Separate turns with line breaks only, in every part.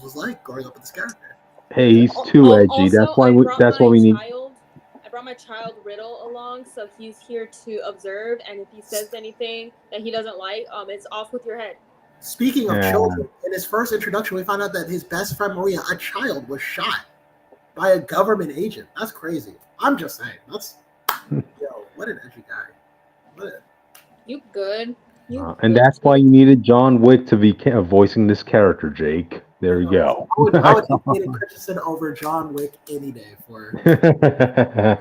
was like growing up with this character.
Hey, he's too edgy.
Also,
That's why we need.
I brought my child Riddle along, so he's here to observe. And if he says anything that he doesn't like, it's off with your head.
Speaking of children, in his first introduction, we found out that his best friend Maria, a child, was shot by a government agent. That's crazy. I'm just saying. That's what an edgy guy.
You good?
And that's why you needed John Wick to be voicing this character, Jake. There you go.
I would take Hayden Christensen over John Wick any day for I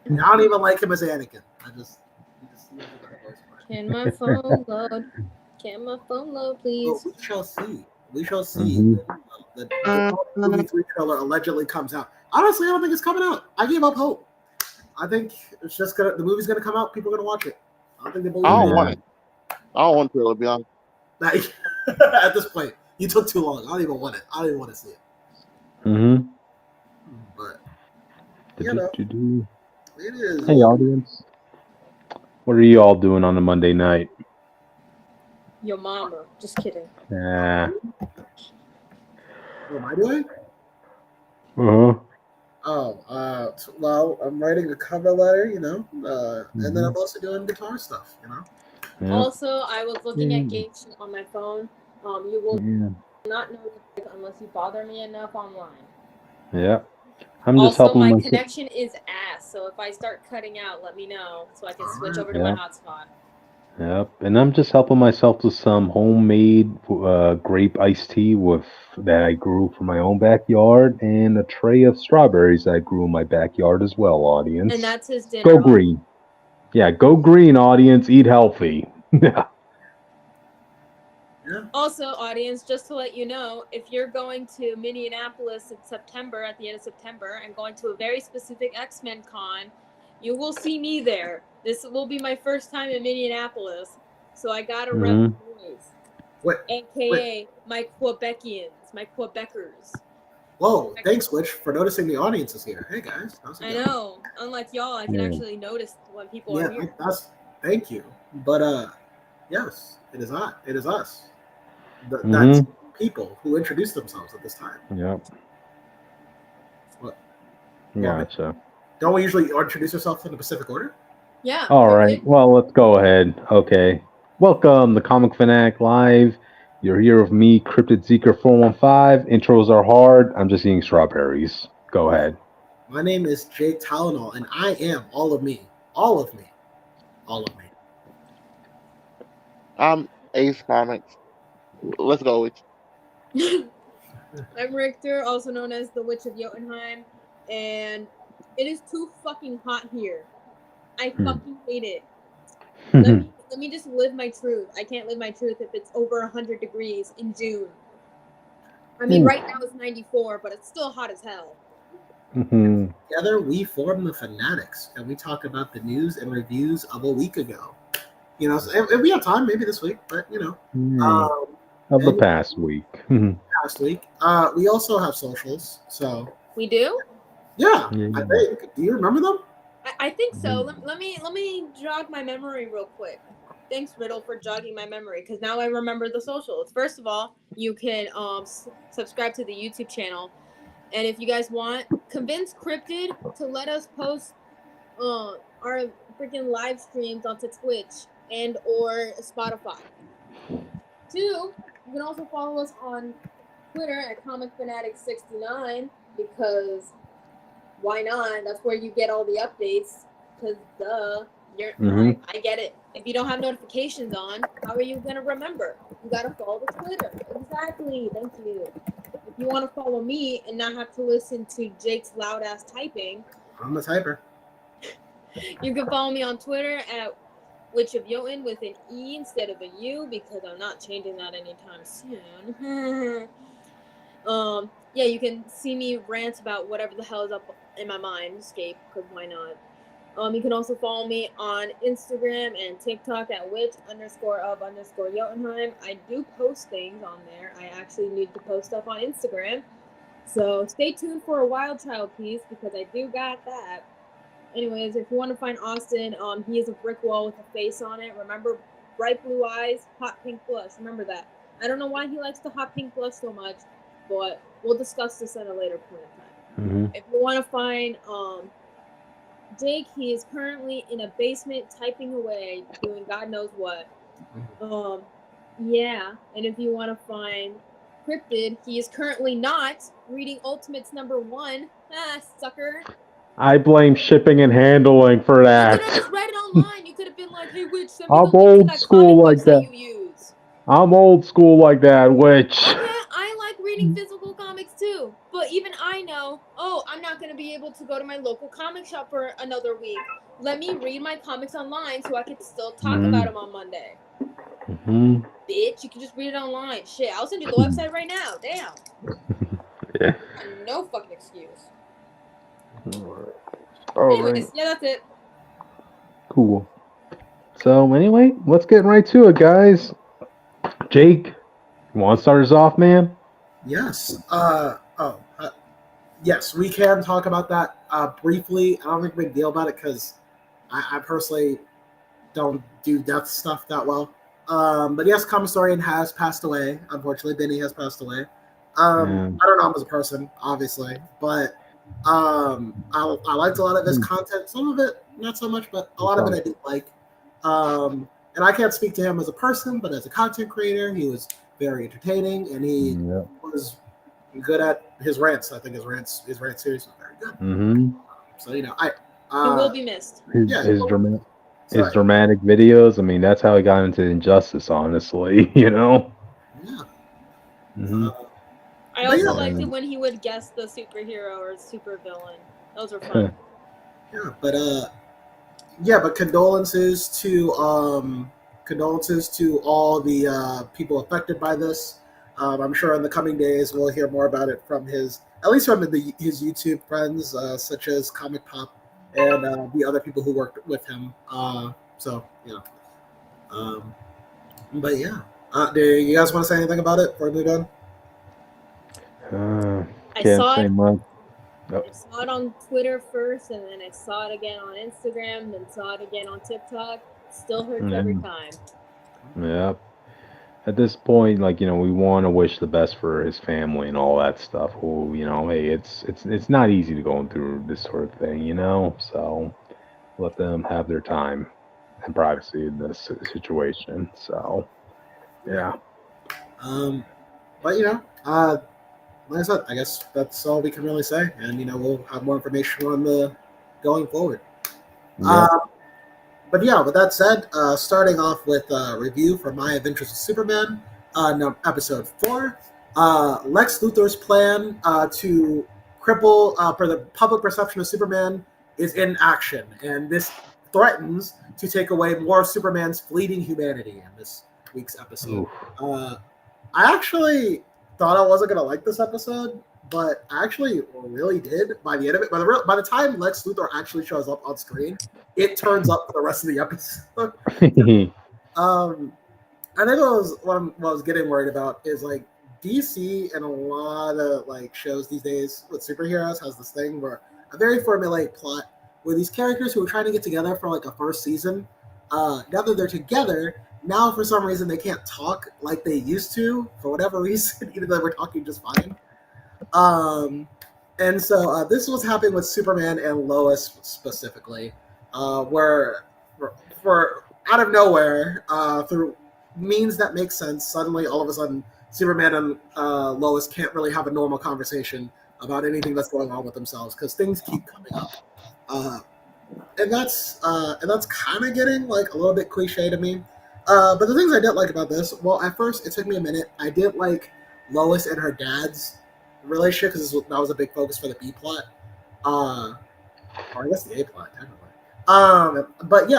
don't even like him as Anakin.
Can my phone load? Can my phone load, please?
Well, we shall see. We shall see. The movie 3 trailer allegedly comes out. Honestly, I don't think it's coming out. I gave up hope. I think it's just the movie's gonna come out. People are gonna watch it. I don't think they believe
I don't want it. I don't want to be honest.
At this point, you took too long. I don't even want it. I don't even want to see it.
Mm-hmm.
But
it is. Hey, audience. What are you all doing on a Monday night?
Your mama. Just kidding.
Nah.
What am I doing? Well, I'm writing a cover letter, and then I'm also doing guitar stuff,
Yeah.
Also, I was looking at Genshin on my phone. You will not know unless you bother me enough online.
Yeah. I'm just helping
my connection is ass, so if I start cutting out, let me know so I can switch over to my hotspot.
Yep, and I'm just helping myself to some homemade grape iced tea that I grew from my own backyard, and a tray of strawberries I grew in my backyard as well, audience.
And that's his dinner.
Go green. Yeah, go green, audience. Eat healthy.
Yeah.
Also, audience, just to let you know, if you're going to Minneapolis in September, at the end of September, and going to a very specific X-Men con, you will see me there. This will be my first time in Minneapolis, so I gotta rep the boys. AKA my Quebecians, my Quebecers.
Whoa, thanks, Witch, for noticing the audience is here. Hey, guys.
I know. Unlike y'all, I can actually notice when people are here.
Thank you. But, yes, it is us. That's people who introduce themselves at this time.
Yep.
What?
Gotcha.
Don't we usually introduce ourselves in the Pacific order?
Yeah.
All right. Well, let's go ahead. Okay. Welcome to Comic Fanatic Live. You're here with me, Cryptid Zeker 415. Intros are hard. I'm just eating strawberries. Go ahead.
My name is Jake Tylenol, and I am all of me. All of me. All of me.
I'm Ace Comics. Let's go, Witch.
I'm Richter, also known as the Witch of Jotunheim, and it is too fucking hot here. I fucking hate it. Let me just live my truth. I can't live my truth if it's over 100 degrees in June. I mean, right now it's 94, but it's still hot as hell.
Together, we form the Fanatics, and we talk about the news and reviews of a week ago. So if we have time, maybe this week, but
of the past week.
We also have socials, so
we do.
Yeah. I think. Do you remember them?
I think so. Let me jog my memory real quick. Thanks, Riddle, for jogging my memory, because now I remember the socials. First of all, you can subscribe to the YouTube channel, and if you guys want, convince Cryptid to let us post our freaking live streams onto Twitch and or Spotify. 2, you can also follow us on Twitter at Comic Fanatic 69, because why not? That's where you get all the updates. Because I get it. If you don't have notifications on, how are you gonna remember? You gotta follow the Twitter. Exactly. Thank you. If you want to follow me and not have to listen to Jake's loud ass typing,
I'm a typer.
You can follow me on Twitter at Witch of Jotun with an E instead of a U, because I'm not changing that anytime soon. Yeah, you can see me rant about whatever the hell is up in my mind, escape, because why not? You can also follow me on Instagram and TikTok at witch_of_Jotunheim. I do post things on there. I actually need to post stuff on Instagram. So stay tuned for a Wild Child piece, because I do got that. Anyways, if you want to find Austin, he is a brick wall with a face on it. Remember, bright blue eyes, hot pink blush. Remember that. I don't know why he likes the hot pink blood so much, but we'll discuss this at a later point in time. If you want to find Jake, he is currently in a basement typing away, doing God knows what. Yeah, and if you want to find Cryptid, he is currently not reading Ultimates #1. Sucker.
I blame shipping and handling for
You
that.
could have just read it online. You could have been like, "Hey, Witch, send me
I'm
the link to
old
that
school
comic
like
books
that.
that you use."
I'm old school like that, Witch.
Okay, I like reading physical comics too, but even I know, I'm not going to be able to go to my local comic shop for another week. Let me read my comics online so I can still talk about them on Monday. Bitch, you can just read it online. Shit, I'll send you the website right now. Damn.
Yeah.
No fucking excuse.
Anyways,
yeah, that's it.
Cool. So anyway, let's get right to it, guys. Jake, you want to start us off, man?
Yes. Yes, we can talk about that briefly. I don't make a big deal about it because I personally don't do death stuff that well. But yes, Commissarian has passed away. Unfortunately, Benny has passed away. I don't know him as a person, obviously, but I liked a lot of his content. Some of it, not so much, but a lot of it I did like. And I can't speak to him as a person, but as a content creator, he was very entertaining, and he was good at his rants. I think his rant series was very good. So
he will be missed.
His dramatic videos. I mean, that's how he got into Injustice. Honestly, you know.
Yeah.
I also liked it when he would guess the superhero or supervillain. Those were fun.
But condolences to all the people affected by this. I'm sure in the coming days we'll hear more about it from his YouTube friends, such as Comic Pop and the other people who worked with him. Do you guys want to say anything about it before we move on?
I saw it on Twitter first, and then I saw it again on Instagram, then saw it again on TikTok. Still hurts every time.
Yeah. At this point, we want to wish the best for his family and all that stuff. Who, hey, it's not easy to go through this sort of thing, So let them have their time and privacy in this situation. So, yeah.
Like I said, I guess that's all we can really say, and we'll have more information on the going forward.
Yeah.
With that said, starting off with a review for My Adventures of Superman, episode 4. Lex Luthor's plan to cripple for the public perception of Superman is in action, and this threatens to take away more of Superman's fleeting humanity in this week's episode. I actually thought I wasn't gonna like this episode, but I actually really did by the end of it. By the time Lex Luthor actually shows up on screen, it turns up for the rest of the episode. I think what I was getting worried about is DC and a lot of shows these days with superheroes has this thing where a very formulaic plot where these characters who are trying to get together for a first season, now that they're together, now for some reason they can't talk like they used to for whatever reason, even though we're talking just fine. And so this was happening with Superman and Lois specifically, where for out of nowhere, through means that make sense, suddenly all of a sudden Superman and Lois can't really have a normal conversation about anything that's going on with themselves because things keep coming up. And that's kind of getting a little bit cliche to me. But the things I did like about this, well, at first it took me a minute. I did like Lois and her dad's relationship because that was a big focus for the B plot, or I guess the A plot technically. But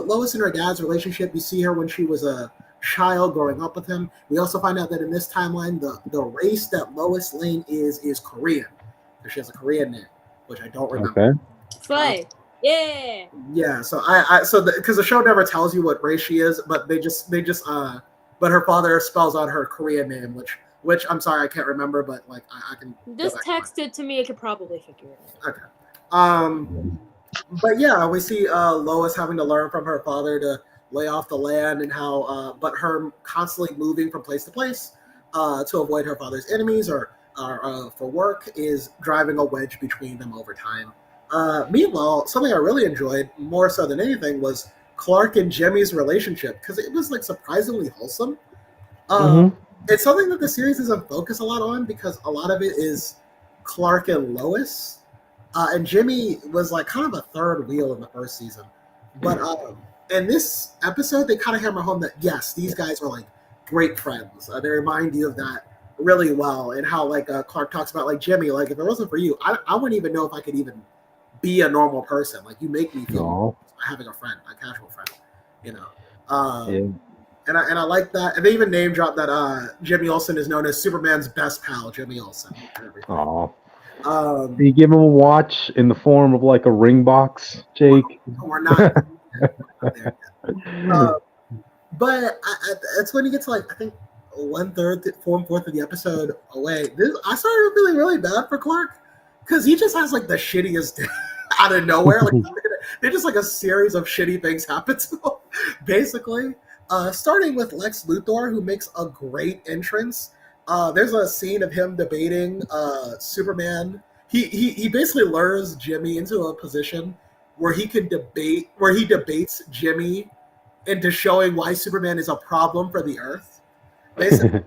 Lois and her dad's relationship, you see her when she was a child growing up with him. We also find out that in this timeline, the race that Lois Lane is Korean, because she has a Korean name, which I don't remember.
Okay. Yeah.
Yeah. So because the show never tells you what race she is, but but her father spells out her Korean name, which I'm sorry I can't remember, but I can.
Just text it to me. I could probably figure it out.
Okay. But yeah, we see Lois having to learn from her father to lay off the land and how, but her constantly moving from place to place to avoid her father's enemies or for work is driving a wedge between them over time. Meanwhile, something I really enjoyed more so than anything was Clark and Jimmy's relationship because it was like surprisingly wholesome. It's something that the series doesn't focus a lot on because a lot of it is Clark and Lois, and Jimmy was like kind of a third wheel in the first season. But in this episode, they kind of hammer home that yes, these guys are like great friends. They remind you of that really well, and how like Clark talks about like Jimmy, like if it wasn't for you, I wouldn't even know if I could even be a normal person. Like you make me feel having a friend, a casual friend, you know. And I like that. And they even name dropped that Jimmy Olsen is known as Superman's best pal, Jimmy Olsen.
You give him a watch in the form of like a ring box, Jake?
We're not there yet. But it's when you get to like, I think 1/3, 4/4 of the episode away. I started feeling really bad for Clark because he just has like the shittiest day out of nowhere. Like they're just like a series of shitty things happen to him, basically. Starting with Lex Luthor, who makes a great entrance. There's a scene of him debating Superman. He basically lures Jimmy into a position where he debates Jimmy into showing why Superman is a problem for the Earth. Basically,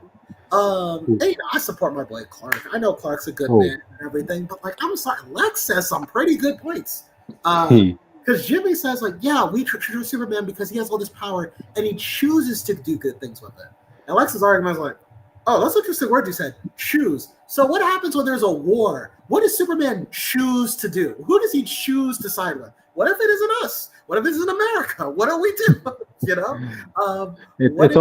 hey, I support my boy Clark. I know Clark's a good man and everything, but like I'm sorry, Lex says some pretty good points. Because Jimmy says, like, yeah, we choose Superman because he has all this power and he chooses to do good things with it. And Lex's argument is like, oh, that's an interesting word you said, choose. So what happens when there's a war? What does Superman choose to do? Who does he choose to side with? What if it isn't us? What if it isn't America? What do we do? You know,
it's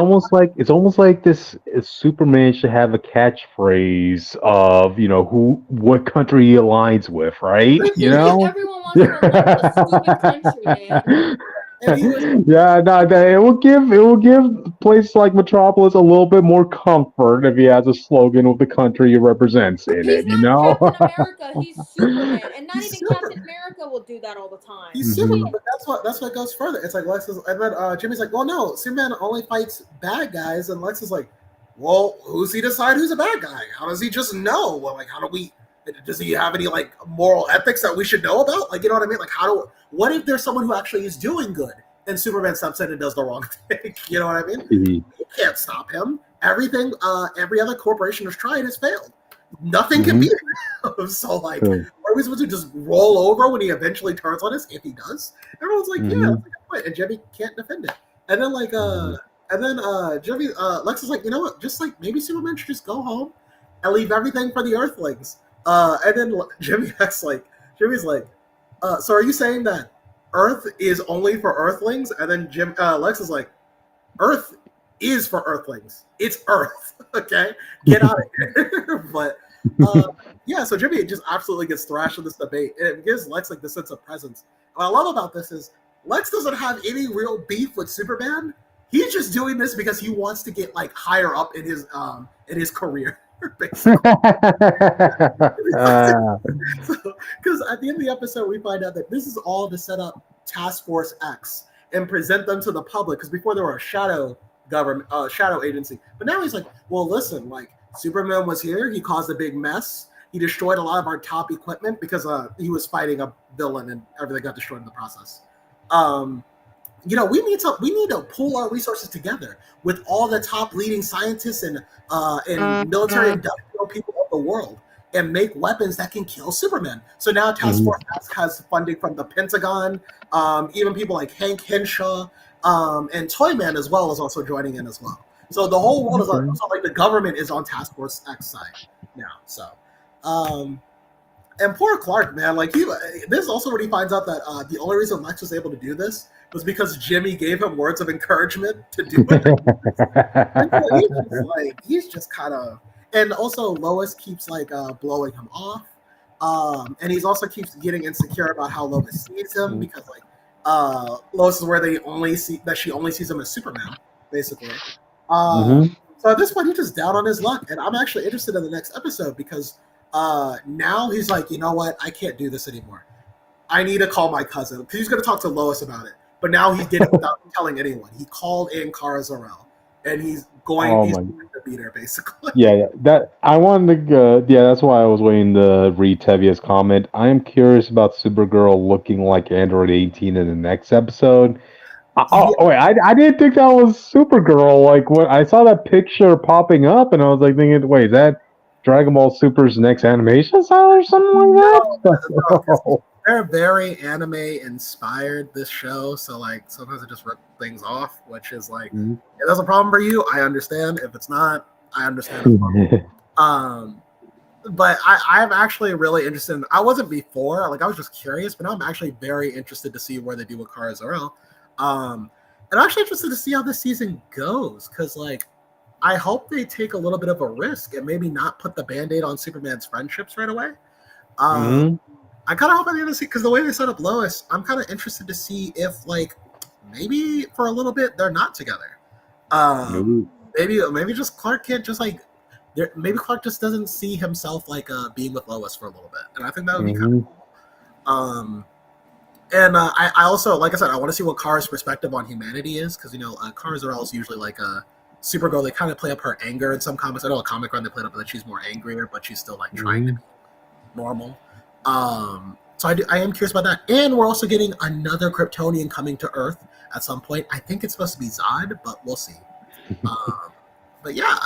almost like this Superman should have a catchphrase of what country he aligns with, right? You know,
everyone wants to elect a stupid country, man.
It will give places like Metropolis a little bit more comfort if he has a slogan with the country he represents in it.
You know, Captain America, he's Superman, and not even Captain America will do that all the time.
He's Superman, but that's what goes further. It's like Lex is, and then Jimmy's like, well, no, Superman only fights bad guys, and Lex is like, well, who's he decide who's a bad guy? How does he just know? Well, like, does he have any like moral ethics that we should know about? Like, you know what I mean? Like, what if there's someone who actually is doing good and Superman steps in and does the wrong thing? You know what I mean? You can't stop him. Everything, every other corporation has tried has failed. Nothing can beat him. So like, are we supposed to just roll over when he eventually turns on us? If he does, everyone's like, yeah, that's a good point. And Jimmy can't defend it. And then like, Jimmy, Lex is like, you know what? Just like maybe Superman should just go home and leave everything for the Earthlings. And then Jimmy's like, so are you saying that Earth is only for Earthlings? And then Lex is like, Earth is for Earthlings. It's Earth. Okay, get out of here. But so Jimmy just absolutely gets thrashed in this debate, and it gives Lex like the sense of presence. What I love about this is Lex doesn't have any real beef with Superman. He's just doing this because he wants to get like higher up in his career. Basically. Because at the end of the episode, we find out that this is all to set up Task Force X and present them to the public. Because before they were a shadow government, shadow agency, but now he's like, well, listen, like Superman was here, he caused a big mess, he destroyed a lot of our top equipment because he was fighting a villain and everything got destroyed in the process. We need to pool our resources together with all the top leading scientists and military industrial people of the world and make weapons that can kill Superman. So now Task Force X has funding from the Pentagon, even people like Hank Henshaw, and Toyman as well is also joining in as well. So the whole world is like the government is on Task Force X side now. So, and poor Clark, man, like this is also when he finds out that the only reason Lex was able to do this was because Jimmy gave him words of encouragement to do it. He's just kind of, and also Lois keeps like blowing him off, and he's also keeps getting insecure about how Lois sees him because like Lois is where she only sees him as Superman, basically. So at this point, he's just down on his luck, and I'm actually interested in the next episode because now he's like, you know what, I can't do this anymore. I need to call my cousin because he's going to talk to Lois about it. but now he did it without telling anyone. He called in Kara Zor-El, and he's going to beat her basically.
Yeah. That I wanted to. That's why I was waiting to read Tevia's comment. I am curious about Supergirl looking like Android 18 in the next episode. Wait, I didn't think that was Supergirl. Like when I saw that picture popping up, and I was like thinking, wait, is that Dragon Ball Super's next animation style or something like that?
No, they're very anime inspired, this show. So like sometimes it just rip things off, which is like if that's a problem for you, I understand. If it's not, I understand. But I'm actually really interested in. I wasn't before, like I was just curious, but now I'm actually very interested to see where they do with Kara Zor-El. And I'm actually interested to see how this season goes, because like I hope they take a little bit of a risk and maybe not put the band-aid on Superman's friendships right away. I kind of hope at the end of the season, because the way they set up Lois, I'm kind of interested to see if like maybe for a little bit they're not together. Maybe just Clark can't just like maybe Clark just doesn't see himself like being with Lois for a little bit, and I think that would be kind of cool. And I also, like I said, I want to see what Kara's perspective on humanity is, because, Kara Zor-El is usually like a Supergirl. They kind of play up her anger in some comics. I know a comic run they played up that she's more angrier, but she's still like trying to be normal. So I am curious about that. And we're also getting another Kryptonian coming to Earth at some point. I think it's supposed to be Zod, but we'll see. But yeah,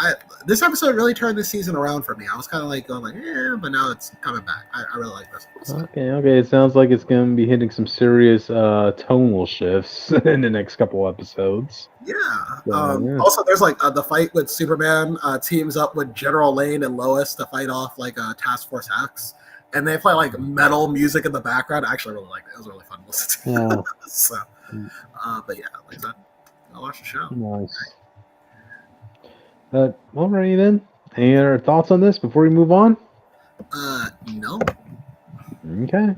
this episode really turned this season around for me. I was kind of like going like, but now it's coming back. I really like this one. So.
Okay. It sounds like it's going to be hitting some serious tonal shifts in the next couple episodes.
Yeah. Also, there's like the fight with Superman teams up with General Lane and Lois to fight off like Task Force X. And they play like metal music in the background. I actually really liked it. It was really fun to listen to.
Yeah.
So, but yeah, like that. I'll watch the show.
Nice. Alrighty then. Any other thoughts on this before we move on?
No.
Okay.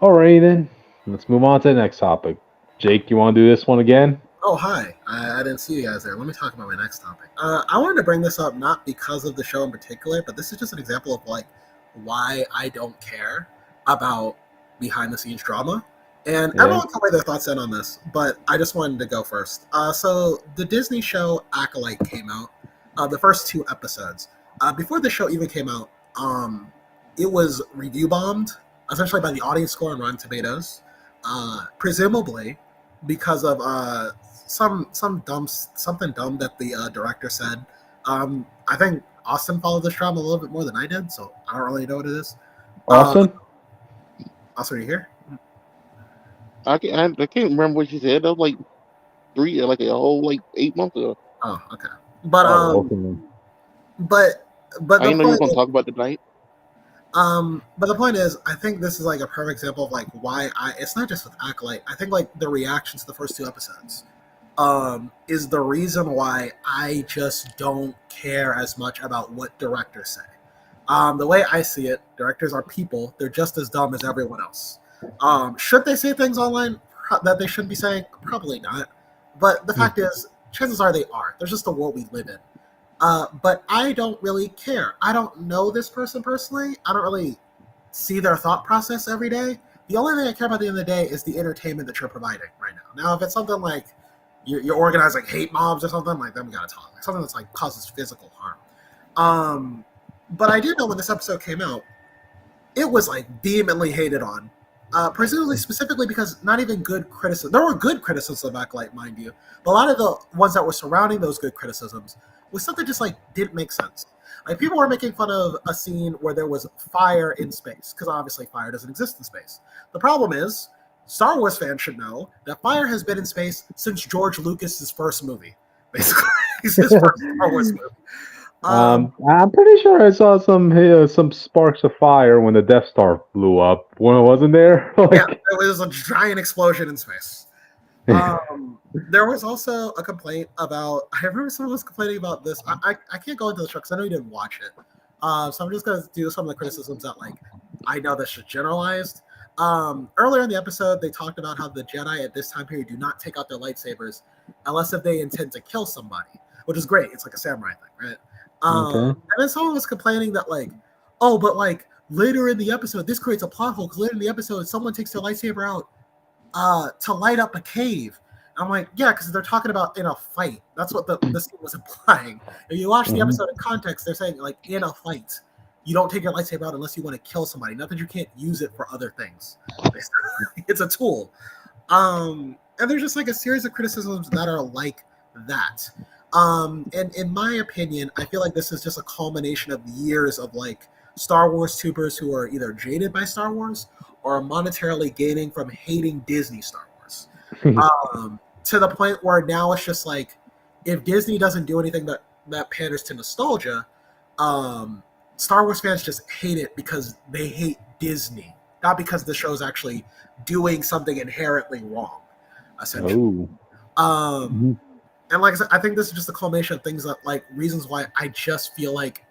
Alrighty then. Let's move on to the next topic. Jake, you want to do this one again?
Oh, hi. I didn't see you guys there. Let me talk about my next topic. I wanted to bring this up not because of the show in particular, but this is just an example of like why I don't care about behind the scenes drama. And everyone can weigh their thoughts in on this, but I just wanted to go first. So the Disney show Acolyte came out. The first 2 episodes. Before the show even came out, it was review bombed, essentially by the audience score on Rotten Tomatoes, presumably because of something dumb that the director said. I think Austin followed this drama a little bit more than I did, so I don't really know what it is.
Austin?
Austin, are you here?
I can't remember what she said. That was like a whole 8 months ago.
Oh, okay. But
I didn't know you were gonna talk about the night.
But the point is, I think this is like a perfect example of like why it's not just with Acolyte. I think like the reactions to the first 2 episodes is the reason why I just don't care as much about what directors say. The way I see it, directors are people. They're just as dumb as everyone else. Should they say things online that they shouldn't be saying? Probably not. But the fact is, chances are they are. There's just the world we live in. But I don't really care. I don't know this person personally. I don't really see their thought process every day. The only thing I care about at the end of the day is the entertainment that you're providing right now. Now, if it's something like you're organizing hate mobs or something, like then we gotta talk. Like something that's like causes physical harm. But I do know when this episode came out, it was like vehemently hated on. Presumably specifically because not even good criticism. There were good criticisms of Acolyte, mind you, but a lot of the ones that were surrounding those good criticisms was stuff that just like didn't make sense. Like people were making fun of a scene where there was fire in space, because obviously fire doesn't exist in space. The problem is, Star Wars fans should know that fire has been in space since George Lucas's first movie. Basically, it's his first Star Wars movie.
I'm pretty sure I saw some sparks of fire when the Death Star blew up. When it wasn't there,
yeah, it was a giant explosion in space. There was also a complaint about. I remember someone was complaining about this. I can't go into the show because I know you didn't watch it. So I'm just gonna do some of the criticisms that like I know that's just generalized. Earlier in the episode, they talked about how the Jedi at this time period do not take out their lightsabers unless if they intend to kill somebody, which is great. It's like a samurai thing, right? And then someone was complaining that like, but like later in the episode, this creates a plot hole because later in the episode, someone takes their lightsaber out to light up a cave. I'm like, yeah, because they're talking about in a fight. That's what the scene was implying. If you watch the episode in context, they're saying like in a fight, you don't take your lightsaber out unless you want to kill somebody. Not that you can't use it for other things. It's a tool. And there's just like a series of criticisms that are like that. And in my opinion, I feel like this is just a culmination of years of like Star Wars tubers who are either jaded by Star Wars or monetarily gaining from hating Disney Star Wars. To the point where now it's just like, if Disney doesn't do anything that panders to nostalgia, Star Wars fans just hate it because they hate Disney, not because the show's actually doing something inherently wrong, essentially. And like I said, I think this is just a culmination of things that, like, reasons why I just feel like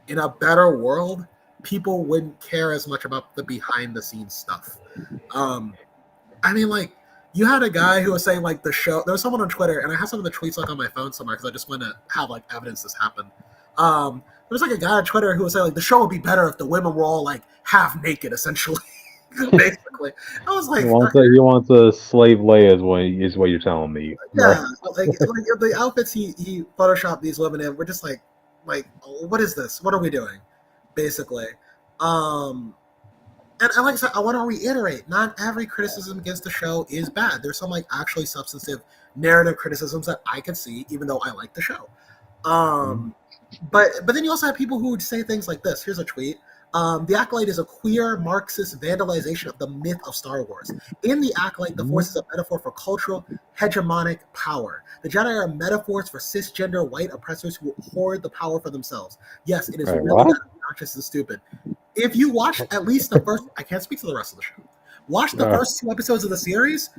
in a better world, people wouldn't care as much about the behind the scenes stuff. I mean, like, you had a guy who was saying like the show. There was someone on Twitter, and I have some of the tweets like on my phone somewhere because I just want to have like evidence this happened. There was like a guy on Twitter who was saying like the show would be better if the women were all like half naked, essentially. Basically, I was like,
he wants a slave Leia is what you're telling me.
Yeah, like the outfits he photoshopped these women in, we're just like, what is this? What are we doing? Basically, and like I said, I want to reiterate, not every criticism against the show is bad. There's some like actually substantive narrative criticisms that I can see, even though I like the show. But then you also have people who would say things like this. Here's a tweet. The Acolyte is a queer Marxist vandalization of the myth of Star Wars. In the Acolyte, the Force is a metaphor for cultural hegemonic power. The Jedi are metaphors for cisgender white oppressors who hoard the power for themselves. Yes, it is really obnoxious and stupid. If you watch at least the first, I can't speak to the rest of the show. Watch the first 2 episodes of the series.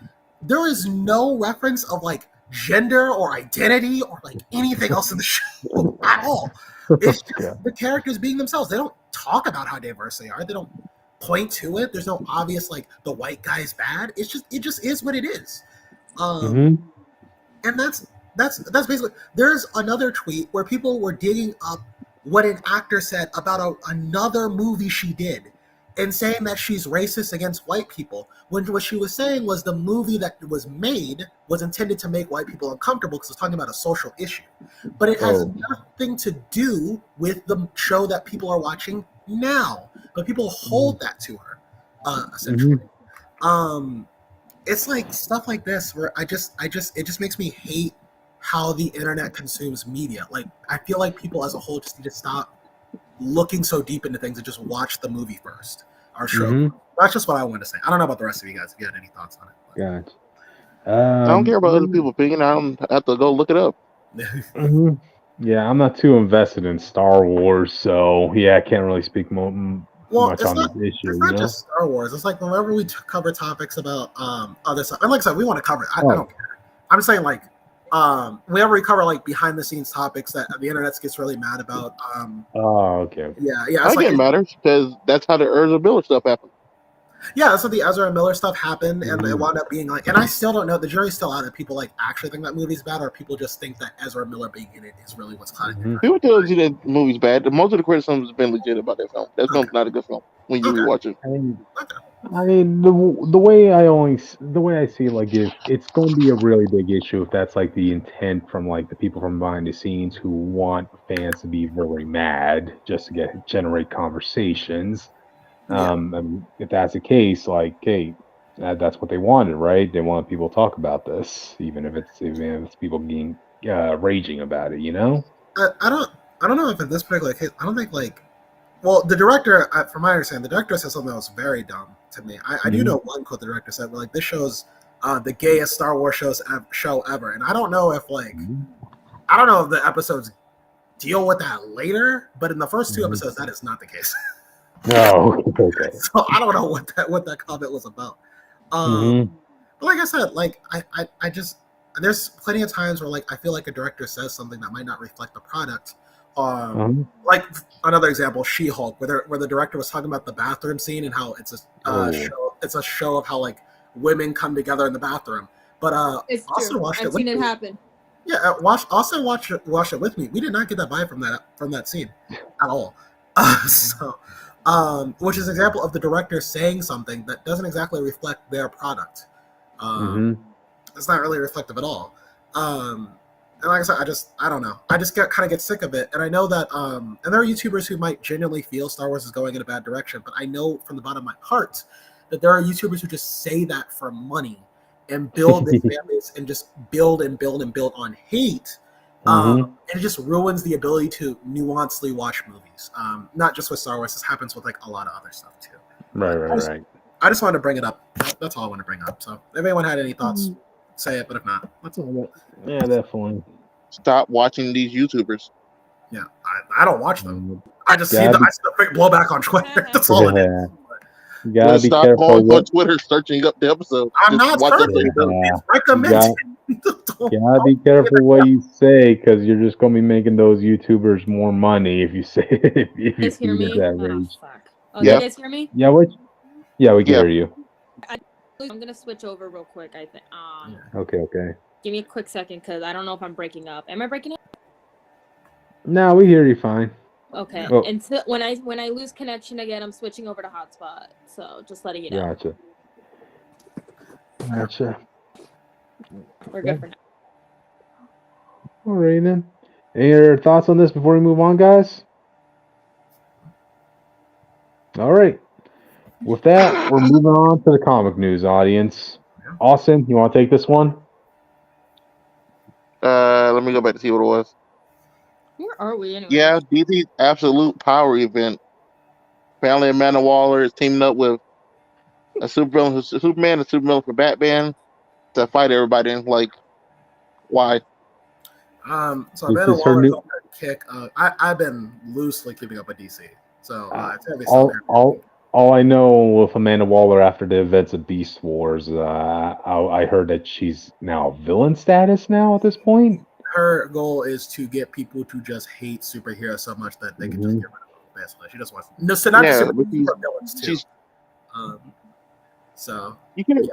There is no reference of like gender or identity or like anything else in the show at all. It's just the characters being themselves. They don't talk about how diverse they are. They don't point to it. There's no obvious like the white guy is bad. It just is what it is. And that's basically. There's another tweet where people were digging up what an actor said about another movie she did and saying that she's racist against white people, when what she was saying was the movie that was made was intended to make white people uncomfortable because it's talking about a social issue. But it has nothing to do with the show that people are watching now. But people hold that to her, essentially. It's like stuff like this where it just makes me hate how the internet consumes media. Like, I feel like people as a whole just need to stop looking so deep into things and just watch the movie first, our show. That's just what I wanted to say. I don't know about the rest of you guys if you had any thoughts on it.
Gotcha.
I don't care about other people's opinion. I don't have to go look it up.
Yeah, I'm not too invested in Star Wars, so yeah, I can't really speak much on this issue.
It's not just Star Wars. It's like whenever we cover topics about other stuff, and like I said, we want to cover it. I don't care. I'm saying like whenever we cover like behind the scenes topics that the internet gets really mad about.
Okay.
Yeah.
I get matters because that's how the Ezra Miller stuff happened.
Yeah, that's how the Ezra Miller stuff happened, and it wound up being like, and I still don't know, the jury's still out if people like actually think that movie's bad, or people just think that Ezra Miller being in it is really what's causing it.
People tell you that movie's bad. Most of the criticism has been legit about that film. That film's not a good film when you rewatch it.
I mean, the way I see it, like, if it's going to be a really big issue if that's like the intent from like the people from behind the scenes who want fans to be really mad just to generate conversations. I mean, if that's the case, like, hey, that's what they wanted, right? They want people to talk about this, even if it's people being raging about it, you know?
I don't know if in this particular case, I don't think like, well, the director, from my understanding, the director said something that was very dumb to me. I do know one quote the director said, like, this show's the gayest Star Wars show ever, and I don't know if like, I don't know if the episodes deal with that later, but in the first 2 episodes, that is not the case.
No, okay.
So I don't know what that comment was about. But like I said, like I just, there's plenty of times where like I feel like a director says something that might not reflect the product. Like another example, She-Hulk, where the director was talking about the bathroom scene and how it's a show of how like women come together in the bathroom. But
it's
Austin
true.
watched
I've
it
seen
with
it
me.
happen.
Yeah, Austin watched it with me. We did not get that vibe from that scene at all. Which is an example of the director saying something that doesn't exactly reflect their product. It's not really reflective at all. And like I said, I don't know. I just kind of get sick of it. And I know that, and there are YouTubers who might genuinely feel Star Wars is going in a bad direction, but I know from the bottom of my heart that there are YouTubers who just say that for money and build their families and just build and build and build on hate. And it just ruins the ability to nuancedly watch movies. Not just with Star Wars. This happens with like a lot of other stuff too.
Right.
I just wanted to bring it up. That's all I want to bring up. So if anyone had any thoughts, say it. But if not, that's all.
Yeah, definitely.
Stop watching these YouTubers.
Yeah, I don't watch them. I just see the big blowback on Twitter. That's all it is.
You gotta be
stop
careful.
going on Twitter searching up the episode.
I'm not searching. It's recommended.
You gotta be careful what you say, because you're just gonna be making those YouTubers more money if you say if you
guys hear me?
that
Oh,
range.
fuck. Oh, you guys hear me?
Yeah, we can hear you.
I'm gonna switch over real quick. I think.
Okay.
Give me a quick second, because I don't know if I'm breaking up. Am I breaking up?
No, we hear you fine.
Okay.
Well,
Until when I lose connection again, I'm switching over to hotspot. So just letting you know.
Gotcha.
We're good for now.
All right then. Any other thoughts on this before we move on, guys? All right. With that, we're moving on to the comic news, audience. Austin, you want to take this one?
Let me go back to see what it was.
Where are we anyway?
Yeah, DC's Absolute Power event. Apparently, Amanda Waller is teaming up with a Superman and Supervillain for Batman to fight everybody. And like, why?
So Amanda Waller's on her kick. I've been loosely keeping up with DC. So
all I know with Amanda Waller after the events of Beast Wars, I heard that she's now villain status now at this point.
Her goal is to get people to just hate superheroes so much that they can just get rid of them. Basically, she just wants not villains too. So
you can,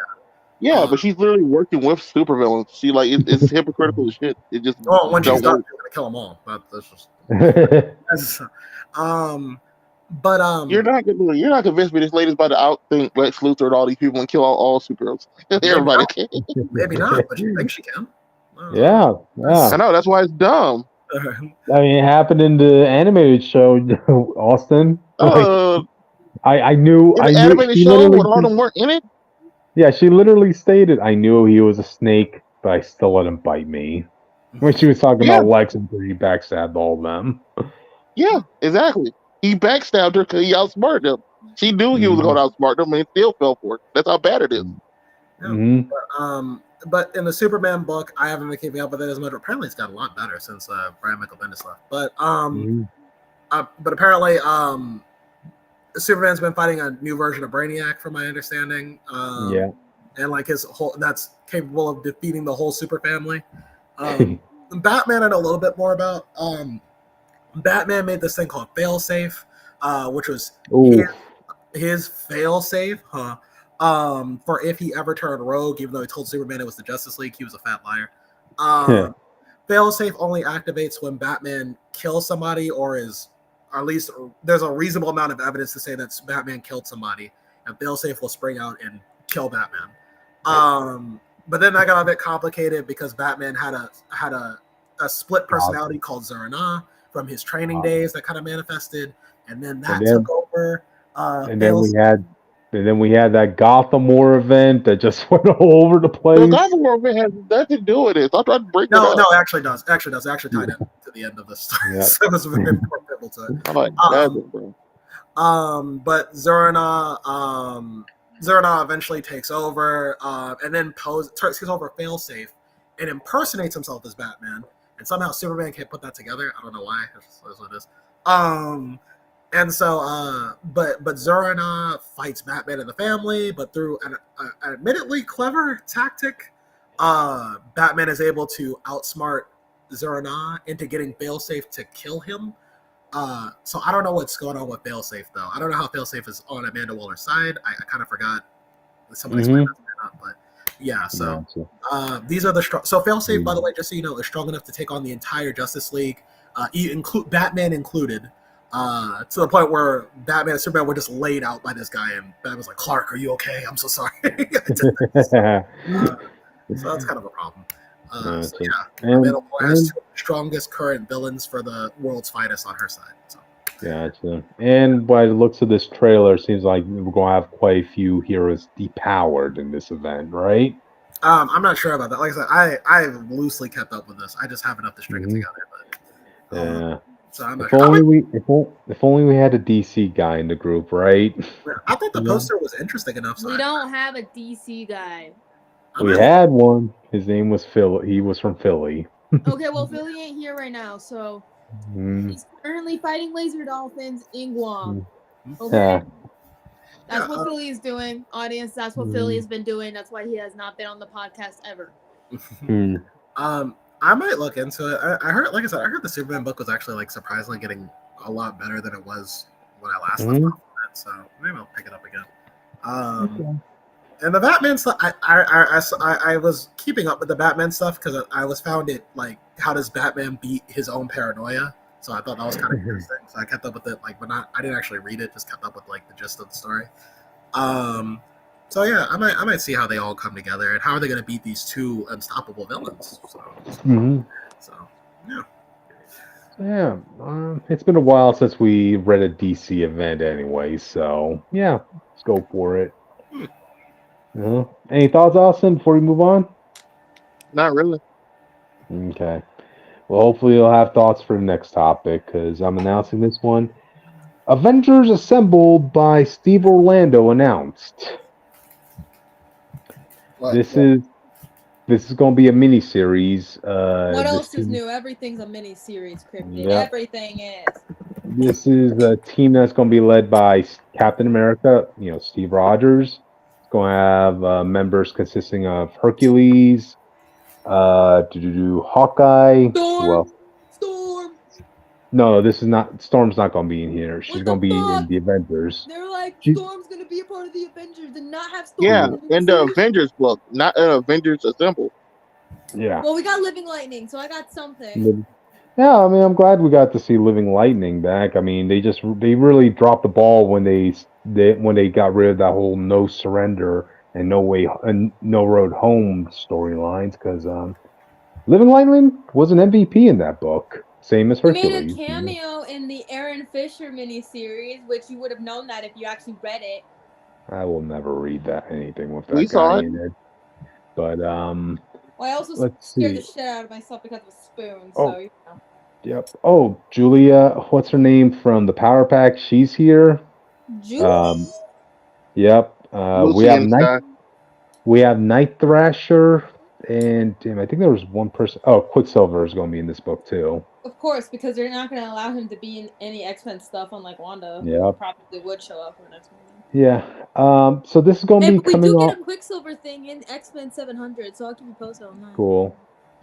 but she's literally working with supervillains. She like it's hypocritical as shit. It just
when she's done, she's gonna kill them all. That's just But
you're not convinced me this lady's about to outthink Lex Luthor and all these people and kill all superheroes. Everybody can.
Maybe not, but you think she can?
Yeah.
I know, that's why it's dumb.
I mean, it happened in the animated show, Austin. I knew.
In the animated show when all them weren't in it.
Yeah, she literally stated, "I knew he was a snake, but I still let him bite me." When she was talking about Lex and he backstabbed all of them.
Yeah, exactly. He backstabbed her because he outsmarted him. She knew he was going to outsmart him, and he still fell for it. That's how bad it is.
But in the Superman book, I haven't been keeping up with it as much. Apparently, it's got a lot better since Brian Michael Bendis left. But apparently, Superman's been fighting a new version of Brainiac, from my understanding. And like that's capable of defeating the whole super family. Batman, I know a little bit more about. Batman made this thing called Failsafe, which was his failsafe, for if he ever turned rogue, even though he told Superman it was the Justice League, he was a fat liar. Failsafe only activates when Batman kills somebody, or at least there's a reasonable amount of evidence to say that Batman killed somebody, and Failsafe will spring out and kill Batman. But then that got a bit complicated because Batman had a split personality called Zur-En-Arrh from his training days that kind of manifested, and then that took over.
And then we had that Gotham War event that just went all over the place.
The Gotham War event has nothing to do with it. I tried to break it up.
No, it actually does. It actually tied in to the end of the story. So it was very important to it. But Zur-En-Arrh eventually takes over, and then takes over Failsafe and impersonates himself as Batman. And somehow Superman can't put that together. I don't know why. That's what it is. And so, but Zur-En-Arrh fights Batman and the family, but through an admittedly clever tactic, Batman is able to outsmart Zur-En-Arrh into getting Failsafe to kill him. So I don't know what's going on with Failsafe, though. I don't know how Failsafe is on Amanda Waller's side. I kind of forgot. Someone explained that, but yeah. So these are the strong. So Failsafe, by the way, just so you know, is strong enough to take on the entire Justice League, Batman included. To the point where Batman and Superman were just laid out by this guy, and Batman was like, "Clark, are you okay? I'm so sorry." So that's kind of a problem. So yeah, Amanda Waller has two of the strongest current villains for the world's finest on her side. So.
Gotcha. And by the looks of this trailer, it seems like we're going to have quite a few heroes depowered in this event, right?
I'm not sure about that. Like I said, I've loosely kept up with this. I just have enough to string it together. But,
yeah.
So I'm not
If
sure.
only we had a DC guy in the group, right?
I thought the poster was interesting enough. So
we don't have a DC guy.
We had one. His name was Phil. He was from Philly.
Okay, well, Philly ain't here right now, so he's currently fighting laser dolphins in Guam. Okay.
Yeah.
That's what Philly is doing, audience. That's what Philly has been doing. That's why he has not been on the podcast ever.
I might look into it. I heard, like I said, I heard the Superman book was actually like surprisingly getting a lot better than it was when I last left off of it. So maybe I'll pick it up again. And the Batman stuff, I was keeping up with the Batman stuff because I was found it like, how does Batman beat his own paranoia? So I thought that was kind of interesting. So I kept up with it, like, but not. I didn't actually read it. Just kept up with like the gist of the story. So yeah, I might see how they all come together and how are they going to beat these two unstoppable villains. So yeah.
Yeah, it's been a while since we read a DC event anyway, so yeah, let's go for it. Any thoughts, Austin, before we move on?
Not really.
Okay. Well, hopefully you'll have thoughts for the next topic, because I'm announcing this one. Avengers Assembled by Steve Orlando announced. This is going to be a mini-series.
What else is new? Everything's a mini-series, Cryptid. Yep. Everything is.
This is a team that's going to be led by Captain America, Steve Rogers. It's going to have members consisting of Hercules, Hawkeye.
Storm.
No, this is not. Storm's not going to be in here. She's going to be in the Avengers.
They're like, Storm's going to be a part of the Avengers and not have Storm.
Yeah, in the Avengers book, not an Avengers Assemble.
Yeah.
Well, we got Living Lightning, so I got something.
Yeah, I mean, I'm glad we got to see Living Lightning back. I mean, they really dropped the ball when they got rid of that whole no surrender and no road home storylines, because Living Lightning was an MVP in that book. Same as Hercules.
He made a cameo in the Aaron Fisher miniseries, which you would have known that if you actually read it.
I will never read anything with that guy in it. But
well, I also scared the shit out of myself because of a spoon. So
Yep. Oh, Julia, what's her name from the Power Pack? She's here.
Julia.
Yep. We have Night Thrasher, and I think there was one person. Oh, Quicksilver is going to be in this book too.
Of course, because they're not going to allow him to be in any X-Men stuff, unlike Wanda.
Yeah.
Probably would show up for the next movie.
Yeah. So this is going to be coming
we do
off.
get a Quicksilver thing in X-Men 700, so I'll keep you posted on that.
Cool.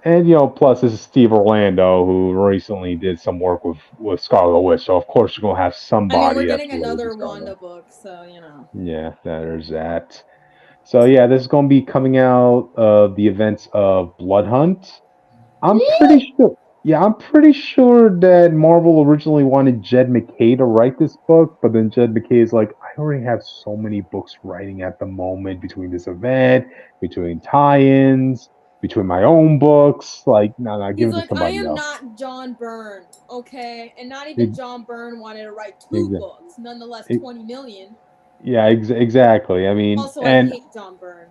And plus this is Steve Orlando, who recently did some work with Scarlet Witch. So of course you're going to have somebody.
I mean, we're getting another Wanda book, so
Yeah, there's that. So yeah, this is going to be coming out of the events of Blood Hunt. I'm pretty sure that Marvel originally wanted Jed MacKay to write this book, but then Jed MacKay is like, I already have so many books writing at the moment between this event, between tie-ins, between my own books. Like, no, give it to somebody else.
I am not John Byrne, okay? And not even John Byrne wanted to write two books, nonetheless 20 million.
Yeah, exactly. I mean,
also, I hate John Byrne.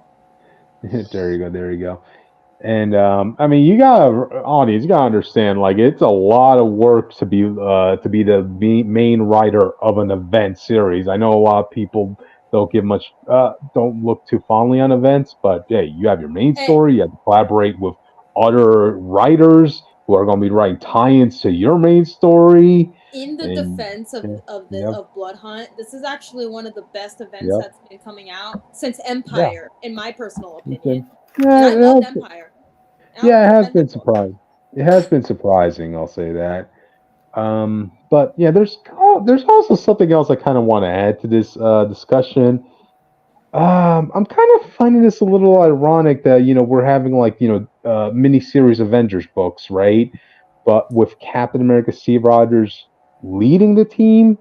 There you go. And I mean, you gotta understand, like, it's a lot of work to be the main writer of an event series. I know a lot of people don't look too fondly on events, but hey, you have your main story. You have to collaborate with other writers who are going to be writing tie-ins to your main story.
In the defense of Blood Hunt, this is actually one of the best events that's been coming out since Empire, in my personal opinion. I love Empire.
It has been surprising. It has been surprising, I'll say that. But yeah, there's also something else I kind of want to add to this discussion. I'm kind of finding this a little ironic that we're having mini-series Avengers books, right? But with Captain America, Steve Rogers leading the team.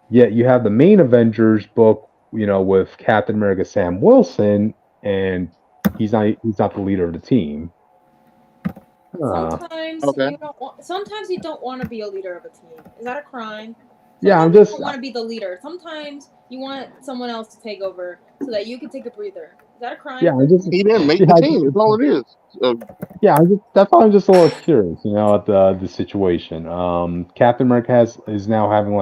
Yet you have the main Avengers book, with Captain America Sam Wilson, and he's not the leader of the team.
Sometimes
Okay.
you don't want. Sometimes you don't want to be a leader of a team. Is that a crime?
Yeah,
Sometimes
I'm
you
just
don't want to be the leader. Sometimes you want someone else to take over so that you can take a breather. Is that a crime?
yeah, I'm just
He didn't make
yeah,
the team. That's all it is.
that's why I'm just a little curious, at the situation. Captain America is now having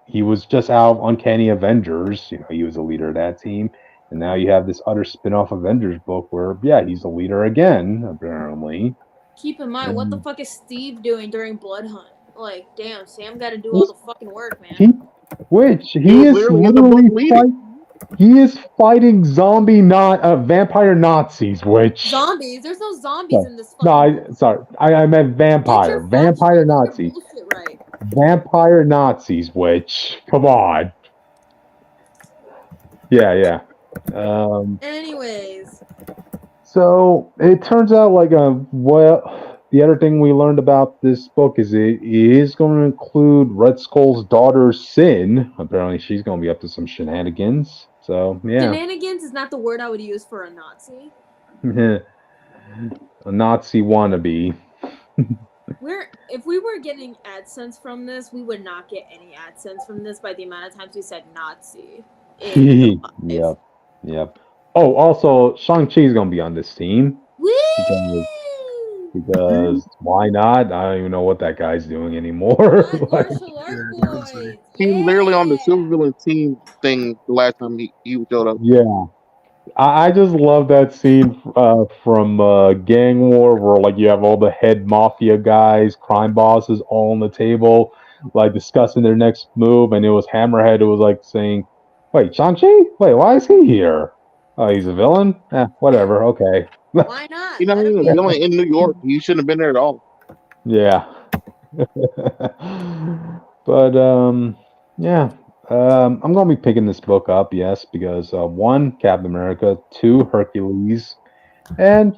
he was just out of Uncanny Avengers, he was a leader of that team, and now you have this other spin-off Avengers book where he's a leader again, apparently.
Keep in mind, what the fuck is Steve doing during Blood Hunt? Like, damn, Sam got to do all the fucking work, man.
He
was
is
literally in the book
literally
leading.
he is fighting vampire Nazis, which
Zombies? There's no zombies in this
no,
fucking book.
I meant
Get
vampire
your facts straight, get your
Nazis.
bullshit right.
Vampire Nazis, which come on. Yeah.
Anyways,
So it turns out the other thing we learned about this book is it is going to include Red Skull's daughter Sin. Apparently, she's going to be up to some shenanigans. So yeah,
shenanigans is not the word I would use for a Nazi.
a Nazi wannabe.
If we were getting AdSense from this, we would not get any AdSense from this by the amount of times we said Nazi.
Yep. Oh, also, Shang-Chi's going to be on this team.
Woo!
Because why not? I don't even know what that guy's doing anymore.
Martial art boys.
He was literally on the supervillain team thing the last time he showed up.
Yeah. I just love that scene from Gang War where you have all the head mafia guys, crime bosses all on the table, discussing their next move, and it was Hammerhead who was saying, "Wait, Shang-Chi? Wait, why is he here? Oh, he's a villain? Whatever, okay."
Why not?
He's not even a villain in New York. He shouldn't have been there at all.
Yeah. But yeah. I'm gonna be picking this book up, yes, because one, Captain America, two, Hercules, and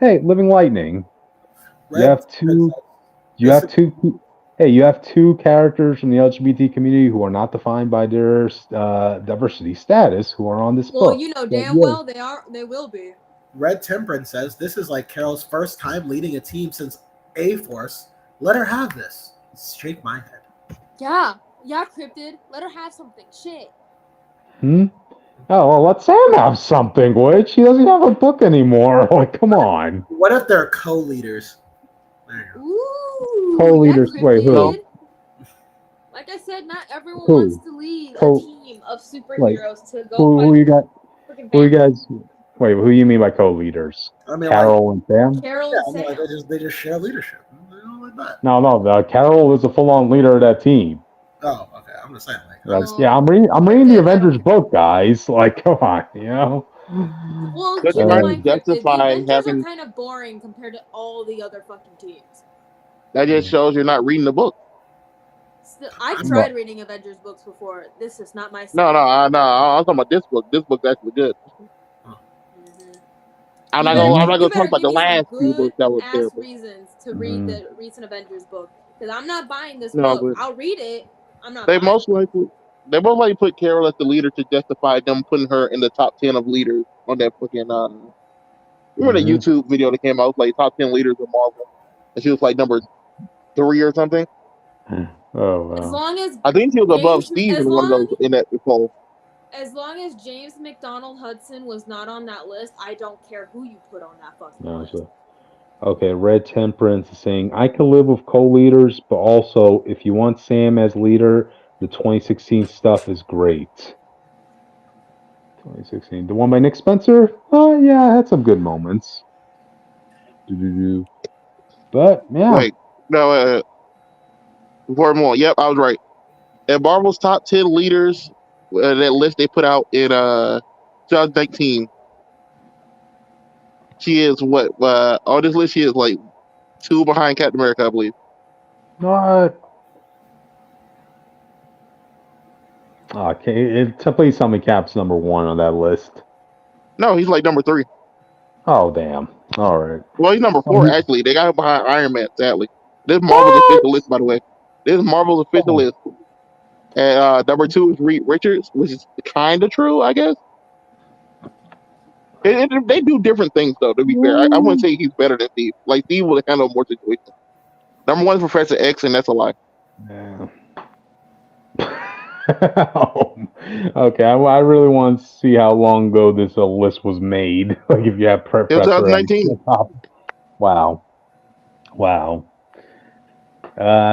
hey, Living Lightning. You have two characters from the LGBT community who are not defined by their diversity status who are on this book.
Well, damn well they will be.
Red Temperance says this is like Carol's first time leading a team since A-Force. Let her have this. Shake my head.
Yeah, Cryptid. Let her have something. Shit.
Oh, well, let Sam have something, which he doesn't have a book anymore. Come on.
What if they're co-leaders?
Ooh.
Co-leaders. Wait, who?
Like I said, not everyone wants to lead a team of superheroes to go
who you got? Who you guys? Wait, who you mean by co-leaders?
I mean,
Carol and Sam?
Carol and Sam.
They just share leadership. They don't like that.
No. Carol is a full-on leader of that team.
Oh, okay. I'm just saying.
I'm reading the Avengers book, guys. Come on,
Well,
Just trying to justify
the Avengers
having.
are kind of boring compared to all the other fucking teams.
That just shows you're not reading the book.
I've tried reading Avengers books before. This is not my
style. No. I'm talking about this book. This book's actually good. I'm not gonna talk about the last few books that were terrible.
Reasons to read the recent Avengers book because I'm not buying this book. I'll read it. I'm not.
They most likely put Carol as the leader to justify them putting her in the top 10 of leaders on that fucking. Remember the YouTube video that came out, like top 10 leaders of Marvel, and she was number 3 or something.
Oh wow.
As long as
I think she was above Steve in one of those in that poll.
As long as James McDonald Hudson was not on that list, I don't care who you put on that fucking list.
Okay, Red Temperance is saying, I can live with co-leaders, but also, if you want Sam as leader, the 2016 stuff is great. 2016. The one by Nick Spencer? Oh, yeah, it had some good moments. But, yeah.
Wait, no, before more, yep, I was right. At Marvel's top 10 leaders, that list they put out in 2019, she is what? On this list, she is 2 behind Captain America, I believe.
What? Okay, please tell me Cap's number 1 on that list.
No, he's number 3.
Oh, damn. All right.
Well, he's number 4, actually. They got him behind Iron Man, sadly. This Marvel's official list, by the way. This is Marvel's official list. And number 2 is Reed Richards, which is kind of true, I guess. They do different things, though, to be fair. I wouldn't say he's better than Steve. Like, Steve would handle more situations. Number 1 is Professor X, and that's a lie.
Yeah. Okay, I really want to see how long ago this list was made. Like, if you have
It was
Professor X.
2019.
Wow.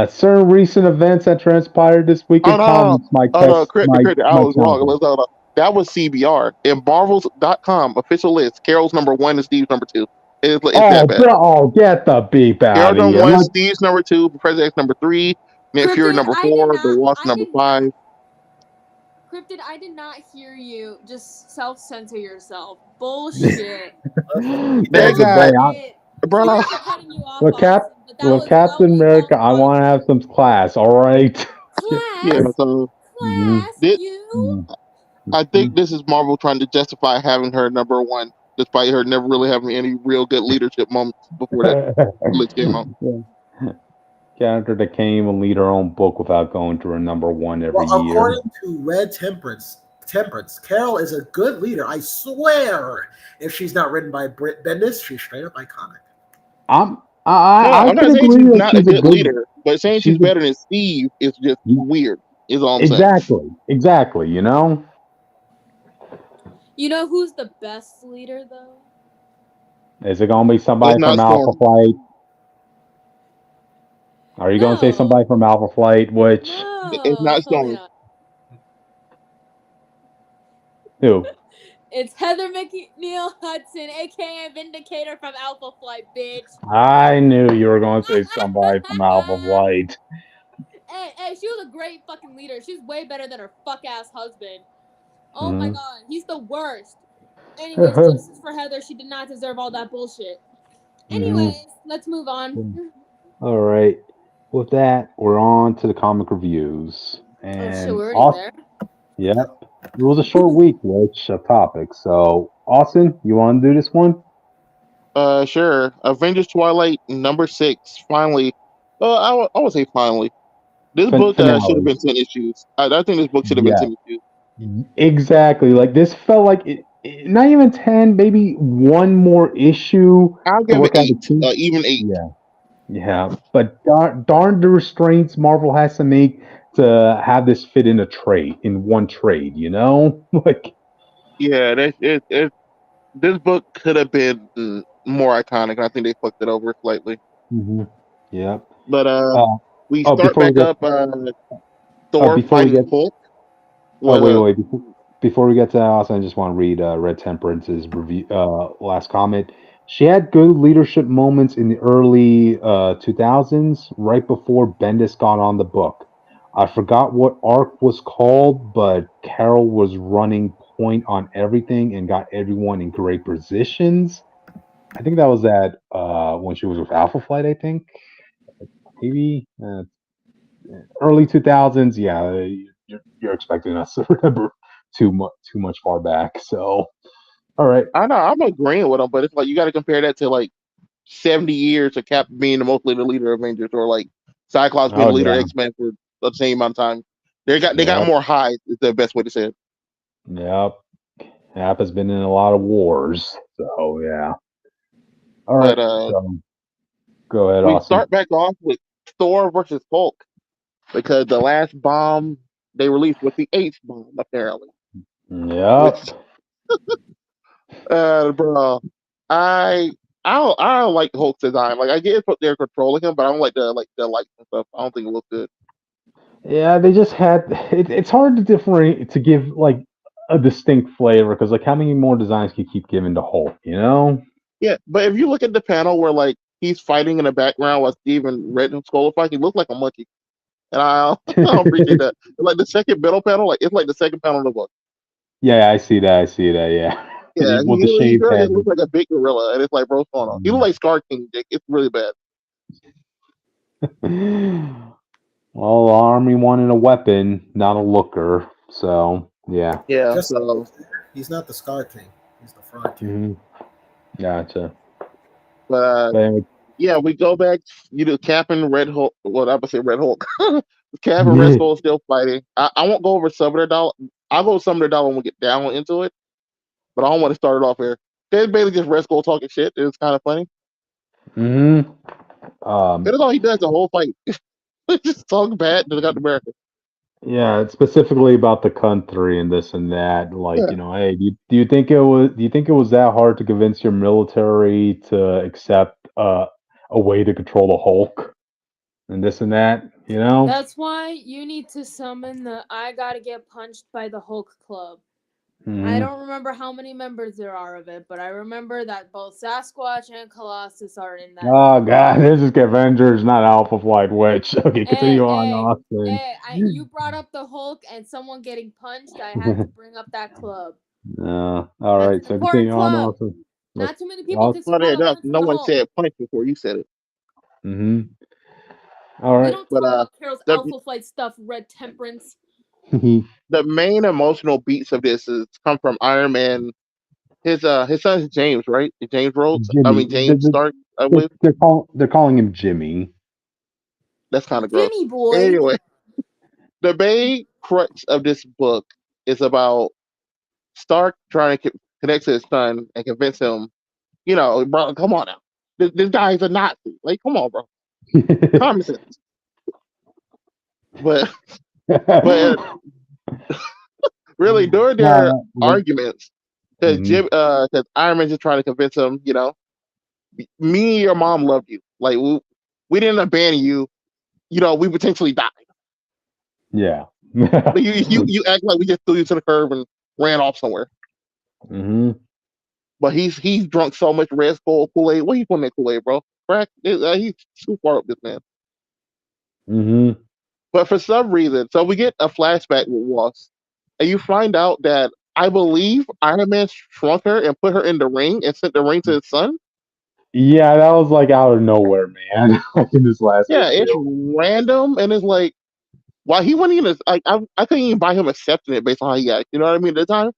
Certain recent events that transpired this week in comics might test
Correct. I was wrong. Let's hold on. That was CBR. In Marvels.com official list, Carol's number 1 and Steve's number 2. It's that bad.
Get the beep out
Carol's
of
number
here.
1, Steve's number 2, Professor X number 3, Nick Fury number 4, The Wasp number 5.
Cryptid, I did not hear you. Just self-censor yourself. Bullshit.
That guy, bro.
Well, Captain America, I want to have some class, all right?
Class?
Yeah, so
you?
I think this is Marvel trying to justify having her number 1, despite her never really having any real good leadership moments before that list came out.
Character that can't even lead her own book without going to her number 1 every year.
According to Red Temperance, Carol is a good leader. I swear, if she's not written by Britt Bendis, she's straight up iconic.
I'm not saying she's not a good leader, but saying she's better than Steve is just weird. Is all I'm saying.
Exactly. You know.
You know who's the best leader though?
Is it gonna be somebody from Alpha Flight? Are you going to say somebody from Alpha Flight, which...
It's not Storm.
Who?
It's Heather McNeil Hudson, a.k.a. Vindicator from Alpha Flight, bitch.
I knew you were going to say somebody from Alpha Flight.
Hey, she was a great fucking leader. She's way better than her fuck-ass husband. Oh my god, he's the worst. Anyways, justice for Heather. She did not deserve all that bullshit. Anyways, let's move on.
All right. With that, we're on to the comic reviews. And
we're already there.
Yep. It was a short week, which of topics. So, Austin, you want to do this one?
Sure. Avengers Twilight number 6. Finally. I would say finally. This book should have been 10 issues. I think this book should have been 10 issues.
Exactly. Like, this felt like not even 10, maybe one more issue.
I'll give it 8. Even 8.
Yeah, but darn the restraints Marvel has to make to have this fit in one trade, you know? Like,
yeah, this book could have been more iconic. I think they fucked it over slightly.
Yeah.
But we start back up Thor fighting Hulk.
Wait. Before we get to that, Austin, I just want to read Red Temperance's review, last comment. She had good leadership moments in the early 2000s, right before Bendis got on the book. I forgot what arc was called, but Carol was running point on everything and got everyone in great positions. I think that was when she was with Alpha Flight, I think. Maybe early 2000s. Yeah, you're expecting us to remember too much far back. So, all right.
I know I'm agreeing with him, but it's like you got to compare that to like 70 years of Cap being the most leader of Avengers, or like Cyclops being the leader of X-Men for the same amount of time. They got more highs. Is the best way to say it.
Yep. Cap has been in a lot of wars, so yeah. All right. So, go ahead, Austin.
We start back off with Thor versus Hulk because the last bomb they released was the H bomb, apparently.
Yep.
Bro, I don't like Hulk's design. Like I get they're controlling him, but I don't like the lights and stuff. I don't think it looks good.
Yeah, they just had. It's hard to give like a distinct flavor because like how many more designs can you keep giving to Hulk? You know?
Yeah, but if you look at the panel where like he's fighting in the background while Steve and Red and Skull are fighting, he looks like a monkey, and I don't appreciate that. Like the second middle panel, like it's like the second panel of the book.
Yeah, I see that. Yeah.
Yeah, with the shaved head. He looks like a big gorilla, and it's like, bro, what's going on? He looks like Scar King, Dick. It's really bad.
Well, Army wanted a weapon, not a looker. So, yeah.
Yeah.
So he's not the Scar King. He's the Fraud King.
Gotcha.
But Yeah, we go back. You know, Cap and Red Hulk. Well, I would say Red Hulk. Cap and Red
Yeah.
Skull still fighting. I won't go over some of their dollar. I'll go some of their dollar when we get down into it. But I don't want to start it off here. They're basically just Red Skull talking shit. It's kind of funny.
Mm-hmm.
That's all he does the whole fight. Just talk bad to Captain America.
Yeah, it's specifically about the country and this and that. Like,
Yeah.
hey, do you think it was that hard to convince your military to accept a way to control the Hulk and this and that?
That's why you need to summon the I gotta get punched by the Hulk Club. I
Mhm.
don't remember how many members there are of it, but I remember that both Sasquatch and Colossus are in that.
Oh God, this is Avengers, not Alpha Flight Witch. Okay,
Hey,
continue on,
hey,
Austin.
you brought up the Hulk and someone getting punched. I had to bring up that club.
All
That's
right,
an
so
important
continue on,
club.
Austin.
Not too many people can
Well,
spell and learn
no
from the
one
Hulk.
said punch before you said it.
Mm-hmm. All
We
right.
don't
But
talk about Carol's
the
Alpha Flight stuff, Red Temperance.
the main emotional beats of this is come from Iron Man. His son's James, right? James Rhodes. I
Jimmy.
mean James Stark. I believe
They're calling him Jimmy.
that's kind of gross.
Jimmy boy.
Anyway, the main crux of this book is about Stark trying to connect to his son and convince him. You know, bro, come on now. This guy's a Nazi. Like, come on, bro. Common sense. But but really during their arguments, because
Mhm.
because Iron Man just trying to convince him, you know, me and your mom loved you. Like we didn't abandon you. You know, we potentially died.
Yeah.
But you act like we just threw you to the curb and ran off somewhere.
Hmm.
But he's drunk so much Red Skull Kool-Aid. What you putting in Kool-Aid, bro? Crack. He's too far up this man.
Hmm.
But for some reason, so we get a flashback with Wasp, and you find out that I believe Iron Man shrunk her and put her in the ring and sent the ring to his son.
Yeah, that was like out of nowhere, man. Like in this last
Yeah, it's
issue.
random, and it's like, why he wasn't even, I couldn't even buy him accepting it based on how he acted. You know what I mean? At the time?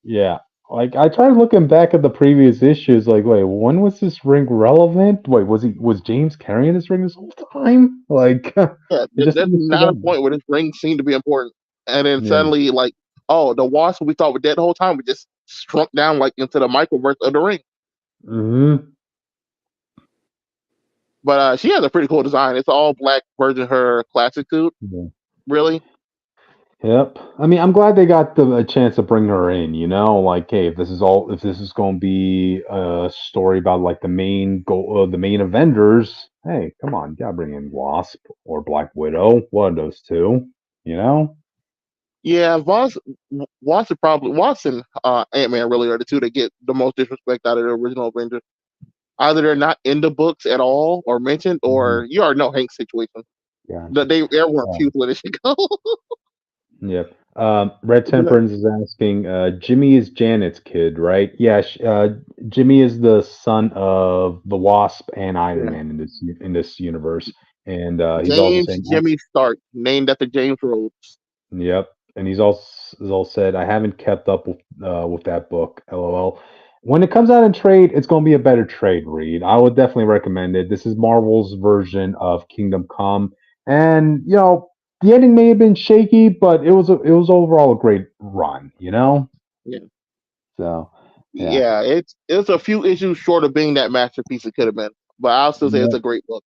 Yeah. Like I tried looking back at the previous issues, like, wait, when was this ring relevant? Wait, was James carrying this ring this whole time? Like
Yeah,
it just
there's
didn't sit
not a
up.
point where this ring seemed to be important. And then
Yeah.
suddenly, like, oh, the Wasp we thought was dead the whole time, we just shrunk down, like, into the microverse of the ring.
Hmm.
But she has a pretty cool design. It's all black version of her classic suit.
Yeah.
Really?
Yep. I mean, I'm glad they got a chance to bring her in, like, hey, if this is going to be a story about like the main goal, the main Avengers, hey, come on, you gotta bring in Wasp or Black Widow, one of those two, you know?
Yeah, Watson, Ant Man really are the two that get the most disrespect out of the original Avengers. Either they're not in the books at all or mentioned,
Mhm.
or you already know Hank's situation.
Gotcha.
Everyone
Um,
fused where they should go.
yep. Red
But,
Temperance is asking, Jimmy is Janet's kid, right? Yeah, Jimmy is the son of the Wasp and Iron
yeah.
Man in this universe, and he's also
James
saying,
Jimmy Stark, named after James Rhodes.
yep, and he's all said, I haven't kept up with that book. LOL. When it comes out in trade, it's going to be a better trade read. I would definitely recommend it. This is Marvel's version of Kingdom Come, and the ending may have been shaky, but it was overall a great run.
Yeah,
So yeah,
yeah. It's a few issues short of being that masterpiece it could have been, but I'll still say it's
yep,
a great book.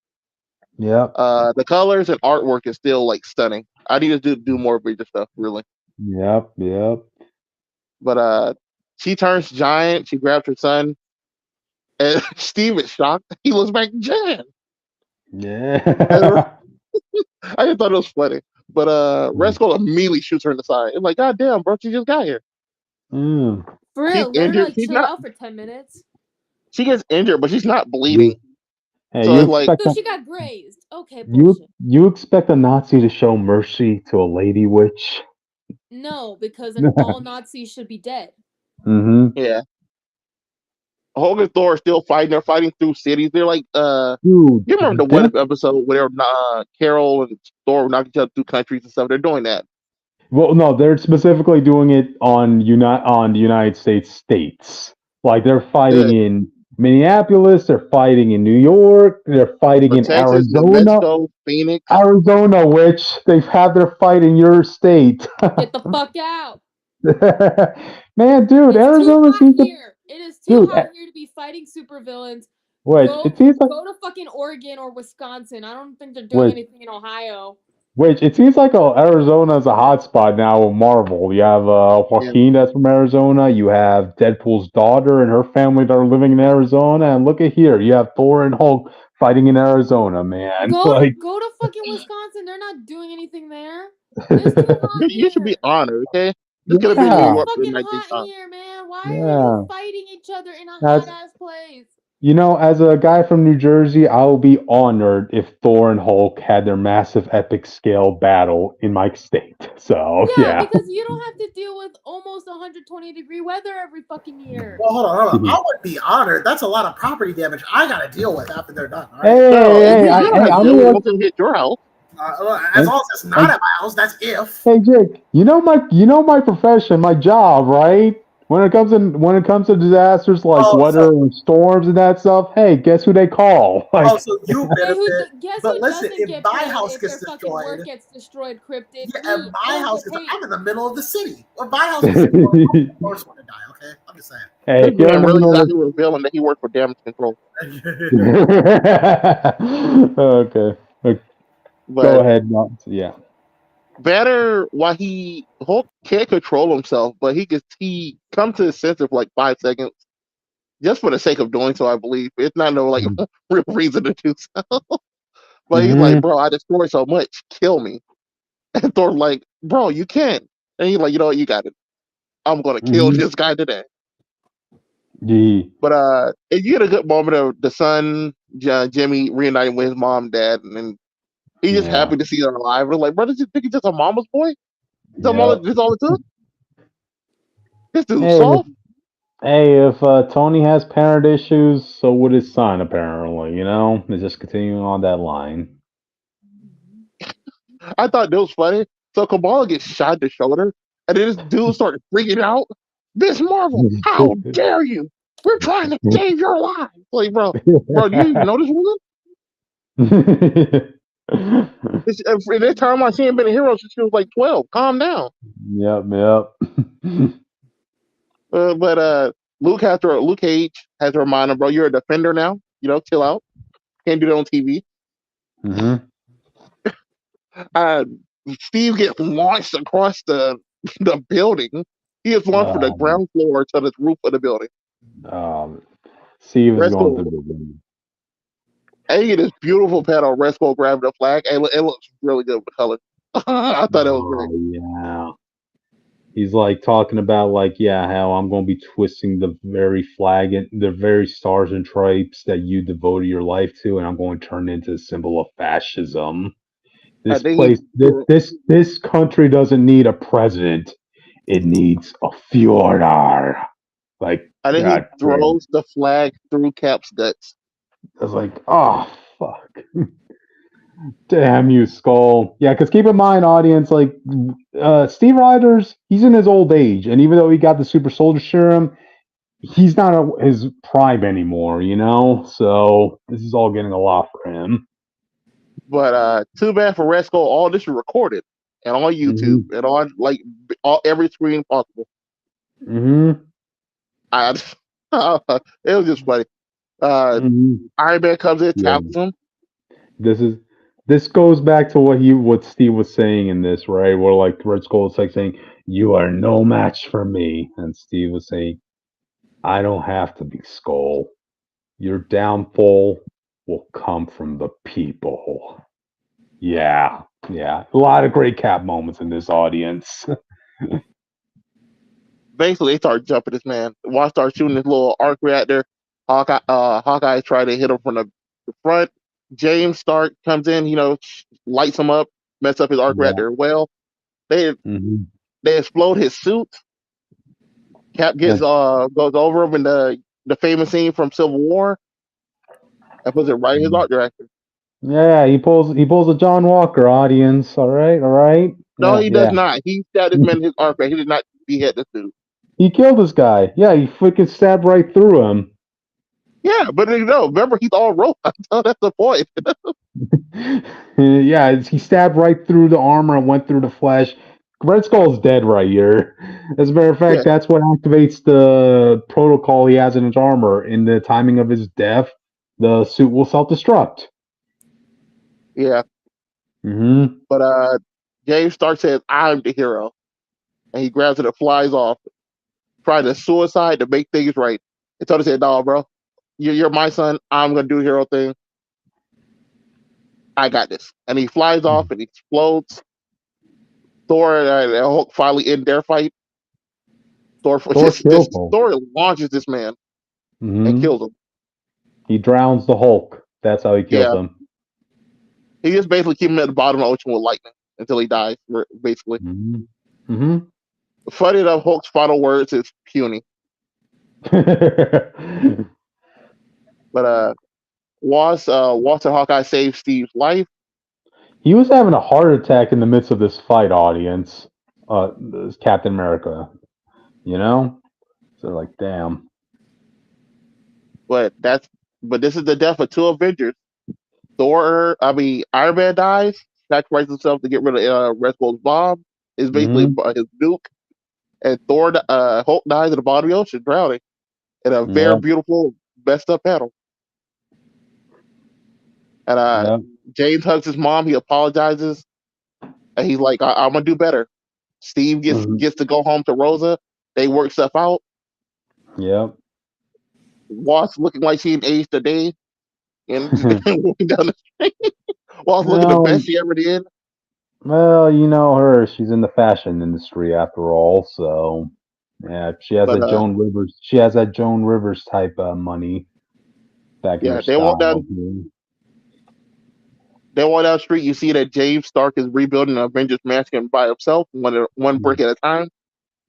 yep,
The colors and artwork is still like stunning. I need to do more Bridger stuff, really.
yep, yep.
But she turns giant. She grabs her son, and Steve is shocked. He looks back, Jan. And
Yeah.
I just thought it was funny. But Red Skull immediately shoots her in the side. It's like, God damn, bro, she just got here.
Mm.
For
She's
real, let her
injured.
like chill out for 10 minutes.
She gets injured, but she's not bleeding.
You, hey,
So
you
it's like,
expect
So
a,
she got grazed. Okay,
you
bullshit.
you expect a Nazi to show mercy to a lady witch?
No, because all Nazis should be dead.
Mm-hmm.
yeah. Hulk and Thor are still fighting. They're fighting through cities. They're like,
Dude,
you remember the What
that
If episode where Carol and Thor knocked each other through countries and stuff? They're doing that.
well, no, they're specifically doing it on the United States states. Like they're fighting
Good.
in. Minneapolis. They're fighting in New York. They're fighting
For
in
Texas, New
Arizona.
Mexico, Phoenix.
Arizona, which they've had their fight in your state.
Get the fuck out.
Man, dude,
It's
Arizona
too hot
seems to,
here. It is too
dude.
hot here to be fighting supervillains.
Which
Go
it seems like,
to fucking Oregon or Wisconsin. I don't think they're doing
which
anything in Ohio.
it seems like Arizona is a hotspot now with Marvel. You have
Yeah.
Joaquin that's from Arizona. You have Deadpool's daughter and her family that are living in Arizona. And look at here, you have Thor and Hulk fighting in Arizona. Man,
Go
like,
go to fucking Wisconsin. They're not doing anything there. It's too hot
You should be
here.
honored, okay? You could have been
It's
in New
yeah,
too
York in
fucking hot
19
here, man. Why are
yeah.
you fighting each other in a
That's
hot ass place?
You know, as a guy from New Jersey, I will be honored if Thor and Hulk had their massive epic scale battle in my state. So,
Yeah,
yeah.
because you don't have to deal with almost 120-degree weather every fucking year.
Well, hold on. I would be honored. That's a lot of property damage I got to deal with after they're done. All right?
Hey,
No,
hey,
you don't have to
I'm
deal with
gonna,
it once it hit your house.
As long as it's not
and-
at my house, that's if.
hey, Jake, you know my profession, my job, right? When it comes to disasters like
Oh,
weather
so-
and storms and that stuff, hey, guess who they call? Like,
Oh, so you benefit.
Guess
But
who
listen,
doesn't
if
get
my
paid
house
if
gets
their fucking work
destroyed,
gets destroyed, cryptid?
yeah, and
Me,
my
I don't
house
get
is
paid.
I'm in the middle of the city. If my house gets destroyed, I'm the first one to die. Okay, I'm just saying.
hey,
This
if you're in
man
the
really
middle
thought
of
he was revealing that he worked for damage control.
okay. Go
But
ahead. Yeah.
better why Hulk can't control himself, but he comes to his sense of like 5 seconds just for the sake of doing so. I believe it's not no like real reason to do so. But he's like, bro, I destroyed so much, kill me. And Thor's like, bro, you can't. And he's like, you know what, you got it. I'm gonna kill this guy today.
Yeah.
But you get a good moment of the son, Jimmy, reuniting with his mom and dad, and then he's just happy to see her alive. We're like, bro, this is just a mama's boy? This all it took? This dude's soft.
Hey, if Tony has parent issues, so would his son, apparently. You know? It's just continuing on that line.
I thought that was funny. So Kamala gets shot in the shoulder, and then this dude started freaking out. Miss Marvel, how dare you? We're trying to save your life. Like, bro, do you even know this woman? In that time, she ain't been a hero since she was like 12. Calm down.
Yep.
But Luke Cage has to remind him, bro, you're a defender now. You know, chill out. Can't do that on TV. Steve gets launched across the building. He gets launched from the ground floor to the roof of the building.
Steve is going through the room.
And you get this beautiful panel of Resco grabbing the flag. It looks really good with the color. I thought it was great.
Yeah. He's like talking about how I'm going to be twisting the very flag and the very stars and stripes that you devoted your life to, and I'm going to turn it into a symbol of fascism. This country doesn't need a president; it needs a Führer. Like,
I think he throws the flag through Cap's guts.
I was like, oh fuck. Damn you, Skull. Yeah, because keep in mind, audience, Steve Rogers, he's in his old age, and even though he got the super soldier serum, he's not his prime anymore, you know? So this is all getting a lot for him.
But too bad for Resco, all this is recorded and on YouTube and on every screen possible. It was just funny. Iron Man comes in, tackles him.
This goes back to what Steve was saying in this, right? Where Red Skull is saying, "You are no match for me," and Steve was saying, "I don't have to be Skull. Your downfall will come from the people." Yeah. A lot of great Cap moments in this audience.
Basically, they start jumping this man. One starts shooting this little arc reactor. Hawkeye tried to hit him from the front. James Stark comes in, lights him up, mess up his arc reactor. Well, they explode his suit. Cap goes over him in the famous scene from Civil War and puts it right in his art reactor.
Yeah, he pulls a John Walker, audience. All right.
No, he does not. He stabbed this man in his arc reactor. He did not behead this dude.
He killed this guy. Yeah, he freaking stabbed right through him.
Yeah, but remember he's all robots. So that's the point.
Yeah, he stabbed right through the armor and went through the flesh. Red Skull's dead right here. As a matter of
Yeah,
fact, that's what activates the protocol he has in his armor. In the timing of his death, the suit will self-destruct.
yeah.
Hmm.
But James Stark says, "I'm the hero," and he grabs it and flies off, trying to suicide to make things right. And Tony said, "No, bro, you're my son. I'm gonna do the hero thing. I got this." And he flies off and explodes. Thor and Hulk finally end their fight. Thor
Thor kills Hulk.
Thor launches this man and
Hmm.
kills him.
He drowns the Hulk. That's how he kills
Yeah,
him.
he just basically keep him at the bottom of the ocean with lightning until he dies. Basically,
Hmm. Hmm.
funny enough, Hulk's final words is puny. But Walter Hawkeye saves Steve's life.
He was having a heart attack in the midst of this fight, audience. This Captain America, you know? So like, damn.
But this is the death of two Avengers. Iron Man dies, sacrifices himself to get rid of Red Skull's bomb. Is basically
Hmm.
his nuke, and Hulk dies at the bottom of the ocean, drowning in a very
Yeah.
beautiful, messed up panel. And
Yeah.
James hugs his mom. He apologizes, and he's like, "I'm gonna do better." Steve
Hmm.
gets to go home to Rosa. They work stuff out.
Yep.
Wasp looking like she aged a day, and walking down the street. Wasp looking the
Well,
best she ever did.
well, you know her. She's in the fashion industry after all. So, yeah, she has
But
that Joan Rivers. She has that Joan Rivers type money back in her
yeah, they walk
style.
down They walk down the street. You see that James Stark is rebuilding the Avengers Mansion by himself, one brick at a time,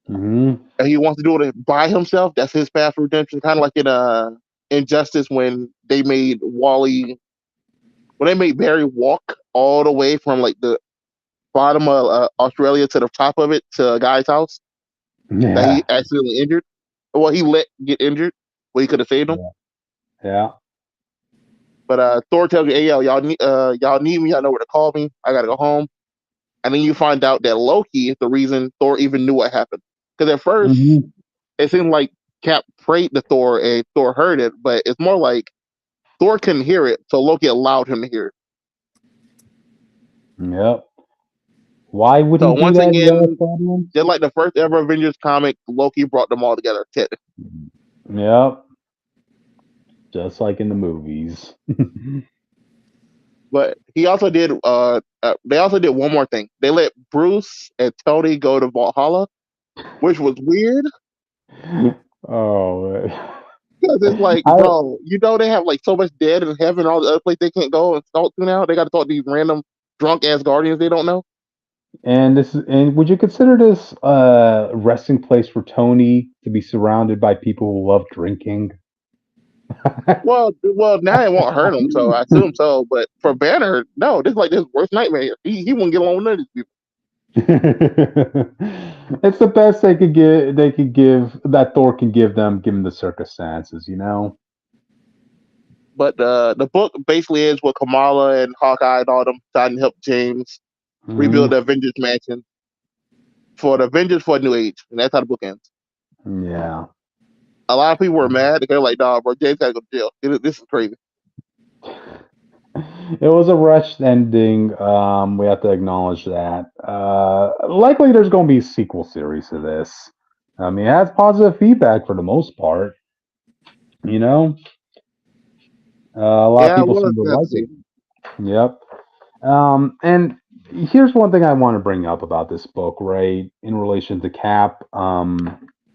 Mm-hmm.
and he wants to do it by himself. That's his path to redemption. Kind of like in Injustice when they made Barry walk all the way from like the bottom of Australia to the top of it to a guy's house that
Yeah.
he accidentally injured. Well, he let get injured, where he could have saved him.
Yeah. Yeah.
But Thor tells you, "Hey, y'all need me. Y'all know where to call me. I gotta go home." And then you find out that Loki is the reason Thor even knew what happened. Because at first,
Mm-hmm.
it seemed like Cap prayed to Thor and Thor heard it, but it's more like Thor couldn't hear it, so Loki allowed him to hear it.
Yep. Why would he
So
do
once
that, you
again,
ask, audience?
just like the first ever Avengers comic, Loki brought them all together.
Yep. Just like in the movies.
But he also did. They also did one more thing. They let Bruce and Tony go to Valhalla, which was weird
Oh,
because it's like,
I
bro, they have like so much dead in heaven, and all the other places they can't go and talk to now. They got to talk to these random drunk ass guardians they don't know.
and would you consider this a resting place for Tony to be surrounded by people who love drinking?
Well, now it won't hurt him, so I assume so. But for Banner, no, this is like his worst nightmare. He won't get along with none of these people.
It's the best they could give. They could give that Thor can give them, given the circumstances. You know.
But the book basically is with Kamala and Hawkeye and all them trying to help James rebuild
Hmm.
the Avengers Mansion for the Avengers for a new age, and that's how the book ends.
Yeah.
A lot of people were mad. They're like, "Nah, bro, James gotta go to jail. This is crazy."
It was a rushed ending. We have to acknowledge that. Likely, there's going to be a sequel series to this. I mean, it has positive feedback for the most part. You know, a lot of
Yeah,
people
we'll
seem to
have to
like
see.
it. Yep. And here's one thing I want to bring up about this book, right? In relation to Cap,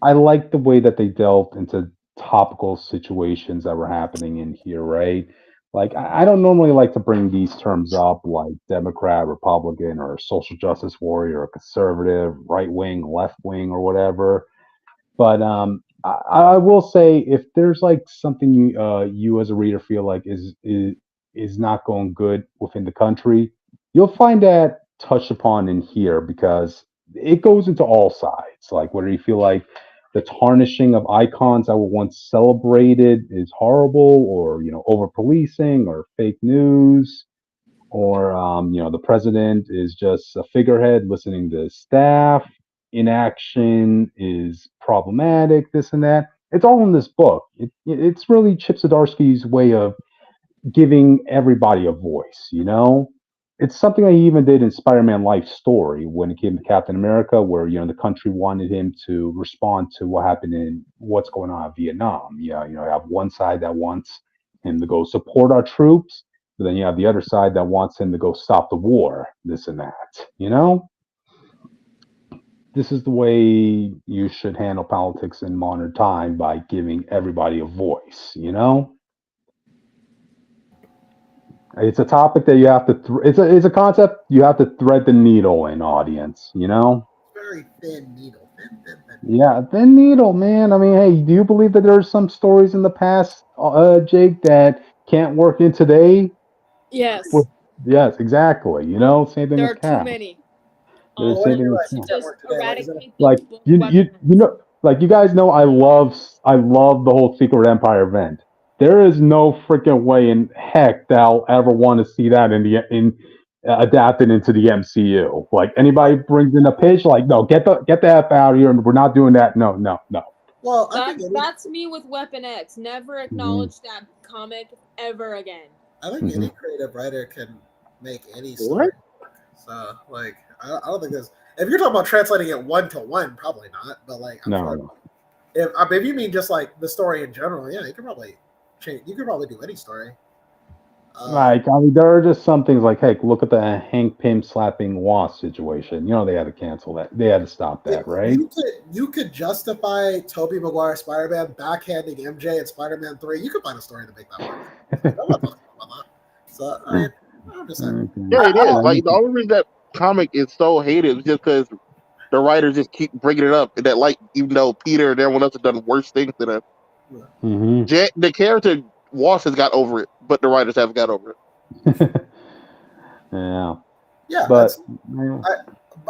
I like the way that they delved into topical situations that were happening in here, right? Like, I don't normally like to bring these terms up, like Democrat, Republican, or social justice warrior, or conservative, right wing, left wing, or whatever. But I will say, if there's like something you as a reader feel like is not going good within the country, you'll find that touched upon in here because it goes into all sides. Like whether you feel like the tarnishing of icons that were once celebrated is horrible, or over policing or fake news, or the president is just a figurehead listening to his staff. Inaction is problematic. This and that. It's all in this book. It's really Chip Zdarsky's way of giving everybody a voice. It's something that he even did in Spider-Man Life Story when it came to Captain America, where the country wanted him to respond to what happened in what's going on in Vietnam. You have one side that wants him to go support our troops, but then you have the other side that wants him to go stop the war, this and that. This is the way you should handle politics in modern time, by giving everybody a voice. It's a topic that you have to. It's a concept you have to thread the needle in, audience.
Very thin needle. Thin.
Yeah, thin needle, man. I mean, hey, do you believe that there's some stories in the past, Jake, that can't work in today?
Yes.
Yes, exactly. Same thing
There
with
are
Cap.
too many.
There's same thing with Cap.
Just eradicate
Like like you guys know, I love the whole Secret Empire event. There is no freaking way in heck that I'll ever want to see that adapted into the MCU. Like, anybody brings in a pitch, like, no, get the F out of here, and we're not doing that. No.
Well,
that's me with Weapon X. Never acknowledge that comic ever again.
I think any creative writer can make any story. So, like, I don't think there's. If you're talking about translating it 1-to-1, probably not. But like,
No.
If you mean just like the story in general, yeah, you could probably change. You could probably do any story.
Like, I mean, there are just some things like, hey, look at the Hank Pym slapping Wasp situation. They had to cancel that. They had to stop that, right?
You could justify Tobey Maguire Spider-Man backhanding MJ in Spider-Man 3. You could find a story to make that work. I'm not talking about that. So, I'm just saying.
Yeah, it is. Like, the only reason that comic is so hated is just because the writers just keep bringing it up. That, like, even though Peter and everyone else have done worse things than it, the character Wasp has got over it, but the writers haven't got over it.
Yeah,
but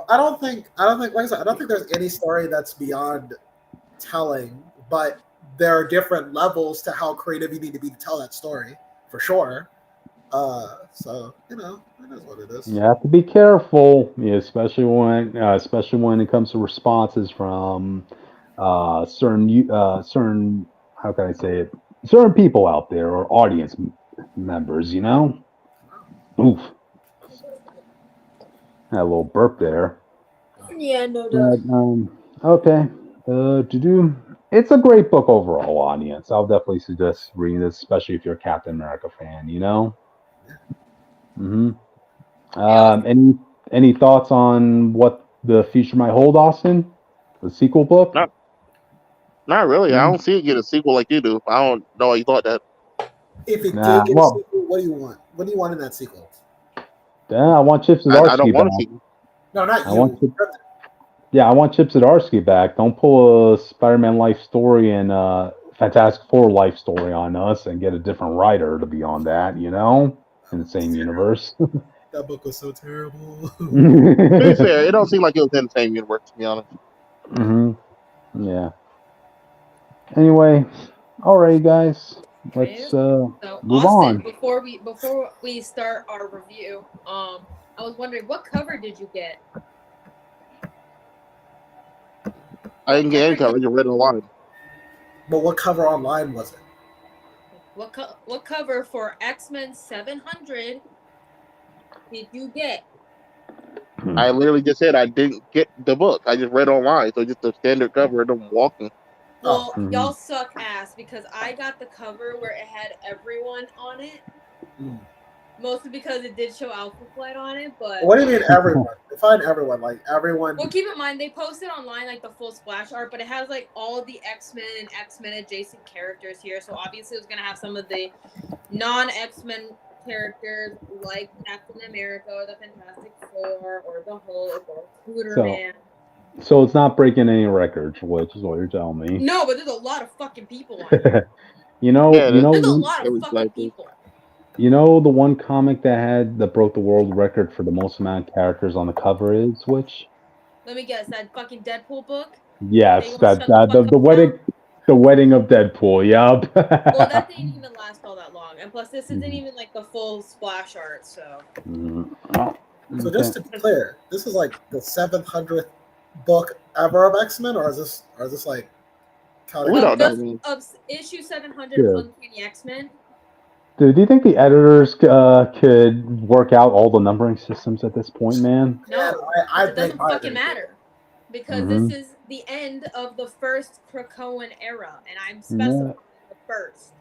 I don't think, like I said, I don't think there's any story that's beyond telling, but there are different levels to how creative you need to be to tell that story, for sure. So it is what it is.
You have to be careful, especially when it comes to responses from certain how can I say it, certain people out there, or audience members. Oof. Had a little burp there.
Yeah, no doubt.
Okay. It's a great book overall, audience. I'll definitely suggest reading this, especially if you're a Captain America fan. Any thoughts on what the future might hold, Austin? The sequel book?
Not really. I don't see it get a sequel like you do. I don't know why you thought that.
If it did get a sequel, what do you want? What do you want in that sequel?
I want Chip Zdarsky
I don't want
back.
a sequel.
No, not you.
I want Chip Zdarsky back. Don't pull a Spider-Man Life Story and Fantastic Four Life Story on us and get a different writer to be on that, in the same universe.
That book was so terrible.
To be fair, it don't seem like it was in the same universe, to be honest.
Yeah. Anyway, alright, guys. Let's move
Austin,
on.
Before we start our review, I was wondering, what cover did you get?
I didn't get any cover. I just read it online.
But what cover online was it?
What cover for X-Men 700 did you get?
I literally just said I didn't get the book. I just read online, so just the standard cover of them walking.
Well, y'all suck ass, because I got the cover where it had everyone on it. Mostly because it did show Alpha Flight on it, but...
What do you mean everyone? Define everyone, like everyone...
Well, keep in mind, they posted online, like, the full splash art, but it has, like, all of the X-Men and X-Men adjacent characters here, so obviously it was going to have some of the non-X-Men characters, like Captain America, or the Fantastic Four, or the Hulk, or Spiderman.
So it's not breaking any records, which is what you're telling me.
No, but there's a lot of fucking people on it.
There's a
lot of fucking people.
The one comic that broke the world record for the most amount of characters on the cover is which?
Let me guess, that fucking Deadpool book?
Yes,
They gonna
that
shut the fuck
the
up
wedding,
now?
the wedding of Deadpool. Yup.
Well, that didn't even last all that long, and plus, this isn't even like the full splash art. So,
So just to be clear, this is like the 700th book ever of X-Men, or is this like counting?
We don't know.
just of issue 700
Yeah.
of Uncanny X-Men.
Do you think the editors could work out all the numbering systems at this point, man?
No,
I
it doesn't
think
fucking matter because this is the end of the first Krakoan era, and I'm specifying the first.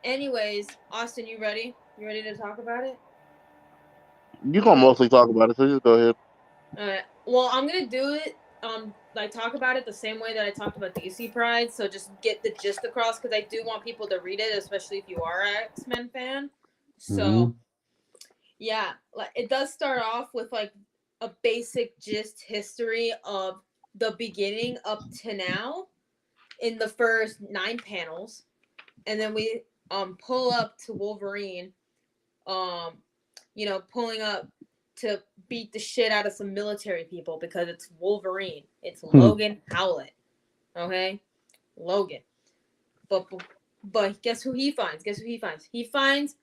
Anyways, Austin, you ready? You ready to talk about it?
You gonna mostly talk about it, so just go ahead.
Alright. Well, I'm gonna do it. Like talk about it the same way that I talked about DC Pride. So just get the gist across because I do want people to read it, especially if you are an X-Men fan. So, yeah, like it does start off with like a basic gist history of the beginning up to now in the first 9 panels, and then we pull up to Wolverine, pulling up to beat the shit out of some military people because it's Wolverine. It's Logan Howlett. Okay? Logan. But guess who he finds? He finds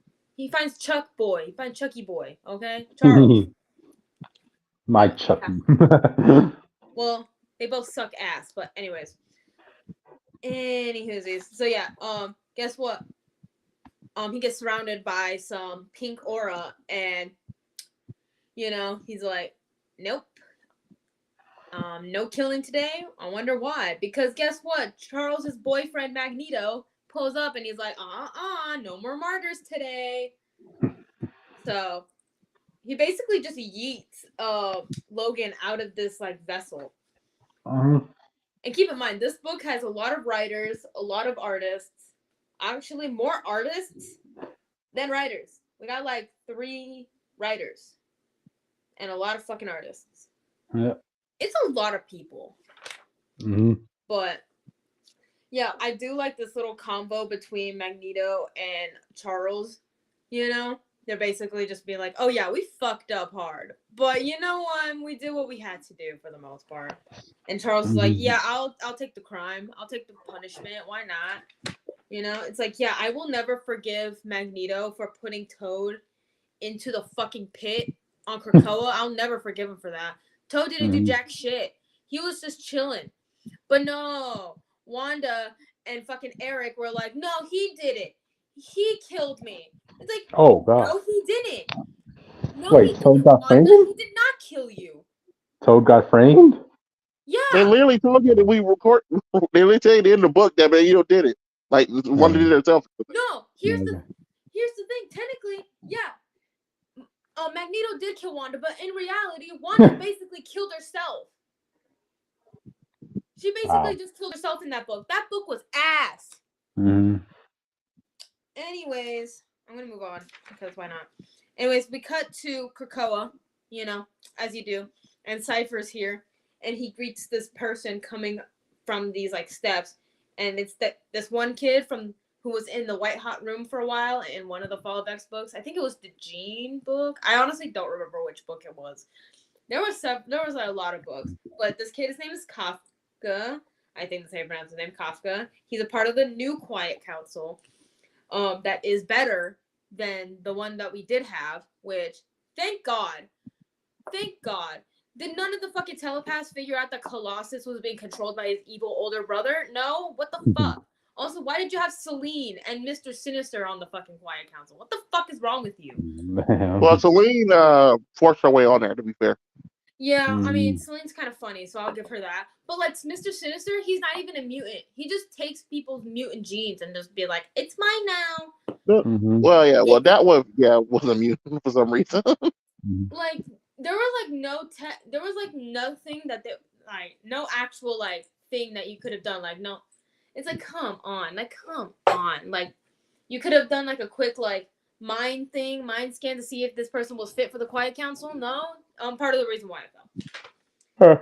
Chuck Boy. He finds Chucky Boy. Okay? Charles.
My Chucky.
Well, they both suck ass, but anyways. Anywhoosies. So yeah, guess what? He gets surrounded by some pink aura and he's like, nope. No killing today. I wonder why. Because guess what? Charles's boyfriend Magneto pulls up and he's like, no more martyrs today. So he basically just yeets Logan out of this like vessel. And keep in mind, this book has a lot of writers, a lot of artists. Actually, more artists than writers. We got like 3 writers and a lot of fucking artists.
Yeah.
It's a lot of people. But yeah, I do like this little combo between Magneto and Charles. They're basically just being like, oh yeah, we fucked up hard, but you know what? We did what we had to do for the most part. And Charles is like, yeah, I'll take the crime. I'll take the punishment. Why not? It's like, yeah, I will never forgive Magneto for putting Toad into the fucking pit on Krakoa. I'll never forgive him for that. Toad didn't do jack shit. He was just chilling. But no, Wanda and fucking Eric were like, no, he did it. He killed me. It's like,
oh god.
No, he didn't. No,
Wait,
he didn't,
Toad got
Wanda.
framed?
He did not kill you.
Toad got framed?
Yeah.
They literally told you that we record. They literally tell you in the book that Magneto did it. Like Wanda did it herself.
No, here's the thing. Technically, yeah. Magneto did kill Wanda, but in reality, Wanda basically killed herself. She basically just killed herself in that book. That book was ass. Anyways, I'm gonna move on because why not? Anyways, we cut to Krakoa, as you do, and Cypher's here, and he greets this person coming from these like steps, and it's this one kid who was in the White Hot Room for a while in one of the Fall of X books. I think it was the Jean book. I honestly don't remember which book it was. There was a lot of books, but this kid, his name is Kafka. I think that's how you pronounce his name, Kafka. He's a part of the new Quiet Council. That is better than the one that we did have, which, thank God, did none of the fucking telepaths figure out that Colossus was being controlled by his evil older brother? No? What the fuck? Also, why did you have Selene and Mr. Sinister on the fucking Quiet Council? What the fuck is wrong with you?
Well, Selene forced her way on there, to be fair.
Yeah, I mean, Selene's kind of funny, so I'll give her that. But, like, Mr. Sinister, he's not even a mutant. He just takes people's mutant genes and just be like, it's mine now.
Well, yeah, that was a mutant for some reason.
Like, there was, like, nothing that they, like, no actual, like, thing that you could have done. Like, no. It's like, come on. Like, you could have done, like, a quick, like, mind scan to see if this person was fit for the Quiet Council. No. Part of the reason why I fell.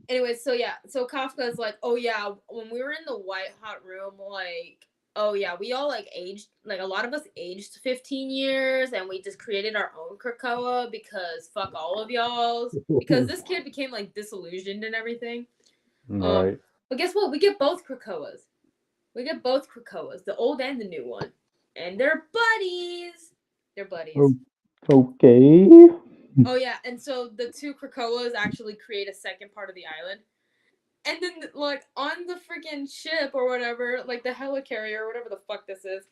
Anyway, so Kafka is like, oh yeah, when we were in the White Hot Room, like, Oh yeah, we all like aged, like a lot of us aged 15 years, and we just created our own krakoa because fuck all of y'all's. Because this kid became like disillusioned and everything.
Right.
But guess what? We get both krakoas. We get both krakoas, the old and the new one, and they're buddies. They're buddies.
Okay.
Oh yeah, and so the two krakoas actually create a second part of the island. And then, like, on the freaking ship or whatever, like the helicarrier or whatever the fuck this is,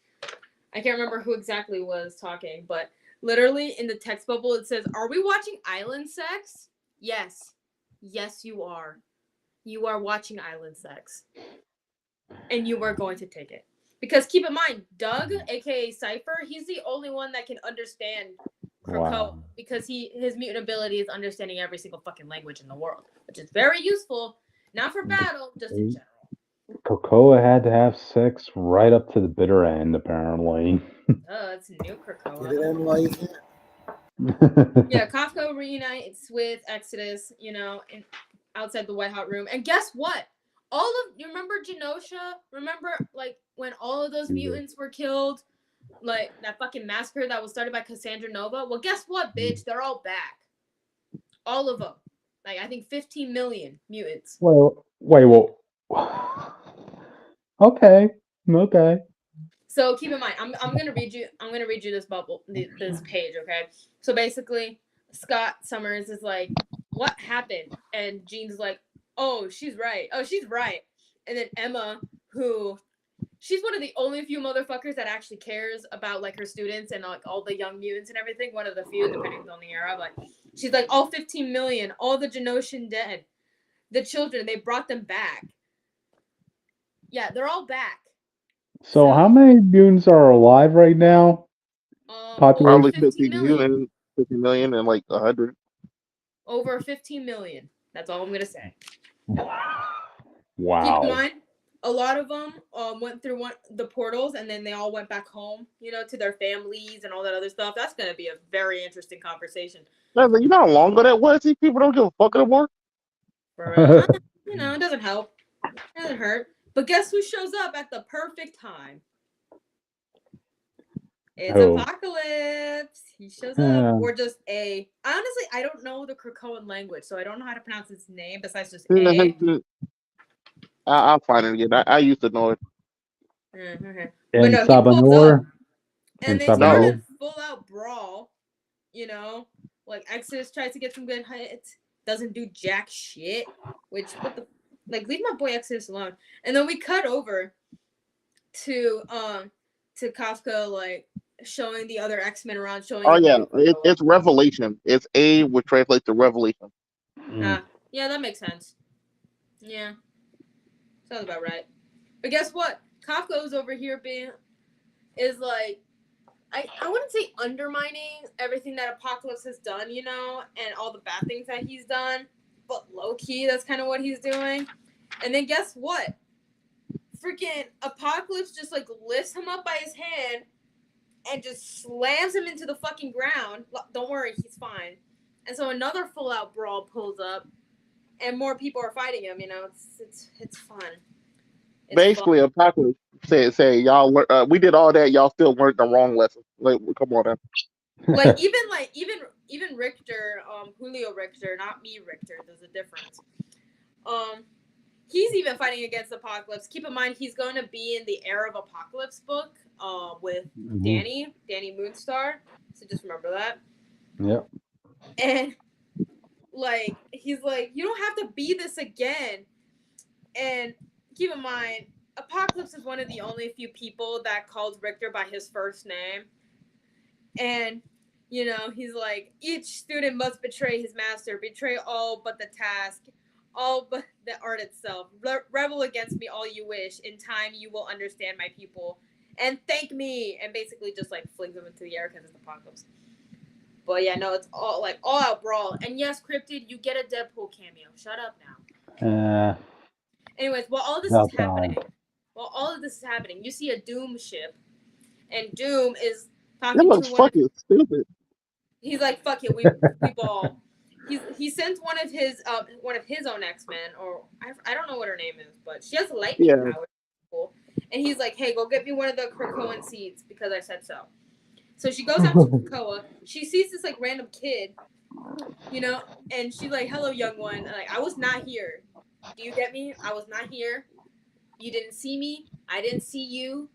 I can't remember who exactly was talking, but literally in the text bubble it says, "Are we watching Island Sex?" Yes. Yes, you are. You are watching Island Sex. And you are going to take it. Because keep in mind, Doug, aka Cypher, he's the only one that can understand krakoa.
Wow.
Because his mutant ability is understanding every single fucking language in the world, which is very useful. Not for battle, just in general.
Krakoa had to have sex right up to the bitter end, apparently.
It's new krakoa.
Get it in while you can.
Yeah, Kafka reunites with Exodus, outside the White Hot Room. And guess what? You remember Genosha? Remember, like, when all of those mutants were killed? Like, that fucking massacre that was started by Cassandra Nova? Well, guess what, bitch? They're all back. All of them. Like, I think 15 million mutants.
Well, okay.
So keep in mind, I'm gonna read you this bubble, this page, okay? So basically, Scott Summers is like, "What happened?" And Jean's like, "Oh, she's right. And then Emma, she's one of the only few motherfuckers that actually cares about like her students and like all the young mutants and everything. One of the few, depending on the era. But she's like, all 15 million, all the Genoshan dead, the children, they brought them back. Yeah, they're all back.
So how many mutants are alive right now?
Probably
Over
50 million and like 100.
Over 15 million. That's all I'm gonna say.
Wow.
Keep in mind, a lot of them went through the portals, and then they all went back home, to their families and all that other stuff. That's gonna be a very interesting conversation.
You know how long ago that was? These people don't give a fuck anymore.
For real. It doesn't help. It doesn't hurt. But guess who shows up at the perfect time? It's Apocalypse. He shows up. Or just A. Honestly, I don't know the Krakoan language, so I don't know how to pronounce his name besides just A.
I'll find it again. I used to know it.
Okay.
And
no,
Sabanor.
And they started a full-out brawl. Like Exodus tries to get some good hits. Doesn't do jack shit. Which, leave my boy Exodus alone. And then we cut over to Kafka, like, showing the other X-Men around, showing.
Oh yeah, it's Revelation. It's A, which translates to Revelation.
Yeah, that makes sense. Yeah, sounds about right. But guess what? Kafka's over here is like, I wouldn't say undermining everything that Apocalypse has done, and all the bad things that he's done, but low key, that's kind of what he's doing. And then guess what? Freaking Apocalypse just like lifts him up by his hand and just slams him into the fucking ground. Don't worry, he's fine. And so another full-out brawl pulls up, and more people are fighting him. It's fun. It's
basically
fun.
Apocalypse say y'all we did all that, y'all still learned the wrong lesson. Like, come on now.
Like even Richter, Julio Richter, not me Richter. There's a difference. He's even fighting against Apocalypse. Keep in mind, he's going to be in the Era of Apocalypse book with Danny Moonstar. So just remember that.
Yep.
And, like, he's like, you don't have to be this again. And keep in mind, Apocalypse is one of the only few people that calls Richter by his first name. And, he's like, each student must betray his master, betray all but the task, all but the art itself. Rebel against me all you wish. In time, you will understand my people. And thank me. And basically just, like, flings him into the air because it's Apocalypse. But, yeah, no, it's all out brawl. And, yes, Cryptid, you get a Deadpool cameo. Shut up now. Anyways, while all this is happening, you see a Doom ship. And Doom is talking to
looks fucking stupid.
He's like, fuck it, we ball. He sends one of his own X-Men, or I don't know what her name is, but she has lightning powers. Cool. And he's like, hey, go get me one of the krakoan seeds because I said so. So she goes out to krakoa. She sees this like random kid, you know, and she's like, hello, young one. Like, I was not here. Do you get me? I was not here. You didn't see me. I didn't see you.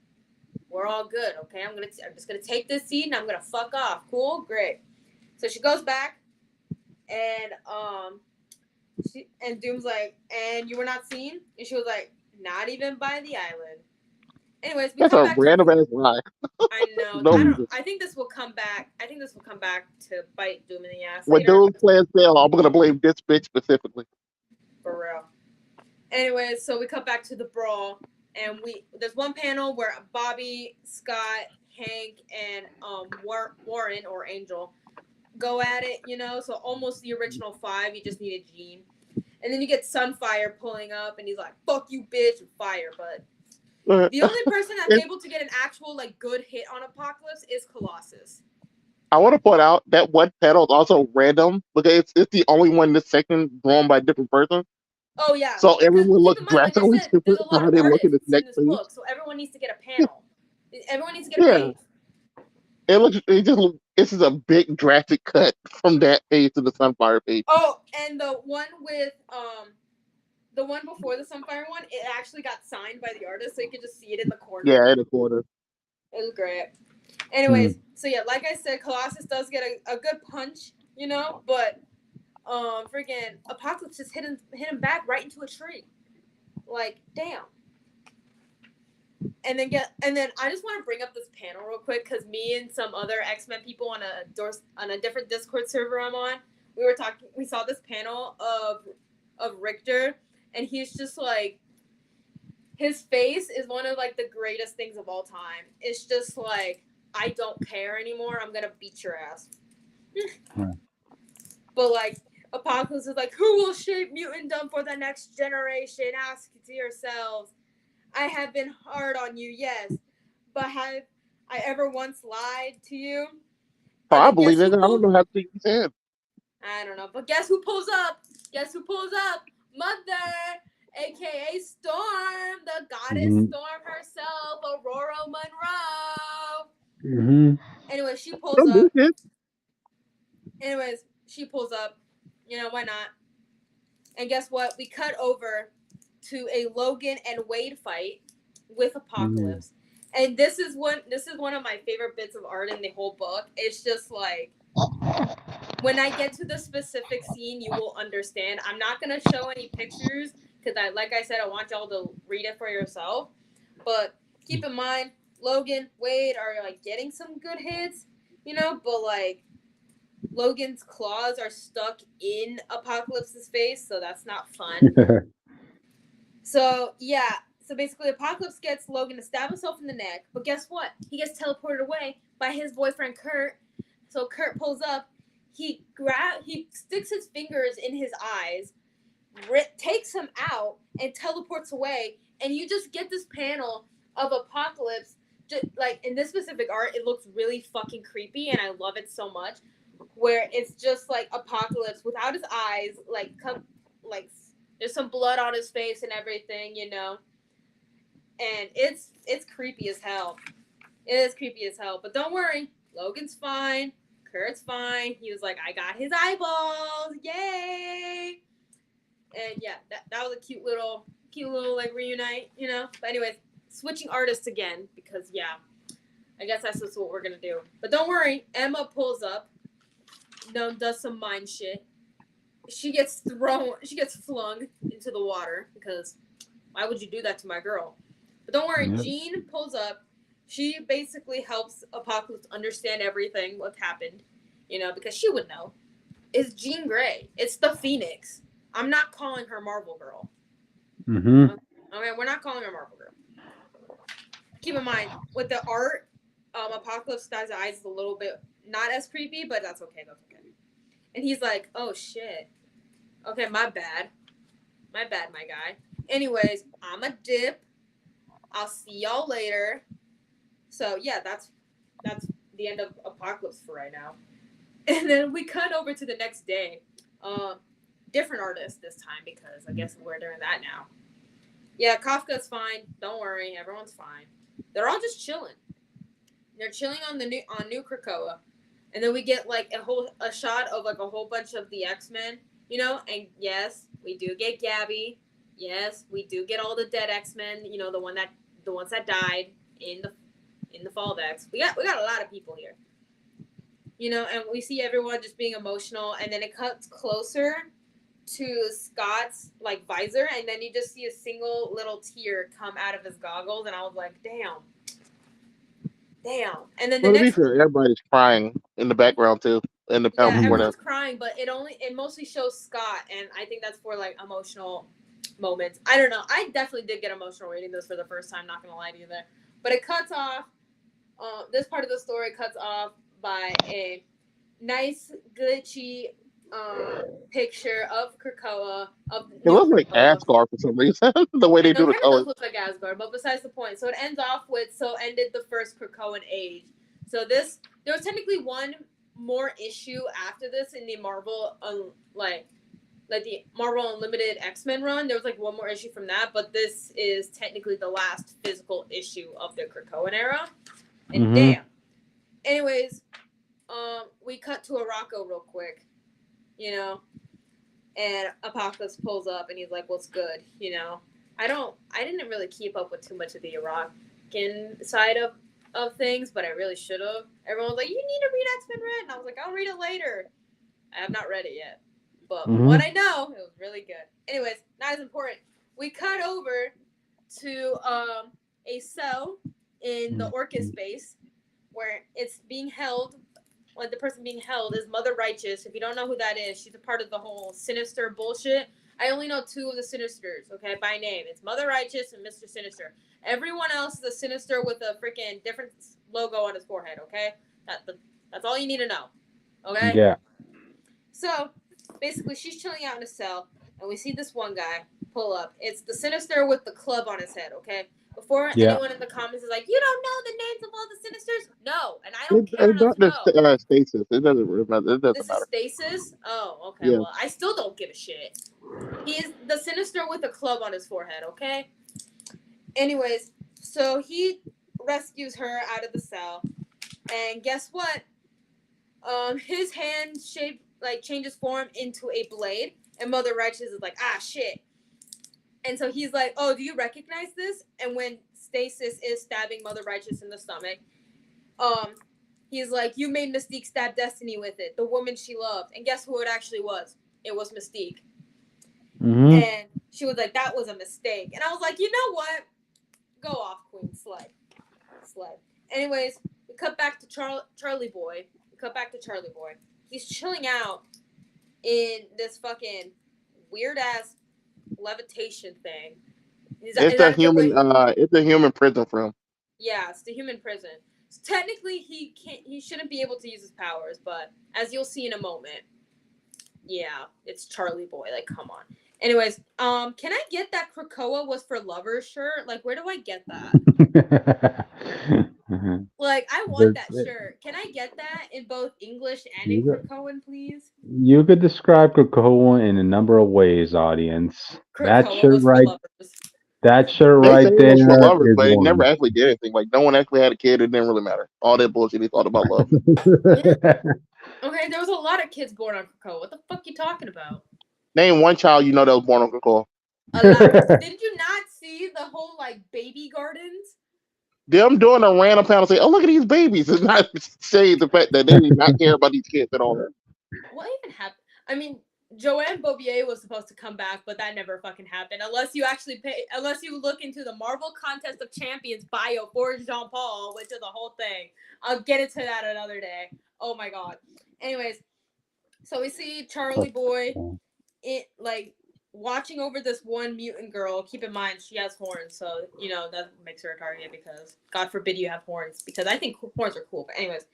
We're all good, okay? I'm just gonna take this seed and I'm gonna fuck off. Cool, great. So she goes back, and Doom's like, and you were not seen, and she was like, not even by the island. Anyways, we
That's
come
a
back.
random ass lie.
I know.
No.
I think this will come back. I think this will come back to bite Doom in the ass
When
later.
those plans fail, I'm gonna blame this bitch specifically.
For real. Anyways, so we cut back to the brawl, and there's one panel where Bobby, Scott, Hank, and Warren or Angel go at it, you know, so almost the original 5. You just needed Jean. And then you get Sunfire pulling up, and he's like, fuck you, bitch, and fire. But the only person that's able to get an actual, like, good hit on Apocalypse is Colossus.
I want to point out that one panel is also random because it's the only one in this section drawn by a different person.
Oh, yeah.
So everyone looks
like
drastically stupid
there's a lot
how
of
they look in
artists
this next
in this
page.
book, so everyone needs to get a panel. Everyone needs to get a page.
This is a big drastic cut from that page to the Sunfire page.
Oh, and the one with the one before the Sunfire one, it actually got signed by the artist, so you could just see it in the corner.
Yeah, in the corner.
It was great. Anyways, so yeah, like I said, Colossus does get a good punch, you know, but freaking Apocalypse just hit him back right into a tree. Like, damn. And then I just want to bring up this panel real quick because me and some other X-Men people on a different Discord server I'm on, we saw this panel of Richter, and he's just like, his face is one of like the greatest things of all time. It's just like, I don't care anymore. I'm gonna beat your ass. But like, Apocalypse is like, who will shape mutantdom for the next generation? Ask to yourselves. I have been hard on you, yes, but have I ever once lied to you?
Oh, I believe it. I don't know how to think his head.
I don't know, but guess who pulls up? Guess who pulls up? Mother, aka Storm, the goddess Storm herself, Aurora Monroe. Anyway, she pulls up. She pulls up. You know, why not? And guess what? We cut over to a Logan and Wade fight with Apocalypse. And this is one of my favorite bits of art in the whole book. It's just like, when I get to the specific scene, you will understand. I'm not gonna show any pictures because like I said, I want y'all to read it for yourself. But keep in mind, Logan, Wade are like getting some good hits, you know, but like Logan's claws are stuck in Apocalypse's face, so that's not fun. So yeah, so basically Apocalypse gets Logan to stab himself in the neck, but guess what? He gets teleported away by his boyfriend Kurt. So Kurt pulls up, he sticks his fingers in his eyes, takes him out, and teleports away. And you just get this panel of Apocalypse, just, like in this specific art, it looks really fucking creepy, and I love it so much. Where it's just like Apocalypse without his eyes, like there's some blood on his face and everything, you know. And it's creepy as hell. It is creepy as hell. But don't worry, Logan's fine. Kurt's fine. He was like, I got his eyeballs. Yay! And yeah, that was a cute little like reunite, you know. But anyways, switching artists again because yeah, I guess that's just what we're gonna do. But don't worry, Emma pulls up. Does some mind shit. She gets flung into the water because why would you do that to my girl? But don't worry, Jean pulls up. She basically helps Apocalypse understand everything, what happened, you know, because she would know. It's Jean Grey. It's the Phoenix. I'm not calling her Marvel Girl. Okay, we're not calling her Marvel Girl. Keep in mind, with the art, Apocalypse's eyes is a little bit not as creepy, but that's okay. And he's like, oh shit. Okay, my bad, my guy. Anyways, I'm a dip. I'll see y'all later. So yeah, that's the end of Apocalypse for right now. And then we cut over to the next day. Different artist this time because I guess we're doing that now. Yeah, Kafka's fine. Don't worry, everyone's fine. They're all just chilling. They're chilling on New Krakoa, and then we get like a shot of like a whole bunch of the X-Men, you know. And yes, we do get Gabby. Yes, we do get all the dead X-Men. You know, the ones that died in the Fall of X. We got a lot of people here. You know, and we see everyone just being emotional, and then it cuts closer to Scott's like visor, and then you just see a single little tear come out of his goggles, and I was like, damn. And then the
Well, to be
next,
fair, everybody's crying in the background too, in the panel
yeah,
before that.
everyone's crying, but it mostly shows Scott, and I think that's for like emotional moments. I don't know. I definitely did get emotional reading this for the first time. Not gonna lie to you there, but it cuts off. This part of the story cuts off by a nice glitchy picture of Krakoa of
It
New
looks like
Krakoa.
Asgard for some reason. The way
I
they
know,
do the
kind of
colors.
does look like Asgard, but besides the point. So it ends off with "So ended the first Krakoan age." So there was technically one more issue after this in the Marvel like the Marvel Unlimited X-Men run. There was like one more issue from that, but this is technically the last physical issue of the Krakoan era. And damn. Anyways, we cut to Araco real quick, you know, and Apocalypse pulls up and he's like, "What's good?" You know, I didn't really keep up with too much of the Aracan side of things, but I really should have. Everyone was like, "You need to read X-Men Red," and I was like, "I'll read it later." I have not read it yet, but from what I know, it was really good. Anyways, not as important. We cut over to a cell in the Orchis base where it's being held. Like the person being held is Mother Righteous. If you don't know who that is, she's a part of the whole Sinister bullshit. I only know two of the Sinisters, okay, by name. It's Mother Righteous and Mr. Sinister. Everyone else is a Sinister with a freaking different logo on his forehead, okay? That's all you need to know, okay?
Yeah.
So, basically, she's chilling out in a cell, and we see this one guy pull up. It's the Sinister with the club on his head, okay? Before anyone in the comments is like, "You don't know the names of all the Sinisters?" No, and I don't care enough to know.
Stasis. It doesn't matter. It doesn't
This
matter.
is Stasis? Oh, okay.
Yeah.
Well, I still don't give a shit. He is the Sinister with a club on his forehead, okay? Anyways, so he rescues her out of the cell, and guess what? His hand shape like changes form into a blade, and Mother Righteous is like, "Ah, shit." And so he's like, "Oh, do you recognize this?" And when Stasis is stabbing Mother Righteous in the stomach, he's like, "You made Mystique stab Destiny with it, the woman she loved." And guess who it actually was? It was Mystique. And she was like, "That was a mistake." And I was like, "You know what? Go off, Queen. Sled. Anyways, we cut back to Charlie Boy. He's chilling out in this fucking weird ass levitation thing.
It's a human prison for him.
Yeah, it's the human prison. So technically, he shouldn't be able to use his powers, but as you'll see in a moment, yeah, it's Charlie Boy. Like, come on. Anyways, can I get that Krakoa was for lovers shirt? Like, where do I get that? Like, I want that shirt. Can I get that in both English and in Krakoan, please?
You could describe Krakoa in a number of ways, audience. That
Krakoa
shirt
was for
right,
lovers.
that shirt
They
right
say it
there
was for lovers,
is
but it
one.
never actually did anything. Like no one actually had a kid. It didn't really matter. All that bullshit he thought about love.
Okay, there was a lot of kids born on Krakoa. What the fuck you talking about?
Name one child you know that was born on Krakoa.
A lot. Did you not see the whole like baby gardens?
Them doing a random panel say, "Oh, look at these babies." It's not saying the fact that they did not care about these kids at all.
What even happened? I mean, Joanne Bouvier was supposed to come back, but that never fucking happened. Unless you look into the Marvel Contest of Champions bio for Jean Paul, which is a whole thing. I'll get into that another day. Oh my god. Anyways, so we see Charlie Boy, watching over this one mutant girl. Keep in mind she has horns, so you know that makes her a target because God forbid you have horns. Because I think horns are cool. But anyways,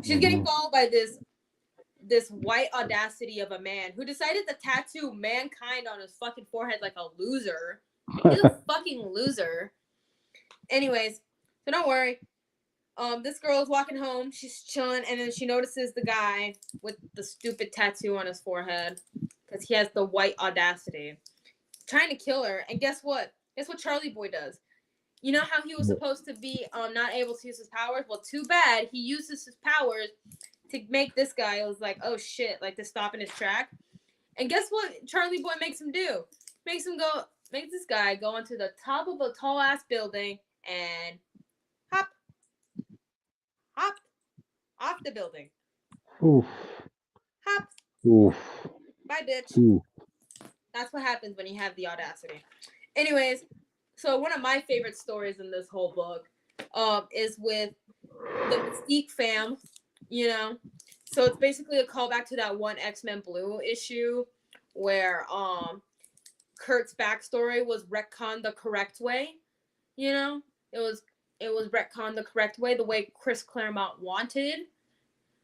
she's getting followed by this white audacity of a man who decided to tattoo mankind on his fucking forehead like a loser. He's a fucking loser. Anyways, so don't worry. This girl is walking home. She's chilling, and then she notices the guy with the stupid tattoo on his forehead because he has the white audacity, trying to kill her. And guess what? Guess what Charlie Boy does? You know how he was supposed to be not able to use his powers? Well, too bad. He uses his powers to make this guy. It was like, oh shit, like to stop in his track. And guess what Charlie Boy makes him do? Makes this guy go onto the top of a tall ass building and hop off the building.
Oof.
Hop.
Oof.
Bye, bitch.
Oof.
That's what happens when you have the audacity. Anyways, so one of my favorite stories in this whole book is with the Mystique fam, you know. So it's basically a callback to that one X-Men Blue issue where Kurt's backstory was retconned the correct way, you know. It was retconned the correct way, the way Chris Claremont wanted.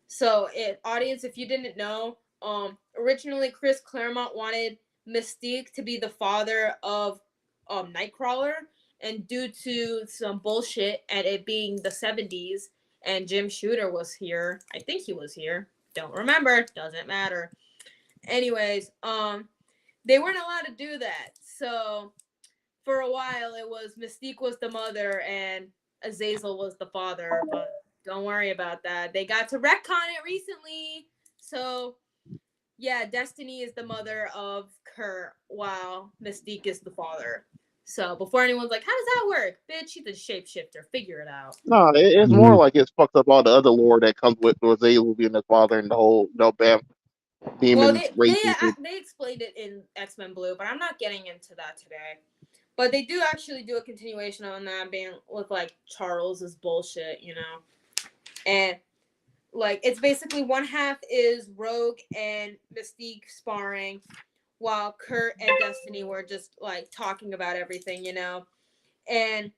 So, audience, if you didn't know, originally Chris Claremont wanted Mystique to be the father of Nightcrawler, and due to some bullshit and it being the 70s and Jim Shooter was here, I think he was here, don't remember, doesn't matter. Anyways, they weren't allowed to do that. So for a while it was Mystique was the mother and Azazel was the father, but don't worry about that. They got to retcon it recently. So yeah, Destiny is the mother of Kurt while Mystique is the father. So before anyone's like, how does that work? Bitch, she's a shapeshifter. Figure it out.
No, it's more like it's fucked up all the other lore that comes with Azazel being his father and the whole Bam demons races.
They explained it in X-Men Blue, but I'm not getting into that today. But they do actually do a continuation on that being with like Charles's bullshit, you know. And like it's basically one half is Rogue and Mystique sparring while Kurt and Destiny were just like talking about everything, you know. And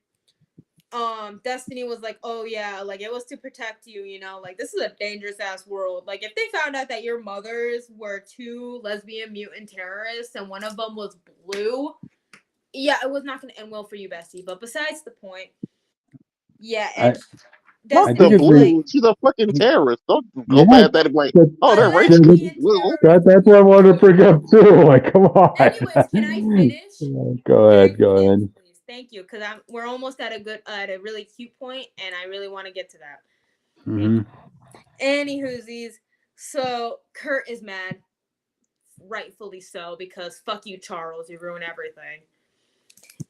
Destiny was like, oh yeah, like it was to protect you, you know, like this is a dangerous ass world. Like if they found out that your mothers were two lesbian mutant terrorists and one of them was blue, yeah, it was not going to end well for you, Bestie. But besides the point, yeah, and
not the blue. She's a fucking terrorist. Don't go past that way. Oh, they're racist.
That's what I wanted to bring up too. Like, come on.
Anyways, can I finish?
Go ahead.
Please. Thank you, because we're almost at a really cute point, and I really want to get to that.
Mm-hmm.
Anywhoosies, so Kurt is mad, rightfully so, because fuck you, Charles, you ruin everything.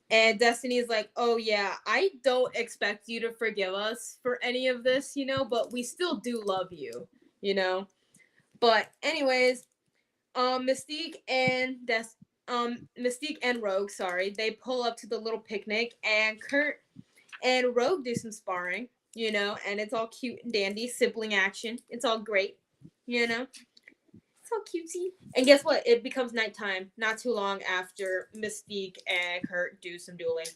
And Destiny is like, oh yeah, I don't expect you to forgive us for any of this, you know, but we still do love you, you know. But anyways, Mystique and Rogue, they pull up to the little picnic, and Kurt and Rogue do some sparring, you know, and it's all cute and dandy, sibling action. It's all great, you know. It's all cutesy. And guess what? It becomes nighttime not too long after Mystique and Kurt do some dueling.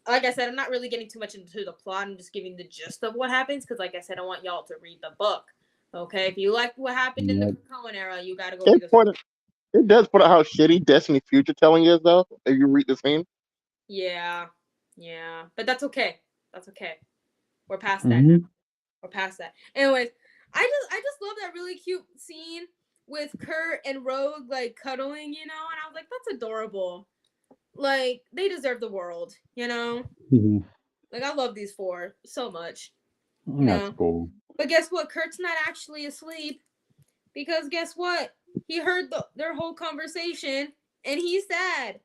Like I said, I'm not really getting too much into the plot. I'm just giving the gist of what happens because, like I said, I want y'all to read the book. Okay? If you like what happened in the Cohen era, you got to go read the book.
It does point out how shitty Destiny future telling is, though, if you read the scene.
Yeah. But that's okay. We're past that now. We're past that. Anyways, I just love that really cute scene with Kurt and Rogue like cuddling, you know, and I was like, that's adorable. Like they deserve the world, you know.
Mm-hmm.
Like I love these four so much.
That's cool.
But guess what? Kurt's not actually asleep because guess what? He heard their whole conversation and he's sad,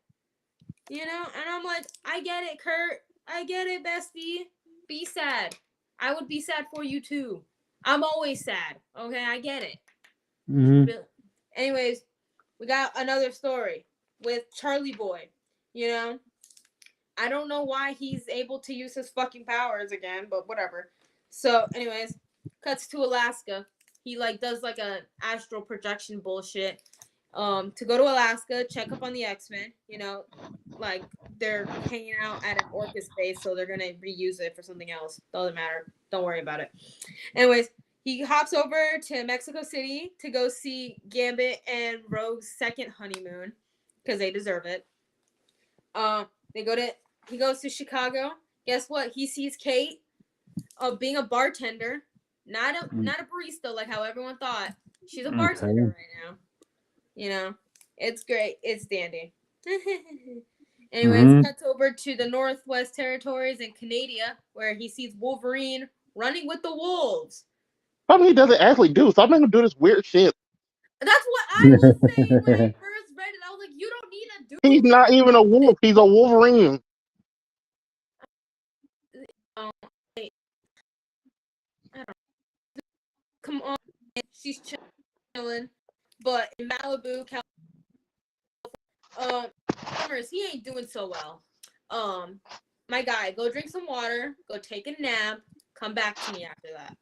you know. And I'm like, I get it, Kurt. I get it, bestie. Be sad. I would be sad for you too. I'm always sad. Okay, I get it.
Mm-hmm.
Anyways, we got another story with Charlie Boy. You know, I don't know why he's able to use his fucking powers again, but whatever. So, anyways, cuts to Alaska. He like does like a astral projection bullshit. To go to Alaska, check up on the X-Men. You know, like they're hanging out at an Orcus base, so they're gonna reuse it for something else. Doesn't matter. Don't worry about it. Anyways. He hops over to Mexico City to go see Gambit and Rogue's second honeymoon because they deserve it. He goes to Chicago. Guess what? He sees Kate being a bartender, not a barista like how everyone thought. She's a bartender right now. You know, it's great. It's dandy. Anyways, cuts over to the Northwest Territories in Canada, where he sees Wolverine running with the wolves.
Something he doesn't actually do. Stop making him do this weird shit.
That's what I was saying when I first read it. I was like, you don't need to do
He's not even a wolf. He's a Wolverine.
Come on, she's chilling, but in Malibu, Summers, he ain't doing so well. My guy, go drink some water, go take a nap, come back to me after that.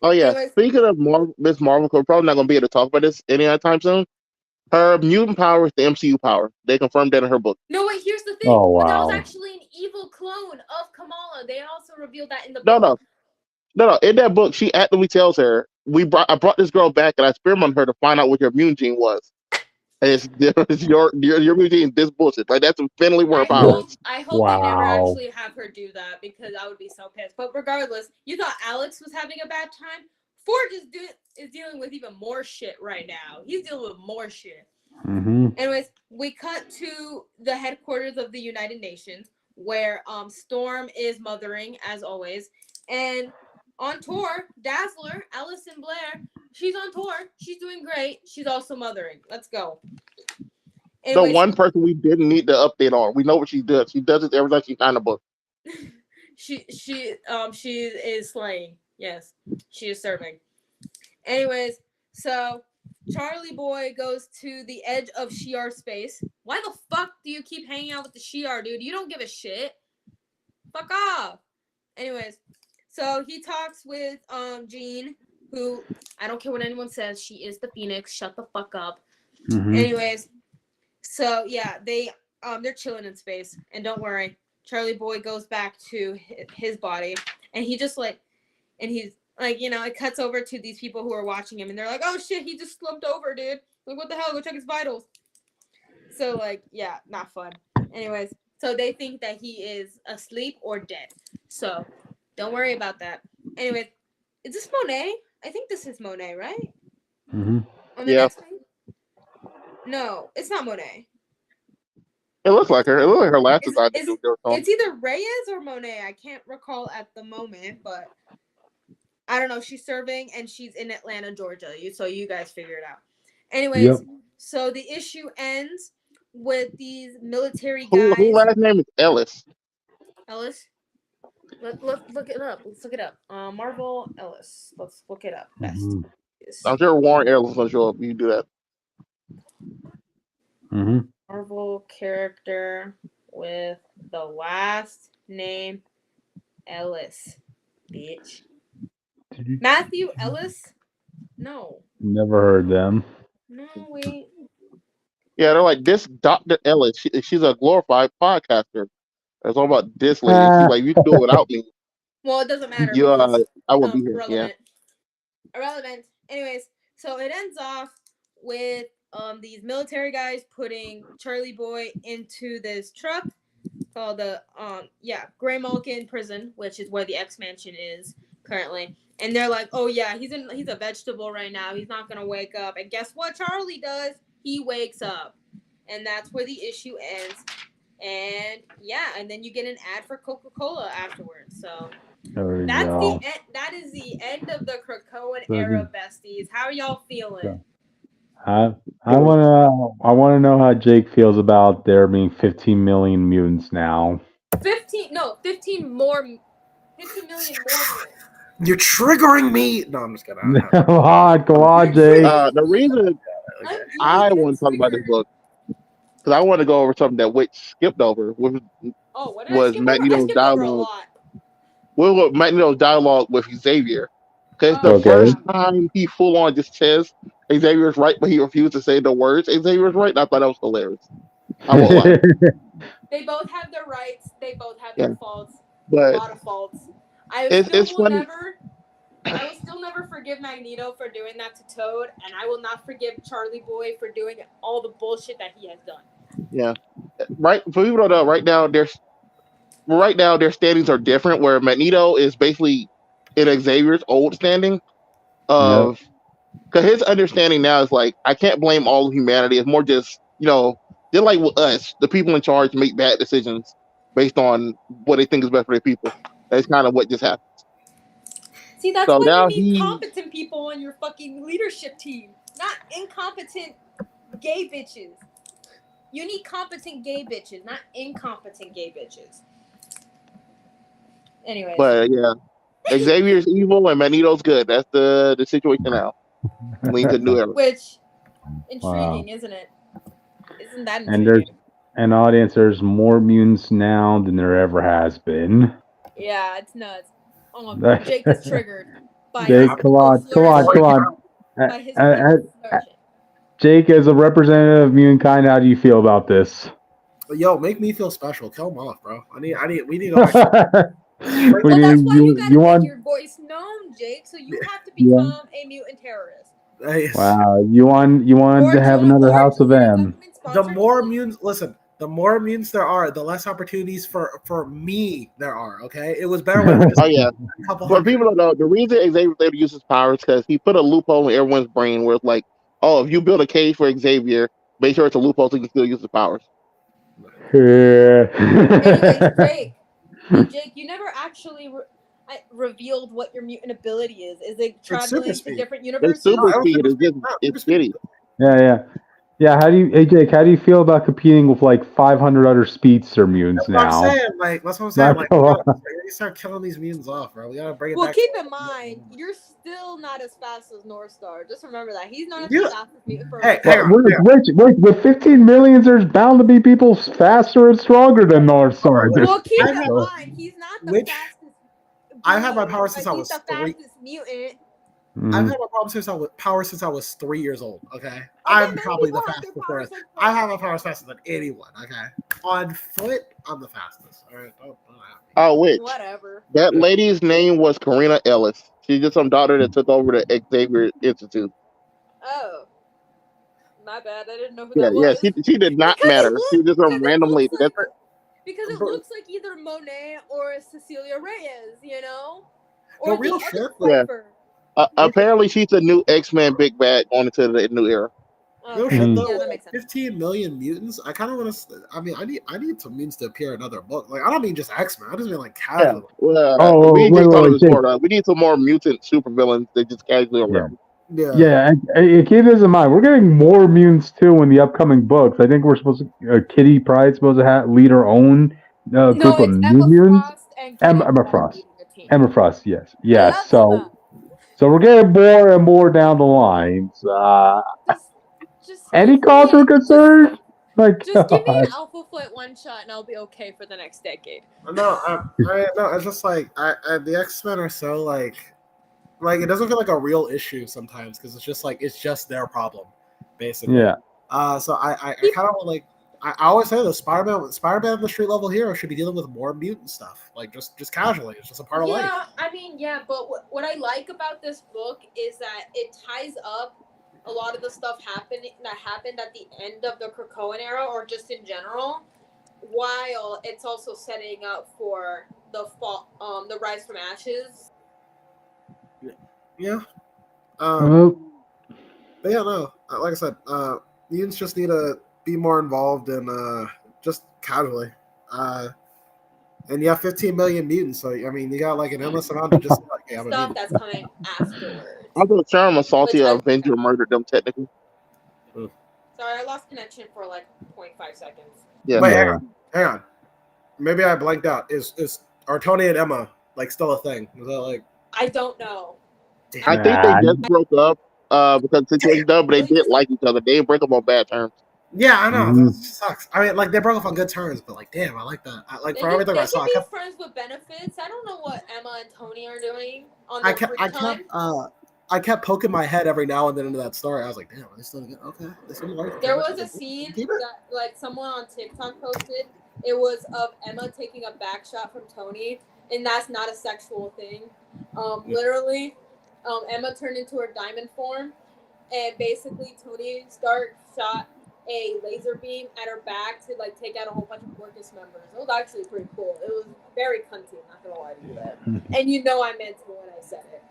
Oh yeah.
Anyways,
Speaking of Miss Marvel, we're probably not gonna be able to talk about this anytime soon. Her mutant power is the MCU power. They confirmed that in her book.
no, wait, here's the thing.
Oh, wow.
That was actually an evil clone of Kamala. They also revealed that in the book.
No. In that book, she actively tells her, I brought this girl back and I experimented on her to find out what your immune gene was. And it's your immune gene, this bullshit. Like, that's finally where her power is.
I hope they never actually have her do that, because I would be so pissed. But regardless, you thought Alex was having a bad time? Forge is dealing with even more shit right now. He's dealing with more shit. Anyways, we cut to the headquarters of the United Nations, where Storm is mothering, as always. And on tour, Dazzler, Allison Blair, she's on tour. She's doing great. She's also mothering. Let's go. Anyways,
the one person we didn't need to update on. We know what she does. She does it every time she's in a book.
She is slaying. Yes, she is serving. Anyways, so Charlie Boy goes to the edge of Shi'ar space. Why the fuck do you keep hanging out with the Shi'ar, dude? You don't give a shit. Fuck off. Anyways, so he talks with Jean, who, I don't care what anyone says, she is the Phoenix. Shut the fuck up. Anyways, so yeah, they're chilling in space, and don't worry, Charlie Boy goes back to his body, and he's it cuts over to these people who are watching him, and they're like, oh shit, he just slumped over, dude. Like, what the hell? Go check his vitals. So, like, yeah, not fun. Anyways, so they think that he is asleep or dead. So, don't worry about that. Anyways, is this Monet? I think this is Monet, right? On the next thing? No, it's not Monet.
It looks like her. It looks like her last design.
It's either Reyes or Monet. I can't recall at the moment, but I don't know. She's serving, and she's in Atlanta, Georgia. So you guys figure it out. Anyways, So the issue ends with these military guys.
Whose last name is Ellis?
Ellis? Let's look it up. Let's look it up. Marvel Ellis. Let's look it up. Best.
I'm sure Warren Ellis will show up. You do that.
Marvel character with the last name Ellis. Bitch. Matthew Ellis? No.
Never heard them.
No, wait.
Yeah, they're like, this Dr. Ellis. She's a glorified podcaster. It's all about this lady. She's like, you can do it without me.
Well, it doesn't matter.
I won't be here.
Irrelevant. Irrelevant. Anyways, so it ends off with these military guys putting Charlie Boy into this truck called the Grey Mulligan prison, which is where the X-Mansion is currently. And they're like, oh yeah, he's a vegetable right now. He's not gonna wake up. And guess what Charlie does? He wakes up. And that's where the issue ends. And yeah, and then you get an ad for Coca-Cola afterwards. So that is the end of the Krakoan era, besties. How are y'all feeling?
I wanna know how Jake feels about there being 15 million mutants now.
15 million more mutants.
You're triggering me. No, I'm just kidding.
Go on, Jake.
The reason I want to talk about this book because I want to go over something that Witch skipped over, which was Magneto's dialogue. With Magneto's dialogue with Xavier, because the first time he full on just says Xavier's right, but he refused to say the words Xavier's right. And I thought that was hilarious. I won't lie.
They both have their rights. They both have their faults.
But
a lot of faults. I will still never forgive Magneto for doing that to Toad, and I will not forgive Charlie Boy for doing all the bullshit that he has done.
Yeah, right. For people don't know, right now their standings are different. Where Magneto is basically in Xavier's old standing of, because his understanding now is like, I can't blame all of humanity. It's more just They're like with us, the people in charge make bad decisions based on what they think is best for their people. That's kind of what just happened.
See, that's
So
why
now
you need competent people on your fucking leadership team, not incompetent gay bitches. You need competent gay bitches, not incompetent gay bitches. Anyways.
But yeah, Xavier's evil and Magneto's good. That's the situation now. We need a new era.
Which intriguing, isn't it? Isn't that
And
intriguing?
an audience, there's more mutants now than there ever has been.
Yeah, it's nuts. Oh, Jake is triggered by
Jake, come on.
By his
Jake, as a representative of mutant, how do you feel about this?
Yo, make me feel special. Kill him off, bro. We need to go back.
Well, that's why you gotta make your voice known, Jake. So you have to become a mutant terrorist.
Wow, you want to have another House of M.
The more mutants there are, the less opportunities for me there are. Okay, it was better when
oh yeah. But people don't know the reason Xavier was able to use his powers because he put a loophole in everyone's brain where it's like, oh, if you build a cage for Xavier, make sure it's a loophole so you can still use his powers.
Anyways, Jake, you never actually revealed what your mutant ability is. Is it traveling to different universes?
It's super speed. It's shitty.
Yeah. Hey Jake, how do you feel about competing with like 500 other speedster mutants now?
That's what I'm saying. We gotta start killing these mutants off, bro. We gotta bring it back.
Well, keep in mind, you're still not as fast as Northstar. Just remember that he's not as fast as mutant.
With 15 millions, there's bound to be people faster and stronger than Northstar.
Well, keep in mind, he's not the fastest.
I've had my power since I was
the fastest mutant.
I've had my power since I was 3 years old. Okay, I'm probably the fastest. I have my powers faster than anyone. Okay, on foot, I'm the fastest. All right,
oh, which
whatever.
That lady's name was Karina Ellis. She's just some daughter that took over the Xavier Institute.
Oh, my bad. I didn't know who that
was. Yeah, she did not matter. She was just some random lady.
Because it looks like either Monet or Cecilia Reyes, you know,
or the real shit.
Yeah. Apparently, she's the new X-Men big bad going into the new era.
Real shit though. That makes sense. 15 million mutants. I kind of want to. I mean, I need some mutants to appear in another book. Like, I don't mean just X-Men. I just mean like casual.
Yeah. We need some more mutant supervillains that just casually around.
Yeah. Keep this in mind. We're getting more mutants too in the upcoming books. I think we're supposed to. Kitty Pryde's supposed to lead her own group of new mutants. Emma Frost. Emma Frost. Yes. So we're getting more and more down the lines. Any cause for concern?
Just give me an Alpha Flight one shot, and I'll be okay for the next decade.
No, it's just like the X-Men are so like it doesn't feel like a real issue sometimes because it's just their problem, basically.
Yeah.
So I kind of like I always say the Spider-Man, the street level hero, should be dealing with more mutant stuff, like just casually. It's just a part of life.
Yeah, I mean, but what I like about this book is that it ties up a lot of the stuff that happened at the end of the Krakoan era, or just in general, while it's also setting up for the fall, the Rise from Ashes.
Yeah. But yeah, no. Like I said, mutants just need to be more involved in just casually. And you have 15 million mutants, so I mean, you got like an endless amount of just like, hey,
stuff that's coming afterwards.
I'm gonna term a salty Avenger murdered them technically.
Sorry, I lost connection for like 0.5 seconds.
Yeah.
Wait, hang on. Maybe I blanked out. Are Tony and Emma like still a thing? Is that like?
I don't know.
I think they just broke up because the situation done, but they didn't like each other. They didn't break up on bad terms.
Yeah, I know. That sucks. I mean, like they broke up on good terms, but like, damn, I like that. For everything I saw,
I kept friends with benefits. I don't know what Emma and Tony are doing on their free time.
I kept poking my head every now and then into that story. I was like, damn, are they still good? Okay.
There was a scene that like someone on TikTok posted. It was of Emma taking a back shot from Tony, and that's not a sexual thing. Literally, Emma turned into her diamond form, and basically Tony Stark shot a laser beam at her back to like take out a whole bunch of Orcus members. It was actually pretty cool. It was very cunty, I'm not gonna lie to you that. And you know I meant it when I said it.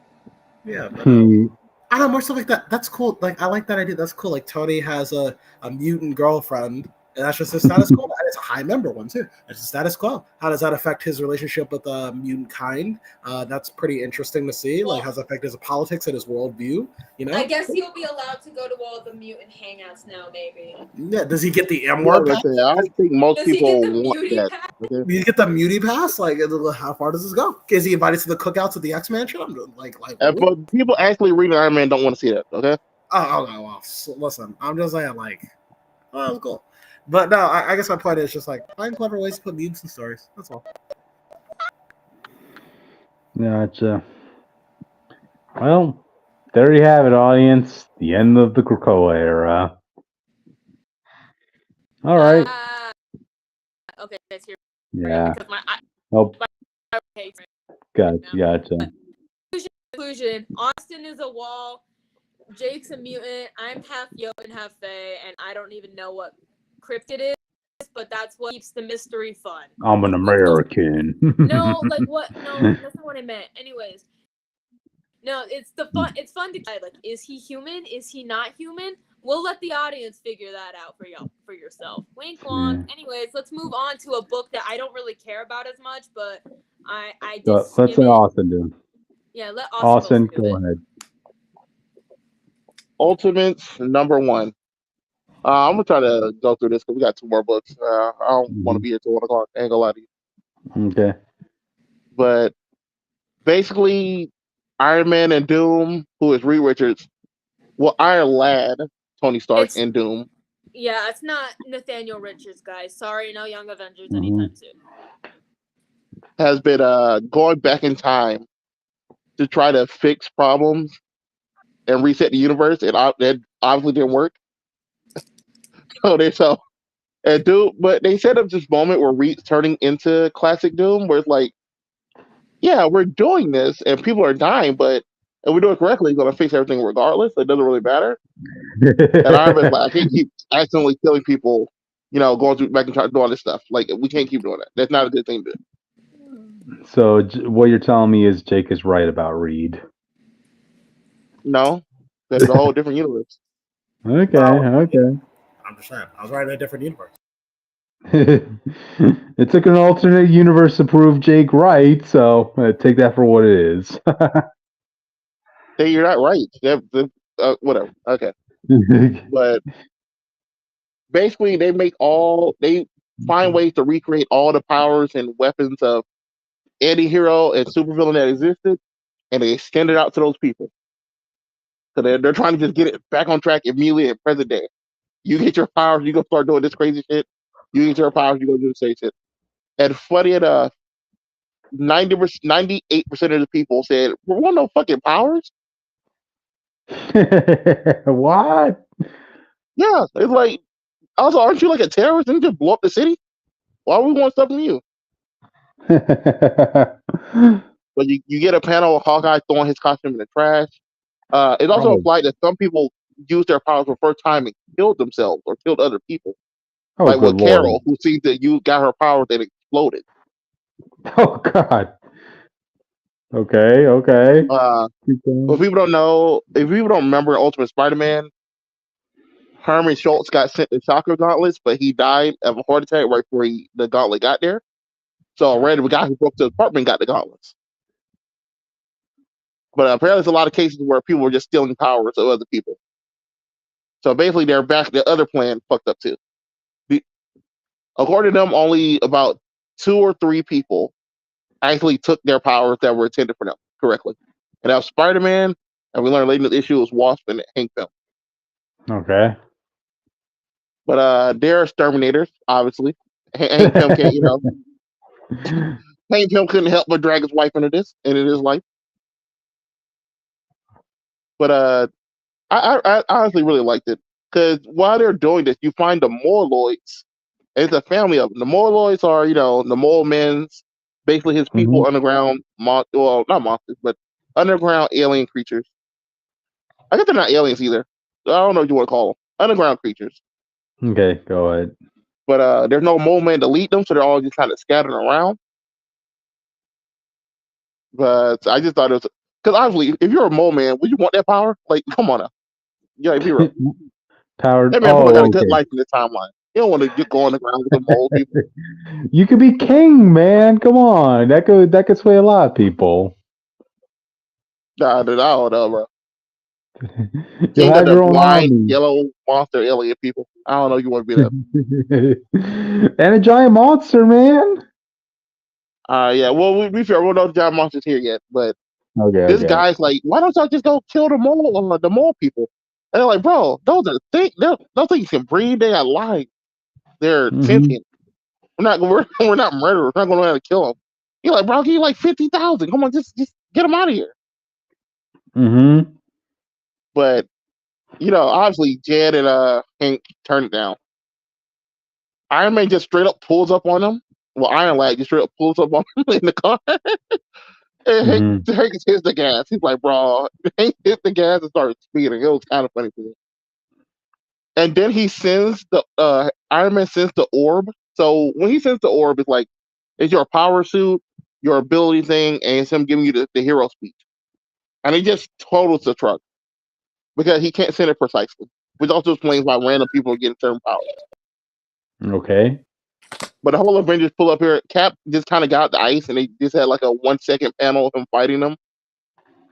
Yeah, but, I don't know, more stuff like that. That's cool. Like I like that idea. That's cool. Like Tony has a mutant girlfriend, And that's just the status quo. And it's a high member one too. It's the status quo. How does that affect his relationship with the mutant kind? That's pretty interesting to see. Like, how does that affect his politics and his worldview? You know,
I guess he'll be allowed to go to all the mutant hangouts now, maybe.
yeah. Does he get the M
Yeah,
word
but
pass?
I don't think most
Does he
people
get the
want
mutie
that.
pass?
Okay?
Do you get the mutie pass? Like, how far does this go? Is he invited to the cookouts of the X-Men show? Like, really?
But people actually reading Iron Man don't want to see that. Okay.
Oh, okay. Well, listen, I'm just saying, like, oh, that was cool. But no, I guess my point is just like find clever ways to put mutants in stories. That's all.
Gotcha. Well, there you have it, audience. The end of the krakoa era. All right.
Okay, that's here.
Yeah.
Because
Okay. Gotcha.
Conclusion. Austin is a wall. Jake's a mutant. I'm half Yo and half Fae, and I don't even know what cryptid is, but that's what keeps the mystery fun.
I'm an American.
No, like what? No, that's not what I meant. Anyways, no, it's fun. It's fun to decide. Like, is he human? Is he not human? We'll let the audience figure that out for yourself. Wink, wonk. Yeah. Anyways, let's move on to a book that I don't really care about as much, but I did.
Let's let Austin do.
Yeah, let
Austin go ahead.
Ultimates #1. I'm gonna try to go through this because we got 2 more books. I don't want to be here till 1 o'clock. I ain't gonna lie to you.
Okay.
But basically, Iron Man and Doom, who is Reed Richards, well, Iron Lad, Tony Stark, and Doom.
Yeah, it's not Nathaniel Richards, guys. Sorry, no Young Avengers anytime soon.
Has been going back in time to try to fix problems and reset the universe, and that obviously didn't work. And Doom, but they set up this moment where Reed's turning into classic Doom, where it's like, yeah, we're doing this and people are dying, but if we do it correctly, we're gonna fix everything regardless. It doesn't really matter. And Iron Man's like, I can't keep accidentally killing people, going through back and trying to do all this stuff. Like, we can't keep doing that. That's not a good thing to do.
So what you're telling me is Jake is right about Reed.
No, that's a whole different universe.
Okay.
I'm just saying, I was right in a different universe.
It took an alternate universe to prove Jake right, so take that for what it is.
Hey, you're not right. Whatever. Okay. But basically, they find ways to recreate all the powers and weapons of any hero and supervillain that existed, and they extend it out to those people. So they're trying to just get it back on track immediately in present day. You get your powers, you go start doing this crazy shit. You get your powers, you go do the same shit. And funny enough, 98% of the people said, "We want no fucking powers."
What?
Yeah, it's like, also, aren't you like a terrorist and just blow up the city? Why would we want stuff from you? But you get a panel of Hawkeye throwing his costume in the trash. It also implied that some people used their powers for the first time and killed themselves or killed other people. Like with Carol, who seems that you got her powers and exploded.
Oh God. Okay.
If people don't know, if people don't remember Ultimate Spider-Man, Herman Schultz got sent the chakra gauntlets, but he died of a heart attack right before the gauntlet got there. So a random guy who broke the apartment got the gauntlets. But apparently there's a lot of cases where people were just stealing powers of other people. So basically their other plan fucked up too. According to them, only about 2 or 3 people actually took their powers that were intended for them correctly. And that was Spider-Man, and we learned later in the issue was Wasp and Hank Pym.
Okay.
But they're exterminators, obviously. Hank Pym can't, Hank Pym couldn't help but drag his wife into his life. But I honestly really liked it. Because while they're doing this, you find the Morloids. It's a family of them. The Morloids are, the Mole Men's, basically his people, underground, not monsters, but underground alien creatures. I guess they're not aliens either. I don't know what you want to call them. Underground creatures.
Okay, go ahead.
But there's no Mole Man to lead them, so they're all just kind of scattered around. But I just thought it was... Because obviously, if you're a Mole Man, would you want that power? Like, come on now. Yeah, be real.
Powered.
That man probably got a good life in the timeline. You don't want to go on the ground with the mole people.
You could be king, man. Come on, that could sway a lot of people.
Nah, I don't know, bro.
You'll
King of
have
the
your own
blind,
army.
yellow monster alien people. I don't know. You want to be that?
And a giant monster, man.
Yeah. Well, we fair. We don't know the giant monsters here yet, but
Okay,
this
okay.
guy's like, why don't y'all just go kill the mole people? And they're like, bro, those are things. Those things can breathe. They got life. They're
Mm-hmm.
sentient. We're not murderers. We're not going to kill them. You're like, bro, give you like 50,000. Come on, just get them out of here.
Mm-hmm.
But obviously, Jed and Hank turn it down. Iron Man just straight up pulls up on them. Well, Iron Lad just straight up pulls up on him in the car. And
Mm-hmm.
Hank hits the gas. He's like, bro, Hank hit the gas and started speeding. It was kind of funny to me. And then he sends Iron Man sends the orb. So when he sends the orb, it's like it's your power suit, your ability thing, and it's him giving you the hero speech. And he just totals the truck because he can't send it precisely, which also explains why random people are getting certain powers.
Okay.
But the whole Avengers pull up here. Cap just kind of got out the ice, and they just had like a 1 second panel of him fighting them,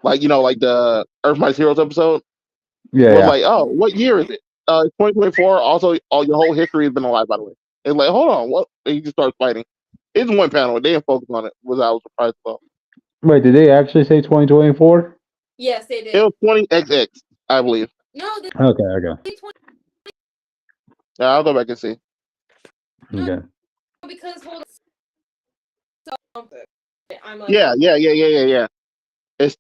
like like the Earth Mightiest Heroes episode.
Yeah,
Was
yeah.
like, oh, what year is it? 2024. Also, all your whole history has been alive, by the way. It's like, hold on, what? And he just starts fighting. It's one panel. They didn't focus on it. I was surprised about.
Wait, did they actually say 2024?
Yes, they
It
did.
was 20XX, I believe.
No, they
Okay, okay.
20
Yeah, I'll go back and see.
Okay.
because hold on. I'm like,
Yeah. It's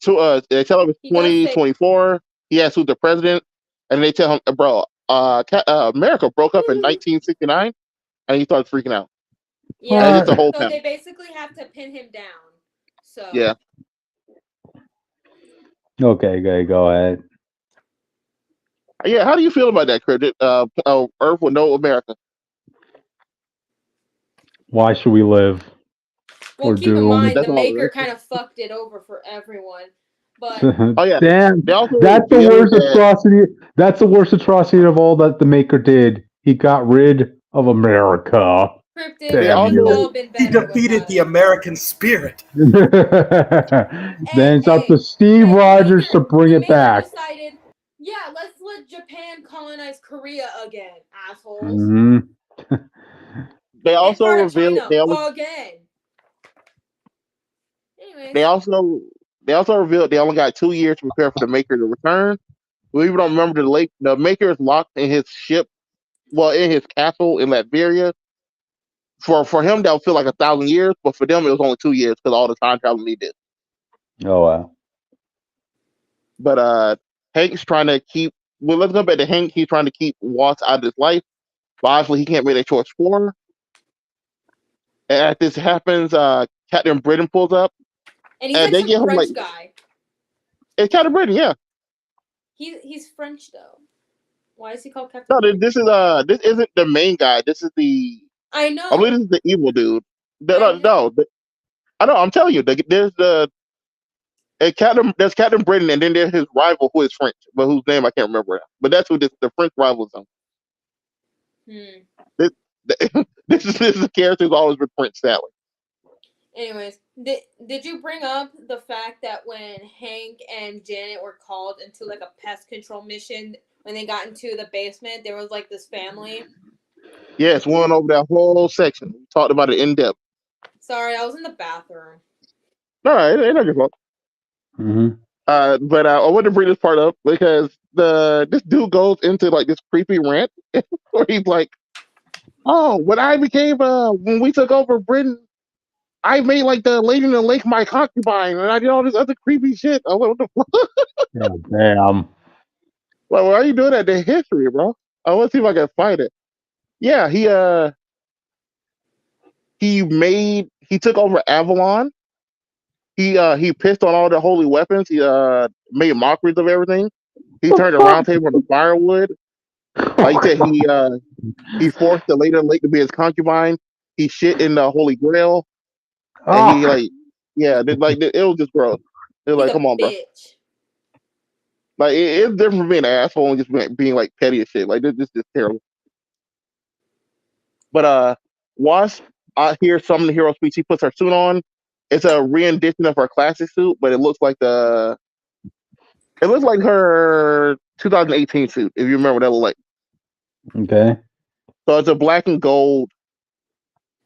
they tell him it's
he does say
2024. He asks who's the president, and they tell him, bro, America broke up in 1969, and he starts freaking out.
yeah.
And it's just a
What?
whole
So
panel.
they basically have to pin him down. So
Yeah.
Okay, go ahead.
Yeah, how do you feel about that, Cryptid? Earth with no America.
Why should we live?
well,
We're
keep in
doomed.
mind
That's
the
all.
maker kind of fucked it over for everyone. But
Oh yeah.
Damn,
They also
that's the
revealed
worst
that.
atrocity. That's the worst atrocity of all that the Maker did. He got rid of America.
Cryptid,
They
Damn
we've
you.
all been
He
better
defeated
without
the
it.
American spirit.
Then it's up to Steve Rogers to bring
the
it
maker
back.
decided, yeah, let's let Japan colonize Korea again, assholes.
Hmm.
They
And
also
part of
revealed.
China again. Anyways,
They also revealed they only got 2 years to prepare for the Maker to return. We even don't remember the Maker is locked in his ship, well, in his castle in Latveria. For him, that would feel like 1,000 years, but for them, it was only 2 years because all the time travel he did.
Oh wow.
But Hank's trying to keep. Well, let's go back to Hank. He's trying to keep Watts out of his life, but obviously he can't make that choice for her. And as this happens, Captain Britain pulls up,
and he's
and
like
they
some
get him
French
like
guy.
it's Captain Britain, yeah.
He's French though. Why is he called Captain
No,
Britain?
this isn't the main guy. This is
I
I believe
know.
this is the evil dude.
I know.
I know. I'm telling you, there's there's Captain Britain, and then there's his rival who is French, but whose name I can't remember now. But that's who the French rival is on. This, this is a character who's always been French, sadly.
Anyways, did you bring up the fact that when Hank and Janet were called into like a pest control mission, when they got into the basement, there was like this family?
Yes, one over that whole section. We talked about it in depth.
Sorry, I was in the bathroom.
All right, it ain't not your fault.
Hmm.
But I want to bring this part up because this dude goes into like this creepy rant where he's like, "Oh, when we took over Britain, I made like the lady in the lake my concubine, and I did all this other creepy shit." I went, "What the fuck?
Yeah, damn.
Why are you doing that? The history, bro. I want to see if I can find it." Yeah, he took over Avalon. He pissed on all the holy weapons. He made mockeries of everything. He turned a round table into firewood. Like I said, he forced the lady in the lake to be his concubine. He shit in the Holy Grail, and he
Ah,
it was just gross. It was
He's
like,
a
come on, bro.
bitch.
Like it's different from being an asshole and just being like petty as shit. Like this is terrible. But once I hear some of the hero speech, she puts her suit on. It's a rendition of her classic suit, but it looks like her 2018 suit, if you remember what that looked like.
Okay.
So it's a black and gold.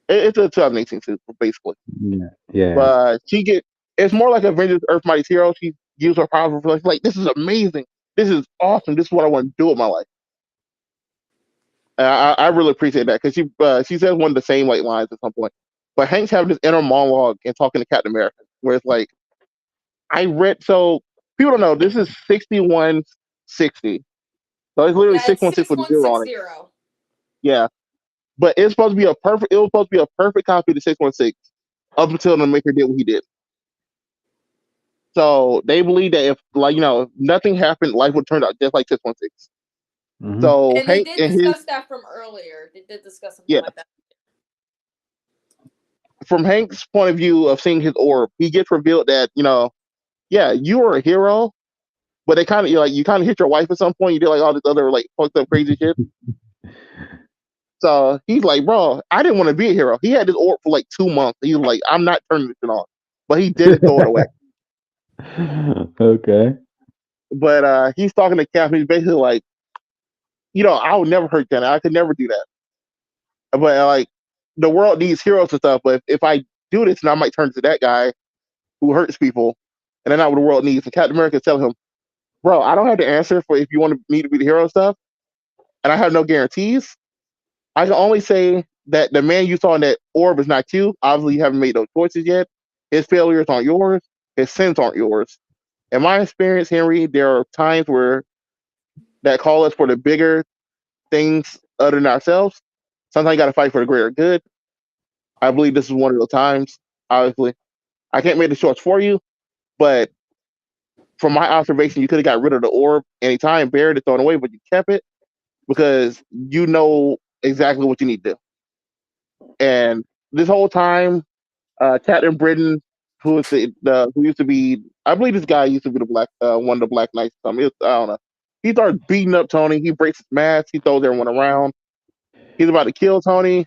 It's a 2018 suit, basically.
Yeah. Yeah.
But it's more like Avengers Earth Mighty Hero. She used her power for like, this is amazing. This is awesome. This is what I want to do with my life. I really appreciate that because she says one of the same like lines at some point. But Hank's having this inner monologue and talking to Captain America, where it's like, people don't know this is 6160. So it's literally
Yeah, it's
616 with a zero on it.
6160.
Yeah. But it was supposed to be a perfect copy of the 616 up until the maker did what he did. So they believe that if nothing happened, life would turn out just like 616.
Mhm.
So
And they
Hank
did discuss that from earlier. They did discuss something like that.
From Hank's point of view of seeing his orb, he gets revealed that, you are a hero, but they kind of you kind of hit your wife at some point. You did like all this other like fucked up crazy shit. So he's like, bro, I didn't want to be a hero. He had this orb for like 2 months. He was like, I'm not turning this shit on. But he didn't throw it away.
Okay.
But he's talking to Cap. He's basically like, I would never hurt Janet. I could never do that. But like, the world needs heroes and stuff. But if I do this, then I might turn to that guy who hurts people, and that's not what the world needs. And Captain America is telling him, bro, I don't have the answer for if you want me to be the hero stuff, and I have no guarantees. I can only say that the man you saw in that orb is not you. Obviously, you haven't made those choices yet. His failures aren't yours. His sins aren't yours. In my experience, Henry, there are times where that call us for the bigger things other than ourselves. Sometimes you got to fight for the greater good. I believe this is one of those times. Obviously, I can't make the choice for you, but from my observation, you could have got rid of the orb anytime, buried it, thrown away, but you kept it because you know exactly what you need to do. And this whole time, Captain Britain, who is who used to be, I believe this guy used to be the black one of the Black Knights. I don't know. He starts beating up Tony. He breaks his mask. He throws everyone around. He's about to kill Tony.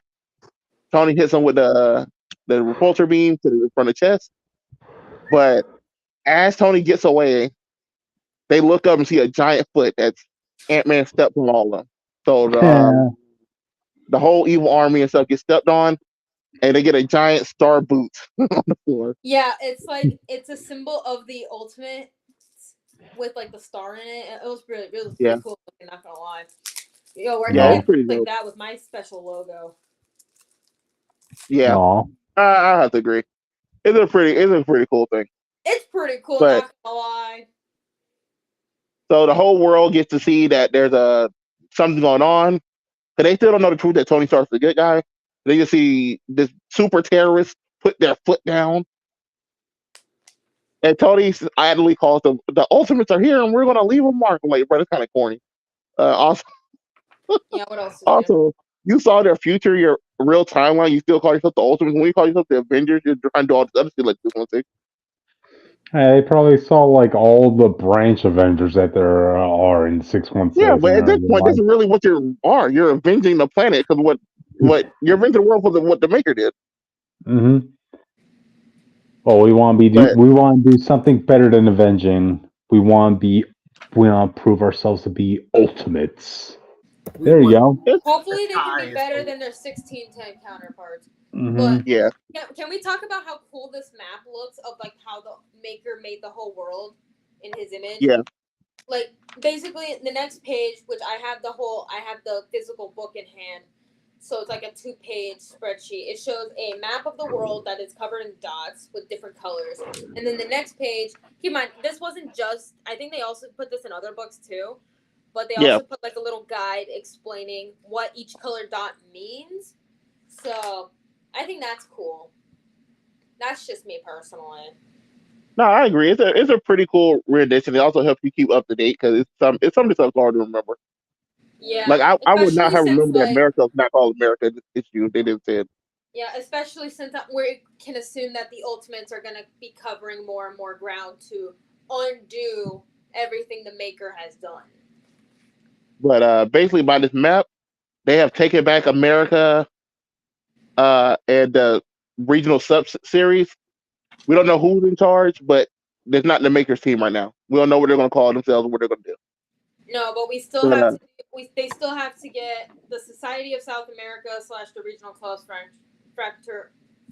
Tony hits him with the repulsor beam to the front of the chest. But as Tony gets away, they look up and see a giant foot that's Ant-Man stepped on all of them. So the whole evil army and stuff gets stepped on, and they get a giant star boot on the floor.
Yeah, it's a symbol of the ultimate with like the star in it. It was pretty cool. I'm not gonna lie. Yo, where can I get like that with my special logo?
Yeah, I have to agree. It's a pretty cool thing.
It's pretty cool, not gonna lie.
So the whole world gets to see that there's something going on, but they still don't know the truth that Tony Stark's the good guy. They just see this super terrorist put their foot down, and Tony idly calls them, "The Ultimates are here, and we're gonna leave a mark." I'm like, bro, that's kind of corny. Also,
yeah. What else?
Also, you saw their future, your real timeline. You still call yourself the Ultimates. When you call yourself the Avengers, you're trying to do all this other shit like this one thing.
They probably saw like all the branch Avengers that there are in 616.
Yeah, but at this point, this is really what you are. You're avenging the planet because what you're avenging the world for what the Maker did.
Mm-hmm. Well, we want to do something better than avenging. We want to prove ourselves to be ultimates. There you go.
Hopefully, they can be better than their 1610 counterparts.
Mm-hmm.
But
yeah,
can we talk about how cool this map looks of like how the Maker made the whole world in his image?
Yeah.
Like basically, the next page, which I have the physical book in hand. So it's like a 2-page spreadsheet. It shows a map of the world that is covered in dots with different colors. And then the next page, keep in mind, this wasn't just, I think they also put this in other books too, but they also put like a little guide explaining what each color dot means. So I think that's cool. That's just me personally.
No, I agree. It's a pretty cool rendition. It also helps you keep up to date because it's something that's hard to remember.
Yeah,
like I would not have remembered that America's not called America issue. They didn't say it.
Yeah, especially since we can assume that the Ultimates are going to be covering more and more ground to undo everything the Maker has done.
But basically, by this map, they have taken back America and the regional sub series. We don't know who's in charge, but there's not the makers team right now. We don't know what they're going to call themselves, what they're going to do.
No, but we still have to. They still have to get the Society of South America / the Regional Clubs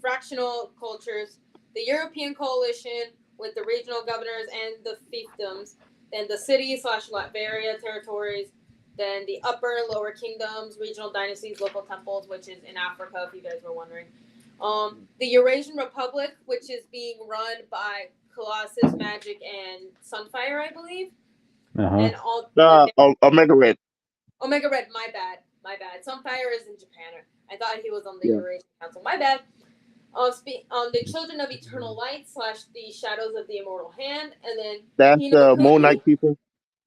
Fractional Cultures, the European Coalition with the regional governors and the fiefdoms, then the city / Latveria territories, then the Upper and Lower Kingdoms, regional dynasties, local temples, which is in Africa, if you guys were wondering. The Eurasian Republic, which is being run by Colossus, Magic, and Sunfire, I believe. And all
Omega Red.
Omega Red, my bad. Sunfire is in Japan. I thought he was on the Eurasian Council. My bad. The Children of Eternal Light / the Shadows of the Immortal Hand, and then
that's the Moon Knight people.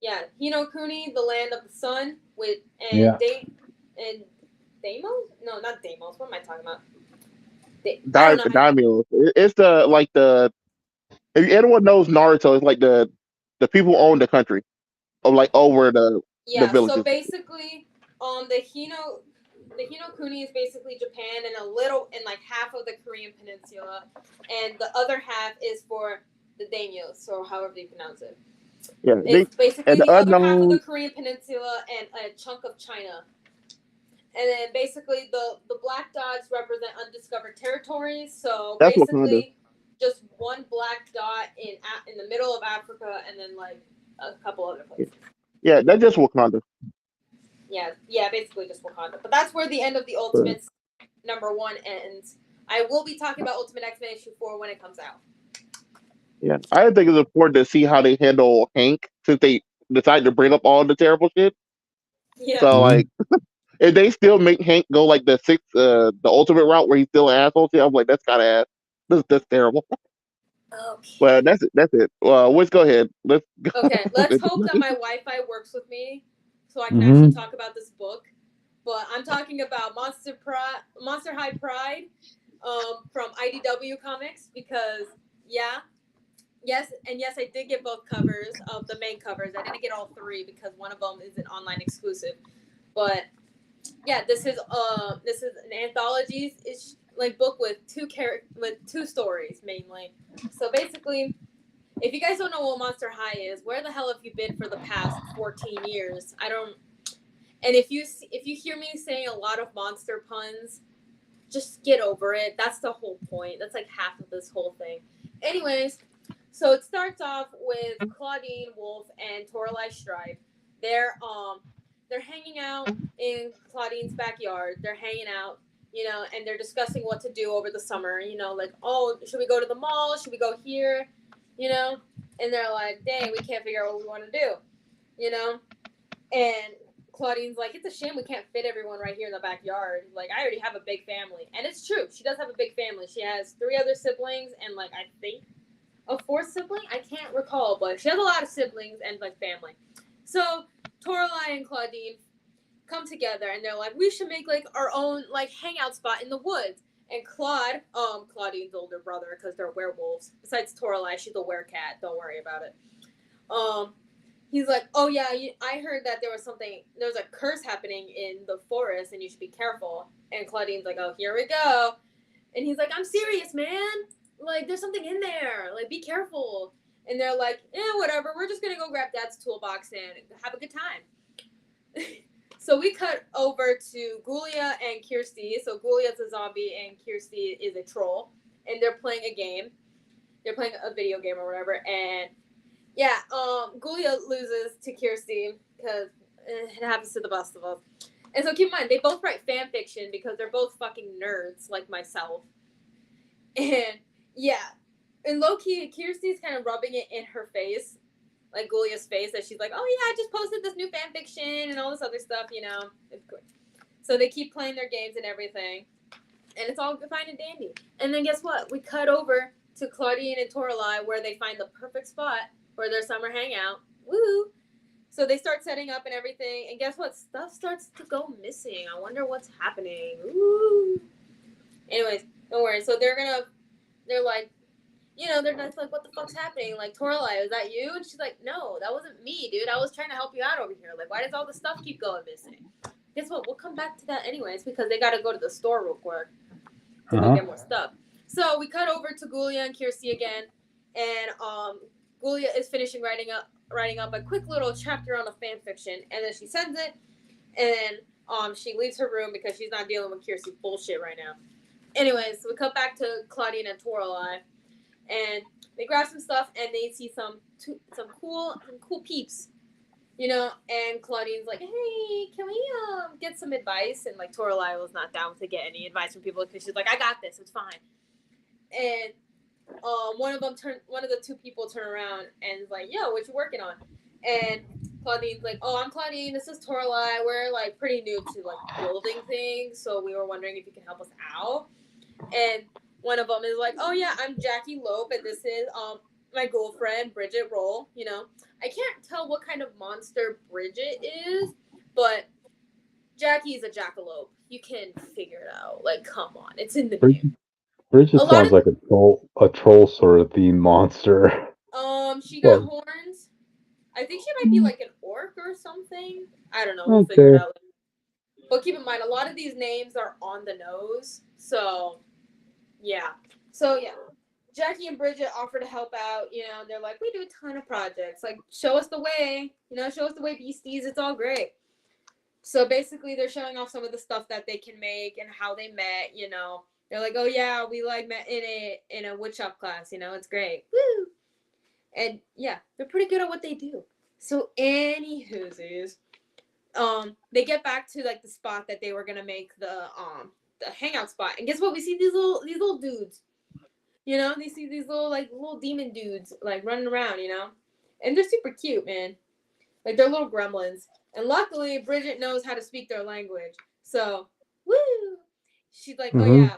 Yeah, Hinokuni, the Land of the Sun, and Deimos? No, not Deimos. What am I talking about?
Daimyo. It's the if anyone knows Naruto, it's like the people who own the country, over the villages.
So basically, the Hinokuni is basically Japan and like half of the Korean Peninsula, and the other half is for the daimyos, or however you pronounce it.
Yeah,
it's basically the other half of the Korean Peninsula and a chunk of China. And then basically the black dots represent undiscovered territories. So
that's
basically just one black dot in the middle of Africa, and then like a couple other places.
Yeah, that's just Wakanda.
Yeah, basically just Wakanda. But that's where the end of the Ultimates #1 ends. I will be talking about Ultimate X-Men issue 4 when it comes out.
Yeah, I think it's important to see how they handle Hank, since they decided to bring up all the terrible shit.
Yeah.
So like, if they still make Hank go like the Ultimate route where he's still an asshole, I'm like, that's kind of ass. That's terrible.
Okay.
Well, that's it. Well, let's go ahead. Let's go.
Okay, let's hope that my Wi-Fi works with me, so I can actually talk about this book. But I'm talking about Monster High Pride, from IDW Comics, because yes, I did get both covers of the main covers. I didn't get all 3 because one of them is an online exclusive. But yeah, this is an anthology book with 2 stories mainly. So basically, if you guys don't know what Monster High is, where the hell have you been for the past 14 years? I don't. And if you hear me saying a lot of monster puns, just get over it. That's the whole point. That's like half of this whole thing. Anyways, so it starts off with Claudine Wolf and Toralei Stripe. They're hanging out in Claudine's backyard. They're hanging out, and they're discussing what to do over the summer. Like, oh, should we go to the mall? Should we go here? And they're like, dang, we can't figure out what we want to do. And Claudine's like, it's a shame we can't fit everyone right here in the backyard. Like, I already have a big family. And it's true. She does have a big family. She has 3 other siblings and, like, I think a 4th sibling? I can't recall, but she has a lot of siblings and, like, family. So Toralei and Claudine come together, and they're like, we should make, like, our own, like, hangout spot in the woods. And Claudine's older brother, because they're werewolves. Besides Toralei, she's a werecat. Don't worry about it. He's like, oh yeah, I heard that there was a curse happening in the forest, and you should be careful. And Claudine's like, oh, here we go. And he's like, I'm serious, man. Like, there's something in there. Like, be careful. And they're like, whatever. We're just gonna go grab Dad's toolbox and have a good time. So we cut over to Gulia and Kirsty. So Gulia's a zombie and Kirsty is a troll, and they're playing a game. They're playing a video game or whatever, and yeah, Gulia loses to Kirsty because it happens to the best of us. And so keep in mind, they both write fan fiction because they're both fucking nerds like myself. And yeah, and low-key, Kirsty's kind of rubbing it in her face, like Gulia's face, that she's like, oh yeah, I just posted this new fan fiction and all this other stuff, It's cool. So they keep playing their games and everything, and it's all fine and dandy. And then guess what? We cut over to Claudine and Toralei, where they find the perfect spot for their summer hangout. Woo! So they start setting up and everything, and guess what? Stuff starts to go missing. I wonder what's happening. Woo! Anyways, don't worry. So they're like, they're just like, what the fuck's happening? Like, Toralei, is that you? And she's like, no, that wasn't me, dude. I was trying to help you out over here. Like, why does all this stuff keep going missing? Guess what? We'll come back to that anyways, because they gotta go to the store real quick. to go get more stuff. So we cut over to Gulia and Kirsty again, and Gulia is finishing writing up a quick little chapter on a fan fiction, and then she sends it, and she leaves her room because she's not dealing with Kirsty's bullshit right now. Anyways, we cut back to Claudine and Toralei, and they grab some stuff, and they see some cool peeps, you know. And Claudine's like, "Hey, can we get some advice?" And like Toralei was not down to get any advice from people because she's like, "I got this, it's fine." And one of the two people turn around and is like, "Yo, what you working on?" And Claudine's like, "Oh, I'm Claudine. This is Toralei. We're like pretty new to like building things, so we were wondering if you can help us out." And one of them is like, "Oh yeah, I'm Jackie Lope, and this is my girlfriend Bridget Roll." You know, I can't tell what kind of monster Bridget is, but Jackie's a jackalope. You can figure it out. Like, come on, it's in the name.
Bridget sounds like a troll sort of themed monster.
She got horns. I think she might be like an orc or something. I don't know. We'll figure it out. But keep in mind, a lot of these names are on the nose. So, yeah. Jackie and Bridget offer to help out. You know, they're like, we do a ton of projects. Like, show us the way. You know, show us the way, beasties. It's all great. So basically, they're showing off some of the stuff that they can make and how they met. You know, they're like, oh yeah, we like met in a woodshop class. You know, it's great. Woo! And yeah, they're pretty good at what they do. So anywhoosies, they get back to like the spot that they were gonna make the hangout spot, and guess what? We see these little dudes. You know, they see these little demon dudes like running around. You know, and they're super cute, man. Like they're little gremlins. And luckily, Bridget knows how to speak their language. So, woo! She's like, oh yeah,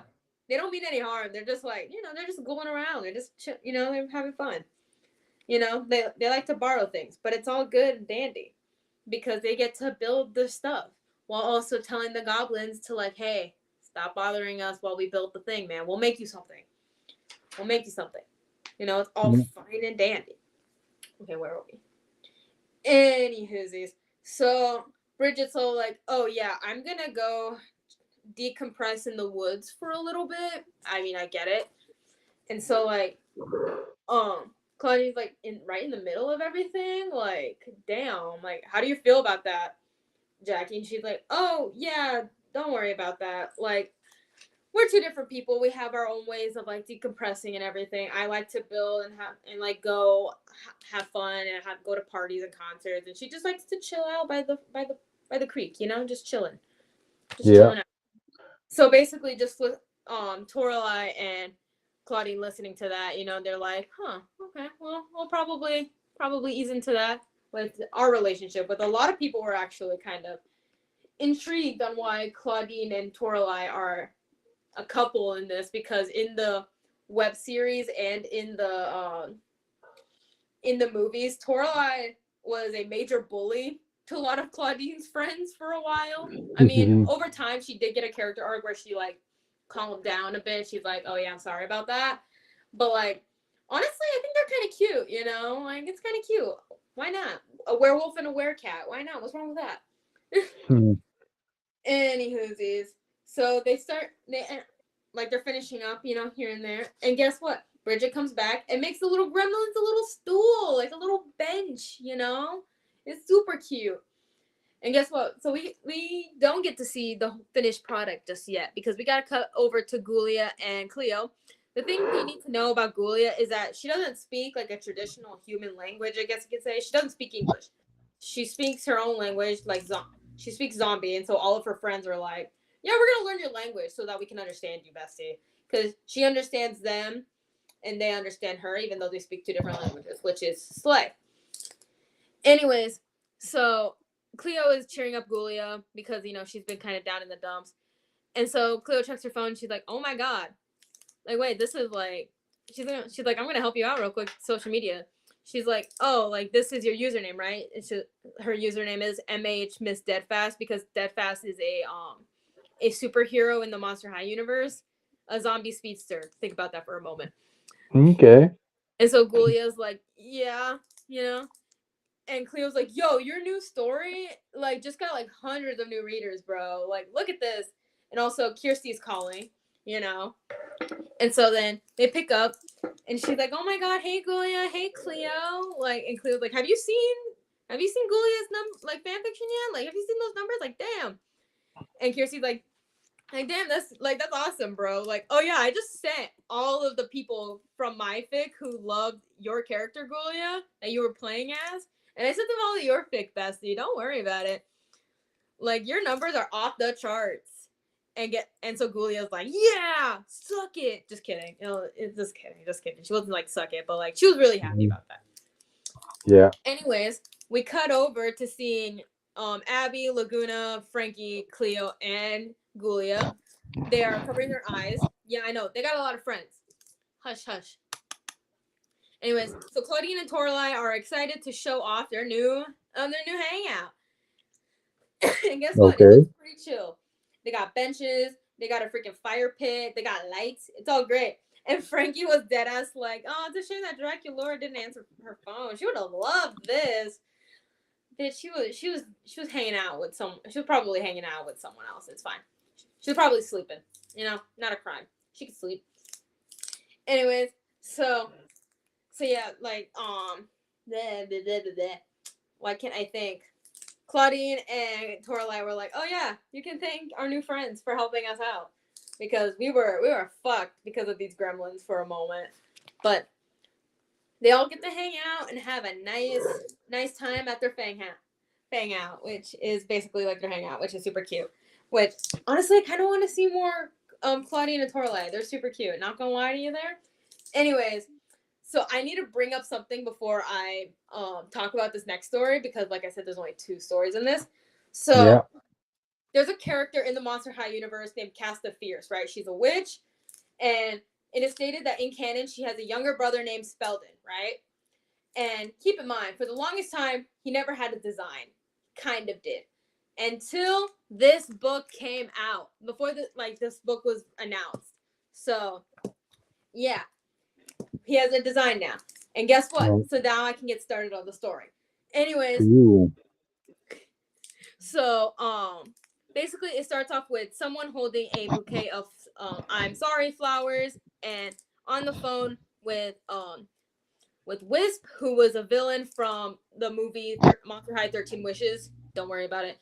they don't mean any harm. They're just like, you know, they're just going around. They're just, you know, they're having fun. You know, they like to borrow things, but it's all good and dandy because they get to build their stuff while also telling the goblins to like, hey, stop bothering us while we build the thing, man. We'll make you something. You know, it's all fine and dandy. Okay, where are we? Anywhoosies. So Bridget's all like, oh yeah, I'm gonna go decompress in the woods for a little bit. I mean, I get it. And so like, Claudine's like right in the middle of everything. Like, damn. Like, how do you feel about that, Jackie? And she's like, oh yeah, don't worry about that. Like, we're two different people. We have our own ways of like decompressing and everything. I like to build and like go have fun and go to parties and concerts. And she just likes to chill out by the creek, you know, just chilling. Chilling out. So basically, just with Toralei and Claudine listening to that, you know, they're like, huh, okay, well, we'll probably ease into that with our relationship. But a lot of people were actually kind of intrigued on why Claudine and Toralei are a couple in this, because in the web series and in the movies, Toralei was a major bully to a lot of Claudine's friends for a while. I mean, over time, she did get a character arc where she like calmed down a bit. She's like, oh yeah, I'm sorry about that. But like, honestly, I think they're kind of cute, you know? Like, it's kind of cute. Why not? A werewolf and a werecat. Why not? What's wrong with that? Anywhoosies. So they're finishing up, you know, here and there. And guess what? Bridget comes back and makes the little gremlins a little stool, like a little bench, you know? It's super cute. And guess what? So we don't get to see the finished product just yet because we got to cut over to Gulia and Cleo. The thing you need to know about Gulia is that she doesn't speak like a traditional human language, I guess you could say. She doesn't speak English. She speaks her own language, like she speaks zombie. And so all of her friends are like, yeah, we're going to learn your language so that we can understand you, bestie. Because she understands them and they understand her, even though they speak two different languages, which is slay. Anyways, so Cleo is cheering up Gulia because, you know, she's been kind of down in the dumps. And so Cleo checks her phone. She's like, oh my God. Like, wait, this is like, she's like, I'm going to help you out real quick. Social media. She's like, oh, like, this is your username, right? Her username is MH Miss Deadfast because Deadfast is a superhero in the Monster High universe, a zombie speedster. Think about that for a moment.
Okay.
And so Gulia's like, yeah, you know. And Cleo's like, yo, your new story, like, just got, like, hundreds of new readers, bro. Like, look at this. And also, Kirsty's calling, you know. And so then they pick up, and she's like, "Oh my god, hey Gulia, hey Cleo," like, and Cleo's like, "Have you seen Gulia's like fan fiction yet? Like, have you seen those numbers? Like, damn." And Kiersey's like, damn, that's awesome, bro. Like, oh yeah, I just sent all of the people from my fic who loved your character, Gulia, that you were playing as, and I sent them all to your fic, bestie. Don't worry about it. Like, your numbers are off the charts. And so Gulia's like, yeah, suck it. Just kidding. You know, it's just kidding. She wasn't like suck it, but like she was really happy about that.
Yeah.
Anyways, we cut over to seeing Abby, Laguna, Frankie, Cleo, and Gulia. They are covering their eyes. Yeah, I know. They got a lot of friends. Hush, hush. Anyways, so Claudine and Toralei are excited to show off their new hangout. And guess what?
Okay.
It looks pretty chill. They got benches. They got a freaking fire pit. They got lights. It's all great. And Frankie was dead ass like, oh, it's a shame that Draculaura didn't answer her phone. She would have loved this. Bitch, she was hanging out with she was probably hanging out with someone else. It's fine. She was probably sleeping. You know, not a crime. She could sleep. Anyways, so yeah, like why can't I think? Claudine and Toralei were like, oh yeah, you can thank our new friends for helping us out. Because we were fucked because of these gremlins for a moment. But they all get to hang out and have a nice time at their fang out, which is basically like their hangout, which is super cute. Which, honestly, I kind of want to see more Claudine and Toralei. They're super cute. Not gonna lie to you there. Anyways, so I need to bring up something before I talk about this next story, because like I said, there's only 2 stories in this. So there's a character in the Monster High universe named Casta Fierce, right? She's a witch, and it is stated that in canon she has a younger brother named Spelden, right? And keep in mind, for the longest time, he never had a design. Kind of did. Until this book came out. Before this book was announced. So, yeah. He has a design now. And guess what? So now I can get started on the story. Anyways.
Ooh.
So, basically it starts off with someone holding a bouquet of I'm sorry flowers, and on the phone with Wisp, who was a villain from the movie Monster High 13 Wishes. Don't worry about it.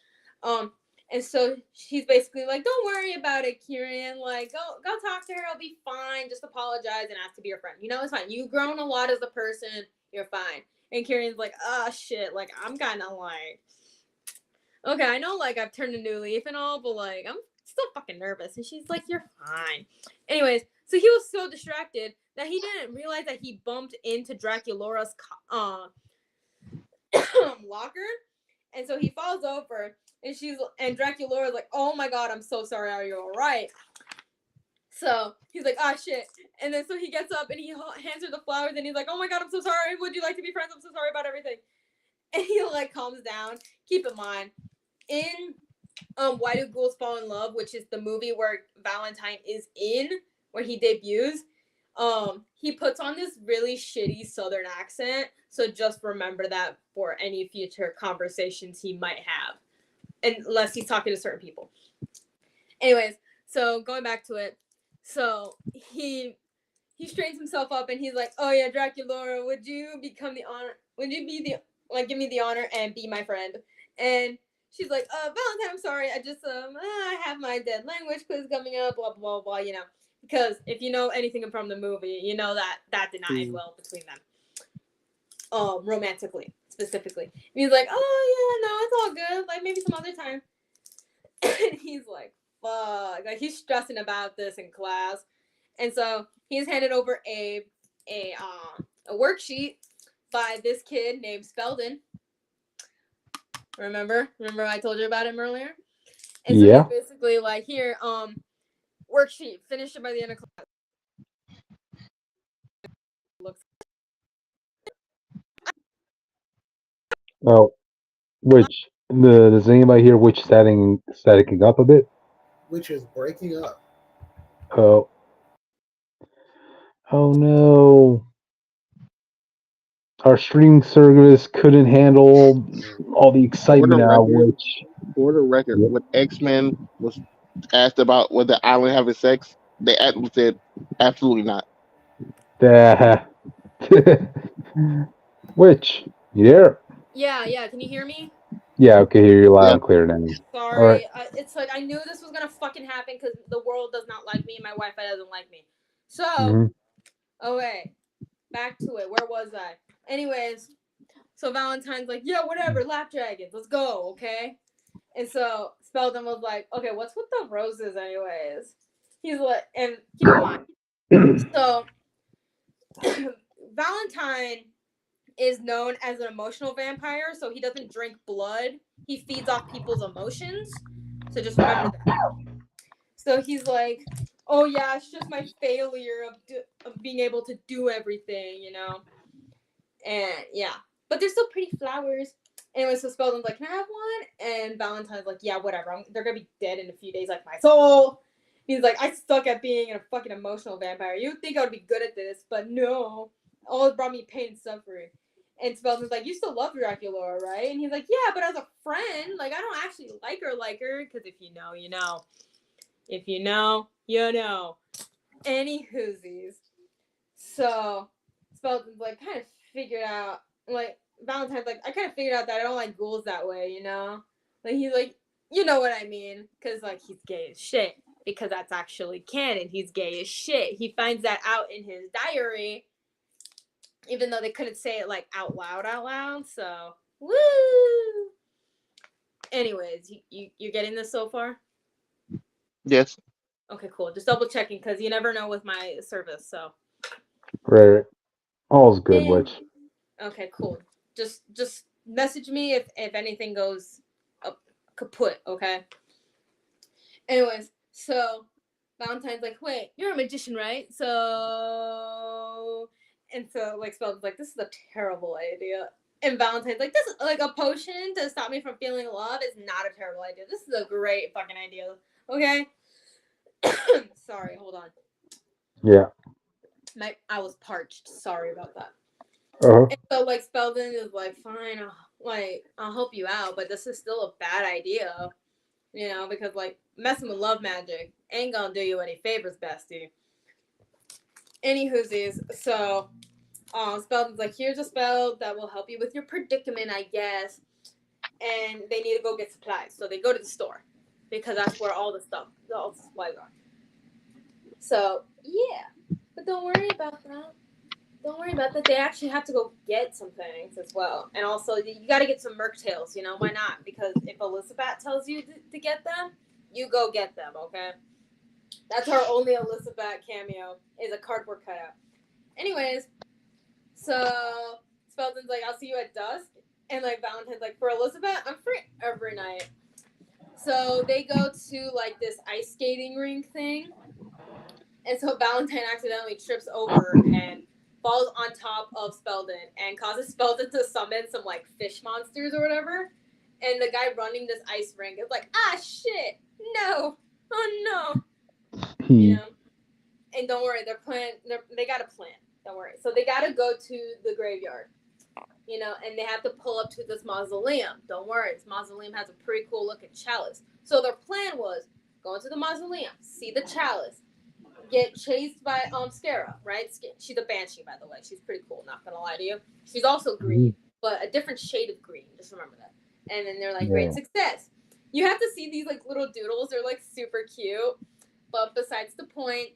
And so she's basically like, don't worry about it, Kieran. Like, go talk to her. I'll be fine. Just apologize and ask to be your friend. You know, it's fine. You've grown a lot as a person. You're fine. And Kieran's like, oh, shit. Like, I'm kind of like, okay, I know, like, I've turned a new leaf and all, but, like, I'm still fucking nervous. And she's like, you're fine. Anyways, so he was so distracted that he didn't realize that he bumped into Draculaura's locker. And so he falls over. And Draculaura's like, oh my god, I'm so sorry, are you alright? So he's like, ah, shit. And then so he gets up and he hands her the flowers and he's like, oh my god, I'm so sorry. Would you like to be friends? I'm so sorry about everything. And he like calms down. Keep in mind, in Why Do Ghouls Fall in Love, which is the movie where Valentine is in, where he debuts, he puts on this really shitty southern accent. So just remember that for any future conversations he might have. Unless he's talking to certain people. Anyways, so going back to it. So he straightens himself up and he's like, oh yeah, Draculaura, would you give me the honor and be my friend? And she's like, Valentine, I'm sorry, I just I have my dead language quiz coming up, blah blah blah, you know. Because if you know anything from the movie, you know that did not end well between them. Romantically. Specifically. And he's like, oh yeah, no, it's all good. Like maybe some other time. And he's like, fuck. Like he's stressing about this in class. And so he's handed over a worksheet by this kid named Spelden. Remember I told you about him earlier? And so he's basically like, here, worksheet, finish it by the end of class.
Oh, does anybody hear which staticking up a bit?
Which is breaking up.
Oh no. Our streaming service couldn't handle all the excitement now, which...
For the record, when X-Men was asked about whether Island having sex, They said absolutely not.
Which? You there?
Yeah. Can you hear me?
Yeah, okay, hear you loud
Yeah.
and clear now.
Sorry.
All right.
It's like I knew this was gonna fucking happen because the world does not like me and my Wi-Fi doesn't like me. So,
Mhm.
okay, back to it. Where was I? Anyways, so Valentine's like, yeah, whatever, lap dragons, let's go, okay? And so Spelden was like, okay, what's with the roses, anyways? He's like, and keep in mind, so Valentine is known as an emotional vampire, so he doesn't drink blood. He feeds off people's emotions. So just remember that. So he's like, oh yeah, it's just my failure of being able to do everything, you know? And yeah, but they're still pretty flowers. Anyway, so Spelden's like, can I have one? And Valentine's like, yeah, whatever. They're gonna be dead in a few days like my soul. He's like, I suck at being a fucking emotional vampire. You would think I would be good at this, but no. All it brought me pain and suffering. And Spelden's like, you still love Dracula, right? And he's like, yeah, but as a friend, like, I don't actually like her, because if you know, you know. If you know, you know. Any whoosies. So, Spelden's like, kind of figured out, like, Valentine's like, I kind of figured out that I don't like ghouls that way, you know? Like, he's like, you know what I mean? Because, like, he's gay as shit. Because that's actually canon. He's gay as shit. He finds that out in his diary, even though they couldn't say it, like, out loud. So, woo! Anyways, you're getting this so far?
Yes.
Okay, cool. Just double checking, because you never know with my service, so.
Right. All's good, Witch.
Okay, cool. Just message me if anything goes up kaput, okay? Anyways, so Valentine's like, wait, you're a magician, right? So like Spelden's like, this is a terrible idea. And Valentine's like, this is like a potion to stop me from feeling love is not a terrible idea. This is a great fucking idea. Okay? Sorry, hold on.
Yeah.
I was parched. Sorry about that.
Uh-huh.
And so like Spelden is like, fine, I'll help you out, but this is still a bad idea, you know, because like messing with love magic ain't gonna do you any favors, bestie. Any whoosies, so Spelden's like, here's a spell that will help you with your predicament, I guess, and they need to go get supplies, so they go to the store because that's where all the supplies are. So yeah, but don't worry about that. Don't worry about that. They actually have to go get some things as well. And also, you got to get some Merc Tails, you know? Why not? Because if Elizabeth tells you to get them, you go get them, okay? That's our only Elizabeth cameo, is a cardboard cutout. Anyways, so Spelden's like, I'll see you at dusk. And, like, Valentine's like, for Elizabeth, I'm free every night. So they go to, like, this ice skating rink thing. And so Valentine accidentally trips over and falls on top of Spelden and causes Spelden to summon some like fish monsters or whatever. And the guy running this ice rink is like, ah shit, no, oh no, you know. And don't worry, they got a plan. Don't worry. So they got to go to the graveyard, you know, and they have to pull up to this mausoleum. Don't worry, this mausoleum has a pretty cool looking chalice. So their plan was go into the mausoleum, see the chalice, get chased by Scara, right? She's a banshee, by the way. She's pretty cool, not gonna lie to you. She's also green, but a different shade of green. Just remember that. And then they're like, great success. You have to see these like little doodles. They're like super cute. But besides the point.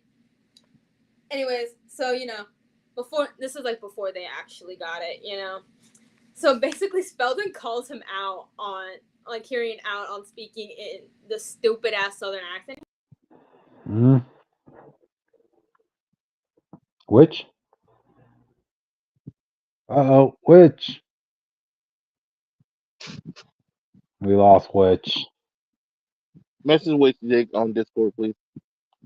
Anyways, so you know, this is like before they actually got it, you know. So basically, Spelden calls him out on like hearing out on speaking in the stupid ass Southern accent.
Mm-hmm. Which? Uh-oh, Witch. We lost Witch.
Message with Jake on Discord, please.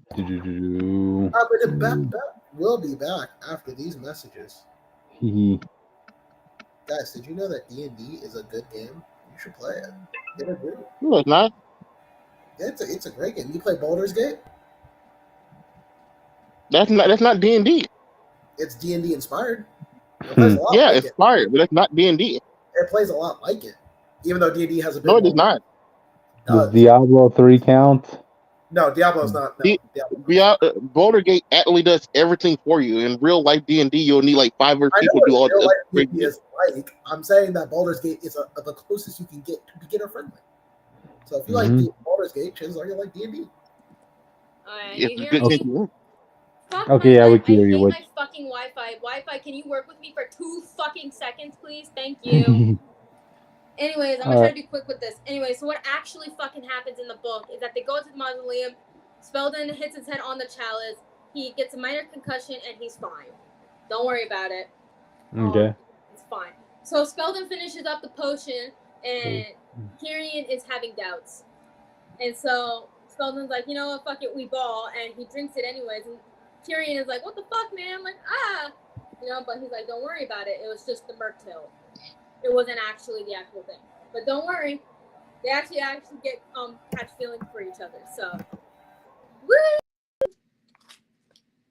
But the will be back after these messages. Guys, did you know that D&D is a good game? You should play it. Get a group.
No, it's not.
Yeah, it's a great game. You play Baldur's Gate?
That's not D&D.
It's D&D inspired.
Yeah, like inspired, but that's not D&D.
It plays a lot like it, even though D&D has a bit
No, it does not.
Does Diablo 3 count?
No, Diablo's not. No,
Boulder Gate actually does everything for you. In real life D&D, you'll need like 5 or
I know
people
what
do all
real
this.
life D&D is like. I'm saying that Baldur's Gate is the closest you can get to beginner friendly. So if you like Baldur's Gate, chances are you like D&D.
Alright,
It's
you
a
hear
good
me?
thing.
Fuck
Okay,
my
yeah, we
life.
can
I
hear you.
hate
What?
my fucking Wi-Fi. Wi-Fi, can you work with me for 2 fucking seconds, please? Thank you. Anyways, I'm gonna try to be quick with this. Anyway, so what actually fucking happens in the book is that they go to the mausoleum, Spelden hits his head on the chalice, he gets a minor concussion, and he's fine. Don't worry about it.
Okay.
It's fine. So Spelden finishes up the potion, and Tyrion is having doubts. And so Spelden's like, you know what, fuck it, we ball, and he drinks it anyways. And Tyrion is like, what the fuck, man? I'm like, you know, but he's like, don't worry about it. It was just the Merktill. It wasn't actually the actual thing. But don't worry, they actually get catch feelings for each other. So, woo!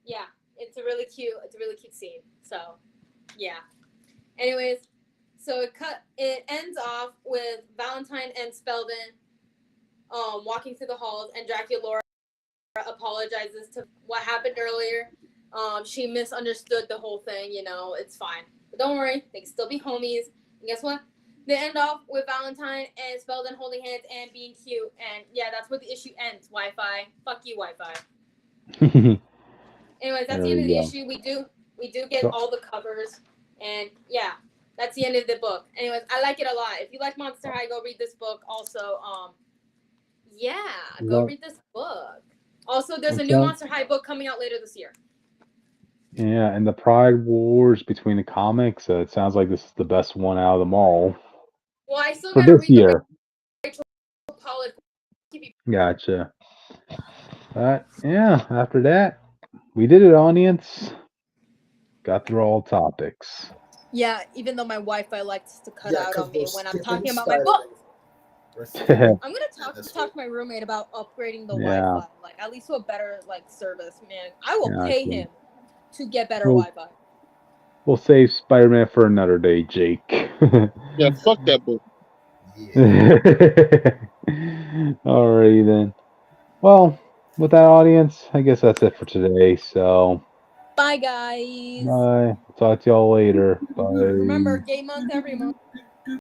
Yeah, it's a really cute scene. So, yeah. Anyways, so it ends off with Valentine and Spelden walking through the halls, and Dracula apologizes to what happened earlier. She misunderstood the whole thing, you know, it's fine. But don't worry, they can still be homies. And guess what? They end off with Valentine and Spelden holding hands and being cute. And yeah, that's where the issue ends. Wi-Fi. Fuck you, Wi-Fi. Anyways, that's the end of the issue. We do get all the covers. And yeah, that's the end of the book. Anyways, I like it a lot. If you like Monster High, go read this book. Also, go read this book. Also, there's a new Monster High book coming out later this year.
Yeah, and the Pride Wars between the comics, it sounds like this is the best one out of them all.
Well, I still
for
gotta
this
read
year.
the Rachel Pollard.
Gotcha. But yeah, after that, we did it, audience. Got through all topics.
Yeah, even though my Wi-Fi likes to cut out on me when I'm talking about
Spider-Man.
my book.
Yeah.
I'm gonna talk to my roommate about upgrading the
Yeah.
Wi-Fi, like at least to a better service. Man, I will pay him to get better
Well,
Wi-Fi.
We'll save Spider-Man for another day, Jake.
Yeah, fuck that book.
Yeah.
Alrighty then. Well, with that, audience, I guess that's it for today. So,
Bye, guys.
bye. Talk to y'all later. Bye.
Remember, gay month every month.